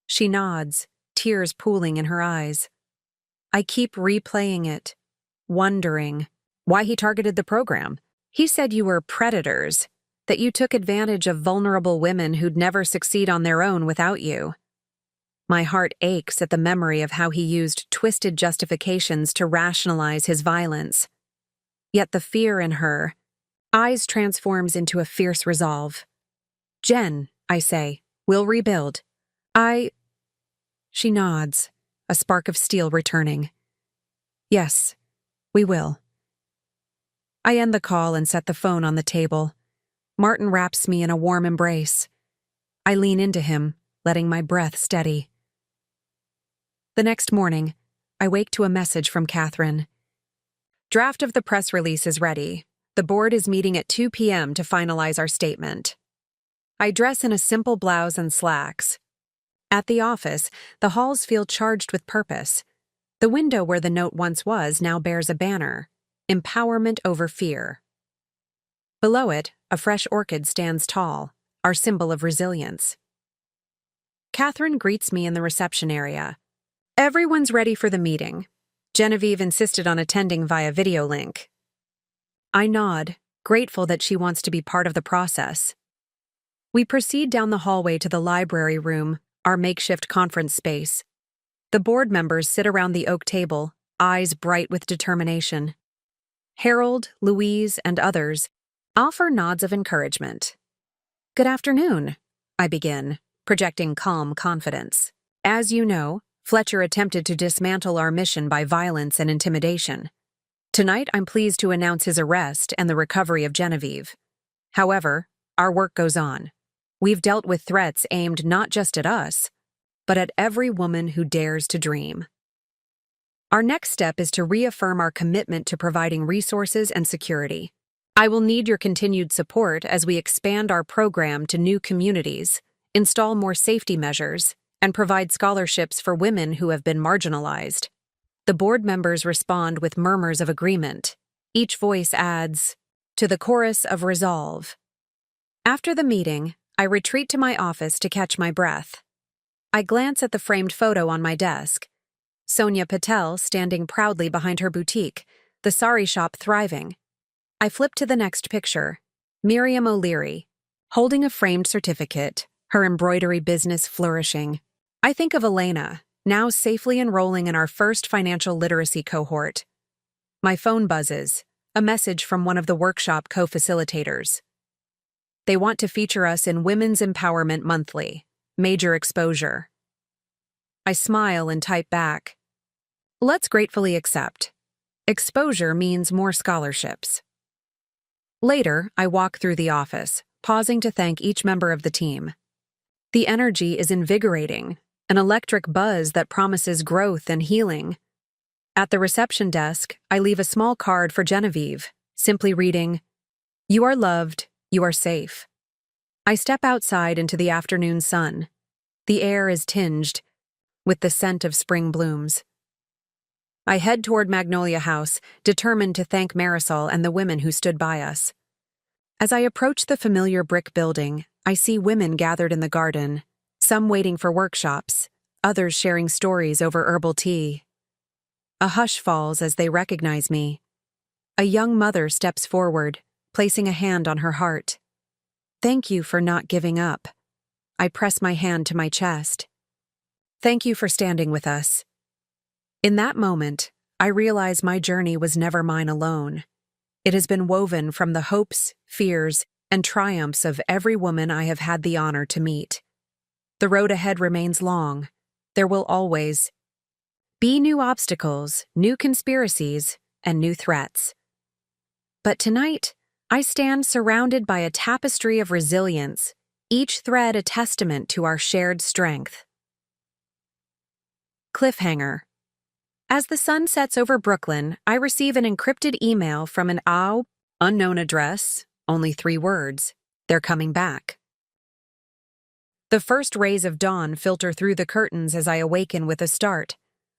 She nods, tears pooling in her eyes. I keep replaying it, wondering why he targeted the program. He said you were predators, that you took advantage of vulnerable women who'd never succeed on their own without you. My heart aches at the memory of how he used twisted justifications to rationalize his violence. Yet the fear in her eyes transforms into a fierce resolve. Jen, I say, we'll rebuild. She nods, a spark of steel returning. Yes, we will. I end the call and set the phone on the table. Martin wraps me in a warm embrace. I lean into him, letting my breath steady. The next morning, I wake to a message from Catherine. Draft of the press release is ready. The board is meeting at 2 p.m. to finalize our statement. I dress in a simple blouse and slacks. At the office, the halls feel charged with purpose. The window where the note once was now bears a banner, Empowerment over Fear. Below it, a fresh orchid stands tall, our symbol of resilience. Catherine greets me in the reception area. Everyone's ready for the meeting. Genevieve insisted on attending via video link. I nod, grateful that she wants to be part of the process. We proceed down the hallway to the library room, our makeshift conference space. The board members sit around the oak table, eyes bright with determination. Harold, Louise, and others offer nods of encouragement. Good afternoon, I begin, projecting calm confidence. As you know, Fletcher attempted to dismantle our mission by violence and intimidation. Tonight, I'm pleased to announce his arrest and the recovery of Genevieve. However, our work goes on. We've dealt with threats aimed not just at us, but at every woman who dares to dream. Our next step is to reaffirm our commitment to providing resources and security. I will need your continued support as we expand our program to new communities, install more safety measures, and provide scholarships for women who have been marginalized. The board members respond with murmurs of agreement. Each voice adds to the chorus of resolve. After the meeting, I retreat to my office to catch my breath. I glance at the framed photo on my desk. Sonia Patel standing proudly behind her boutique, the sari shop thriving. I flip to the next picture. Miriam O'Leary, holding a framed certificate, her embroidery business flourishing. I think of Elena, now safely enrolling in our first financial literacy cohort. My phone buzzes, a message from one of the workshop co-facilitators. They want to feature us in Women's Empowerment Monthly, major exposure. I smile and type back. Let's gratefully accept. Exposure means more scholarships. Later, I walk through the office, pausing to thank each member of the team. The energy is invigorating, an electric buzz that promises growth and healing. At the reception desk, I leave a small card for Genevieve, simply reading, "You are loved, you are safe." I step outside into the afternoon sun. The air is tinged with the scent of spring blooms. I head toward Magnolia House, determined to thank Marisol and the women who stood by us. As I approach the familiar brick building, I see women gathered in the garden, some waiting for workshops, others sharing stories over herbal tea. A hush falls as they recognize me. A young mother steps forward, placing a hand on her heart. Thank you for not giving up. I press my hand to my chest. Thank you for standing with us. In that moment, I realize my journey was never mine alone. It has been woven from the hopes, fears, and triumphs of every woman I have had the honor to meet. The road ahead remains long. There will always be new obstacles, new conspiracies, and new threats. But tonight, I stand surrounded by a tapestry of resilience, each thread a testament to our shared strength. Cliffhanger. As the sun sets over Brooklyn, I receive an encrypted email from an unknown address, only 3 words. They're coming back. The first rays of dawn filter through the curtains as I awaken with a start,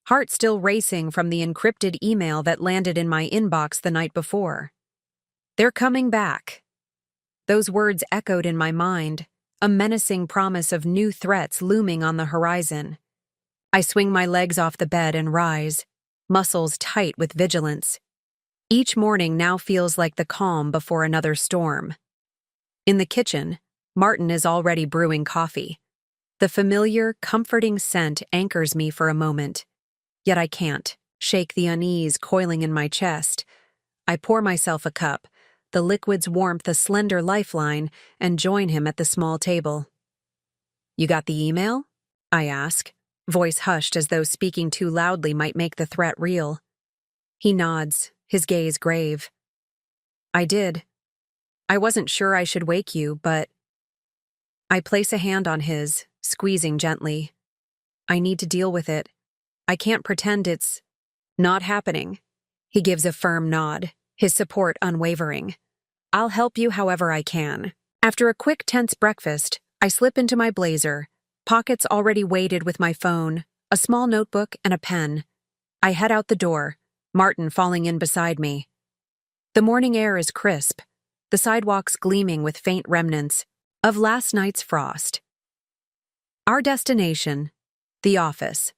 heart still racing from the encrypted email that landed in my inbox the night before. They're coming back. Those words echoed in my mind, a menacing promise of new threats looming on the horizon. I swing my legs off the bed and rise, muscles tight with vigilance. Each morning now feels like the calm before another storm. In the kitchen, Martin is already brewing coffee. The familiar, comforting scent anchors me for a moment. Yet I can't shake the unease coiling in my chest. I pour myself a cup, the liquid's warmth a slender lifeline, and join him at the small table. "You got the email?" I ask, voice hushed as though speaking too loudly might make the threat real. He nods, his gaze grave. "I did. I wasn't sure I should wake you, but—" I place a hand on his, squeezing gently. "I need to deal with it. I can't pretend it's not happening." He gives a firm nod, his support unwavering. "I'll help you however I can." After a quick, tense breakfast, I slip into my blazer, pockets already weighted with my phone, a small notebook, and a pen. I head out the door, Martin falling in beside me. The morning air is crisp, the sidewalks gleaming with faint remnants of last night's frost. Our destination, the office.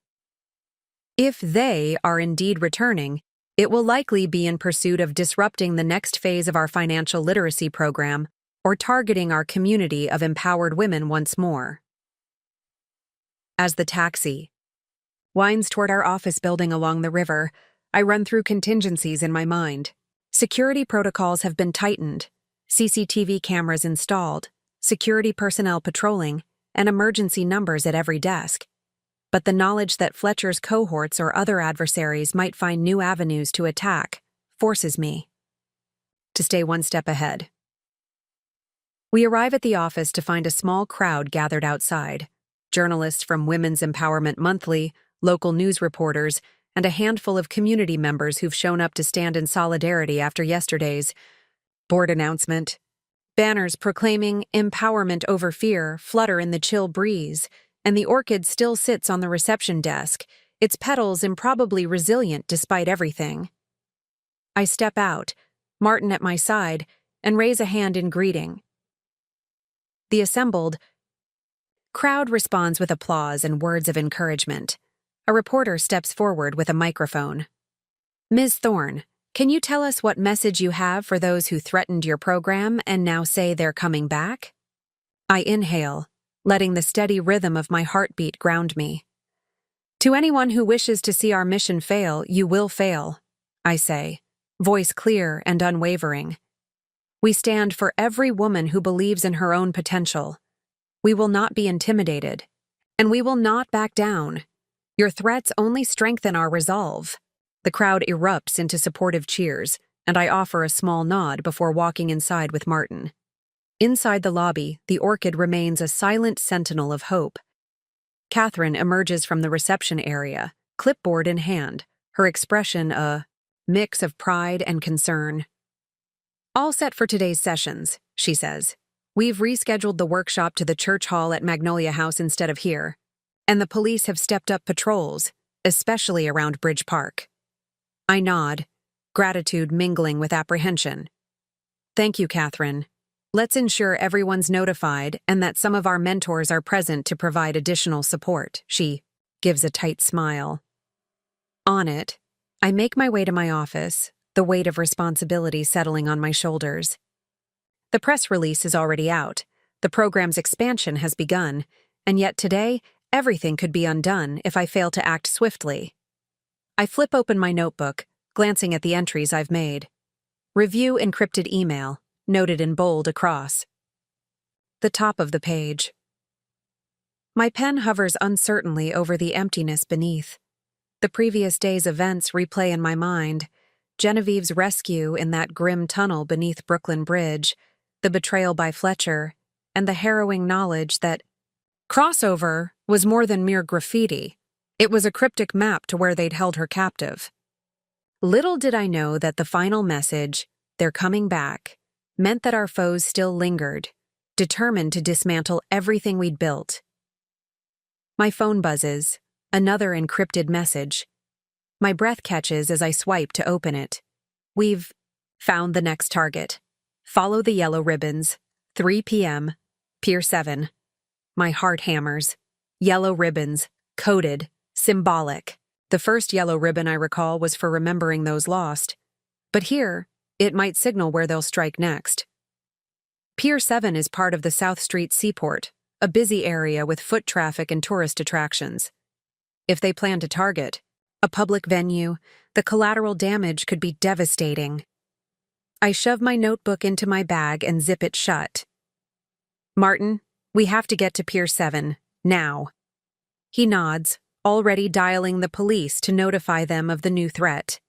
If they are indeed returning, it will likely be in pursuit of disrupting the next phase of our financial literacy program or targeting our community of empowered women once more. As the taxi winds toward our office building along the river, I run through contingencies in my mind. Security protocols have been tightened, CCTV cameras installed, security personnel patrolling, and emergency numbers at every desk. But the knowledge that Fletcher's cohorts or other adversaries might find new avenues to attack forces me to stay one step ahead. We arrive at the office to find a small crowd gathered outside, journalists from Women's Empowerment Monthly, local news reporters, and a handful of community members who've shown up to stand in solidarity after yesterday's board announcement. Banners proclaiming empowerment over fear flutter in the chill breeze, and the orchid still sits on the reception desk, its petals improbably resilient despite everything. I step out, Martin at my side, and raise a hand in greeting. The assembled crowd responds with applause and words of encouragement. A reporter steps forward with a microphone. "Ms. Thorne, can you tell us what message you have for those who threatened your program and now say they're coming back?" I inhale, letting the steady rhythm of my heartbeat ground me. "To anyone who wishes to see our mission fail, you will fail," I say, voice clear and unwavering. "We stand for every woman who believes in her own potential. We will not be intimidated, and we will not back down. Your threats only strengthen our resolve." The crowd erupts into supportive cheers, and I offer a small nod before walking inside with Martin. Inside the lobby, the orchid remains a silent sentinel of hope. Catherine emerges from the reception area, clipboard in hand, her expression a mix of pride and concern. "All set for today's sessions," she says. "We've rescheduled the workshop to the church hall at Magnolia House instead of here, and the police have stepped up patrols, especially around Bridge Park." I nod, gratitude mingling with apprehension. "Thank you, Catherine. Let's ensure everyone's notified and that some of our mentors are present to provide additional support." She gives a tight smile. On it, I make my way to my office, the weight of responsibility settling on my shoulders. The press release is already out, the program's expansion has begun, and yet today, everything could be undone if I fail to act swiftly. I flip open my notebook, glancing at the entries I've made. Review encrypted email, noted in bold across the top of the page. My pen hovers uncertainly over the emptiness beneath. The previous day's events replay in my mind, Genevieve's rescue in that grim tunnel beneath Brooklyn Bridge, the betrayal by Fletcher, and the harrowing knowledge that Crossover was more than mere graffiti. It was a cryptic map to where they'd held her captive. Little did I know that the final message, "They're coming back," meant that our foes still lingered, determined to dismantle everything we'd built. My phone buzzes, another encrypted message. My breath catches as I swipe to open it. We've found the next target. Follow the yellow ribbons. 3 p.m. Pier 7. My heart hammers. Yellow ribbons. Coded. Symbolic. The first yellow ribbon I recall was for remembering those lost. But here, it might signal where they'll strike next. Pier 7 is part of the South Street Seaport, a busy area with foot traffic and tourist attractions. If they plan to target a public venue, the collateral damage could be devastating. I shove my notebook into my bag and zip it shut. "Martin, we have to get to Pier 7, now." He nods, already dialing the police to notify them of the new threat.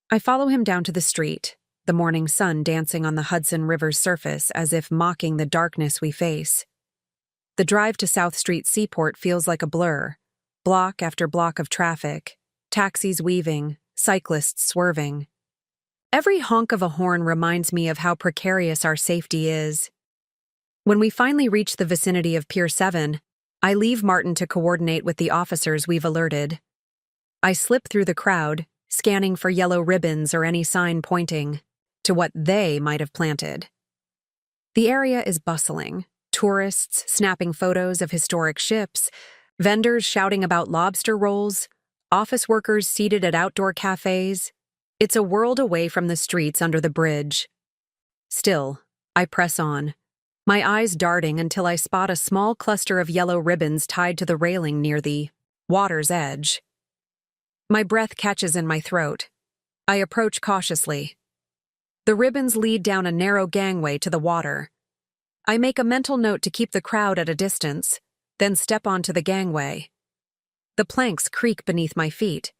I follow him down to the street, the morning sun dancing on the Hudson River's surface as if mocking the darkness we face. The drive to South Street Seaport feels like a blur, block after block of traffic, taxis weaving, cyclists swerving. Every honk of a horn reminds me of how precarious our safety is. When we finally reach the vicinity of Pier 7, I leave Martin to coordinate with the officers we've alerted. I slip through the crowd, scanning for yellow ribbons or any sign pointing to what they might have planted. The area is bustling, tourists snapping photos of historic ships, vendors shouting about lobster rolls, office workers seated at outdoor cafes. It's a world away from the streets under the bridge. Still, I press on, my eyes darting until I spot a small cluster of yellow ribbons tied to the railing near the water's edge. My breath catches in my throat. I approach cautiously. The ribbons lead down a narrow gangway to the water. I make a mental note to keep the crowd at a distance, then step onto the gangway. The planks creak beneath my feet.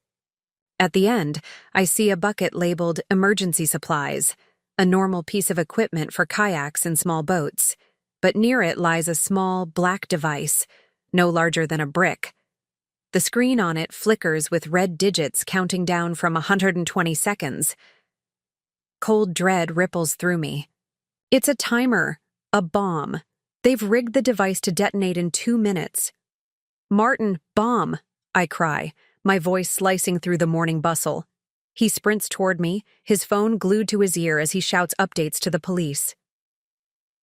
At the end, I see a bucket labeled emergency supplies, a normal piece of equipment for kayaks and small boats, but near it lies a small, black device, no larger than a brick. The screen on it flickers with red digits counting down from 120 seconds. Cold dread ripples through me. It's a timer, a bomb. They've rigged the device to detonate in 2 minutes. "Martin, bomb!" I cry, my voice slicing through the morning bustle. He sprints toward me, his phone glued to his ear as he shouts updates to the police.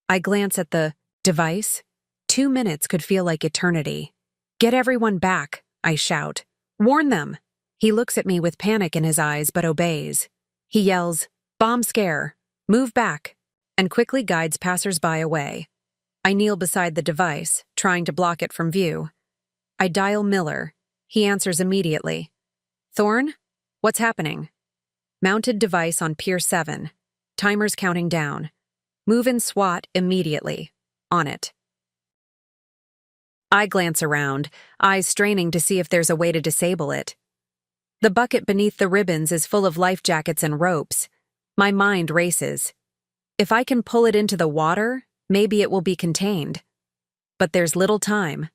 I glance at the device. 2 minutes could feel like eternity. "Get everyone back," I shout. "Warn them." He looks at me with panic in his eyes but obeys. He yells, "Bomb scare! Move back!" and quickly guides passers-by away. I kneel beside the device, trying to block it from view. I dial Miller. He answers immediately. "Thorne? What's happening?" "Mounted device on Pier 7. Timer's counting down. Move in SWAT immediately. On it." I glance around, eyes straining to see if there's a way to disable it. The bucket beneath the ribbons is full of life jackets and ropes. My mind races. If I can pull it into the water, maybe it will be contained. But there's little time.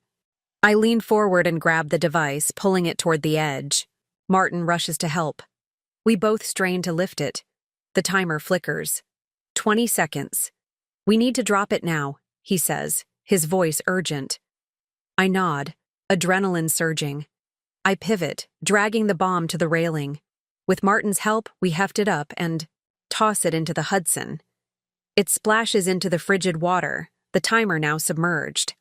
I lean forward and grab the device, pulling it toward the edge. Martin rushes to help. We both strain to lift it. The timer flickers. 20 seconds. "We need to drop it now," he says, his voice urgent. I nod, adrenaline surging. I pivot, dragging the bomb to the railing. With Martin's help, we heft it up and toss it into the Hudson. It splashes into the frigid water, the timer now submerged.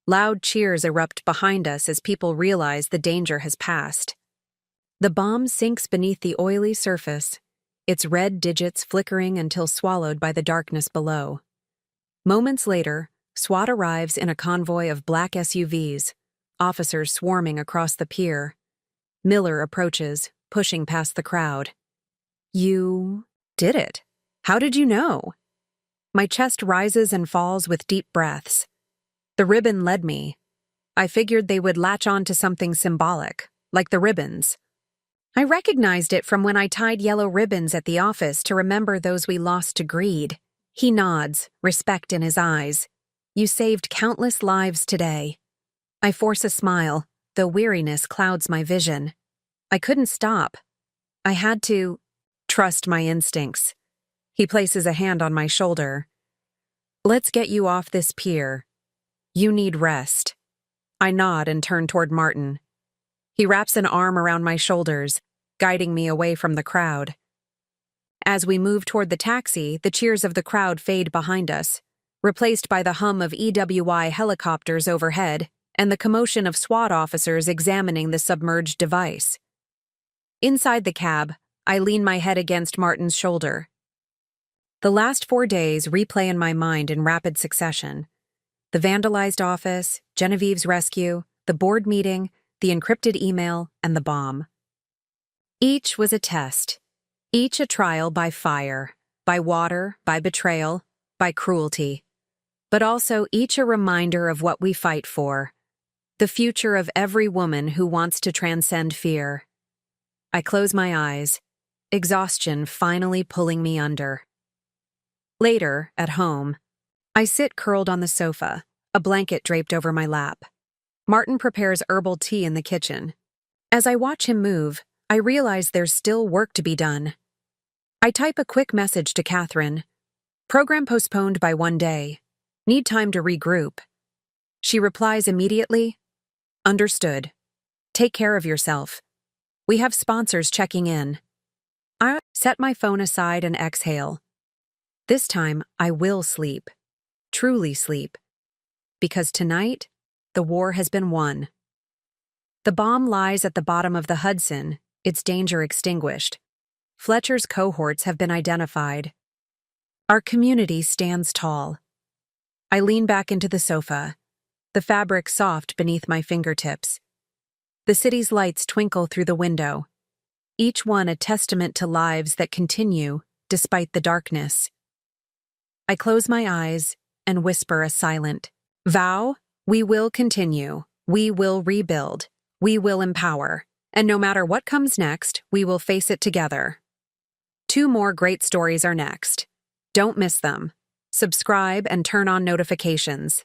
Loud cheers erupt behind us as people realize the danger has passed. The bomb sinks beneath the oily surface, its red digits flickering until swallowed by the darkness below. Moments later, SWAT arrives in a convoy of black SUVs, officers swarming across the pier. Miller approaches, pushing past the crowd. "You did it. How did you know?" My chest rises and falls with deep breaths. The ribbon led me. I figured they would latch on to something symbolic, like the ribbons. I recognized it from when I tied yellow ribbons at the office to remember those we lost to greed. He nods, respect in his eyes. You saved countless lives today. I force a smile, though weariness clouds my vision. I couldn't stop. I had to trust my instincts. He places a hand on my shoulder. Let's get you off this pier. You need rest. I nod and turn toward Martin. He wraps an arm around my shoulders, guiding me away from the crowd. As we move toward the taxi, the cheers of the crowd fade behind us, replaced by the hum of EWI helicopters overhead and the commotion of SWAT officers examining the submerged device. Inside the cab, I lean my head against Martin's shoulder. The last 4 days replay in my mind in rapid succession. The vandalized office, Genevieve's rescue, the board meeting, the encrypted email, and the bomb. Each was a test. Each a trial by fire, by water, by betrayal, by cruelty. But also each a reminder of what we fight for. The future of every woman who wants to transcend fear. I close my eyes, exhaustion finally pulling me under. Later, at home, I sit curled on the sofa, a blanket draped over my lap. Martin prepares herbal tea in the kitchen. As I watch him move, I realize there's still work to be done. I type a quick message to Catherine. Program postponed by 1 day. Need time to regroup. She replies immediately. Understood. Take care of yourself. We have sponsors checking in. I set my phone aside and exhale. This time, I will sleep. Truly sleep. Because tonight, the war has been won. The bomb lies at the bottom of the Hudson, its danger extinguished. Fletcher's cohorts have been identified. Our community stands tall. I lean back into the sofa, the fabric soft beneath my fingertips. The city's lights twinkle through the window, each one a testament to lives that continue despite the darkness. I close my eyes and whisper a silent vow. We will continue. We will rebuild. We will empower. And no matter what comes next, we will face it together. 2 more great stories are next. Don't miss them. Subscribe and turn on notifications.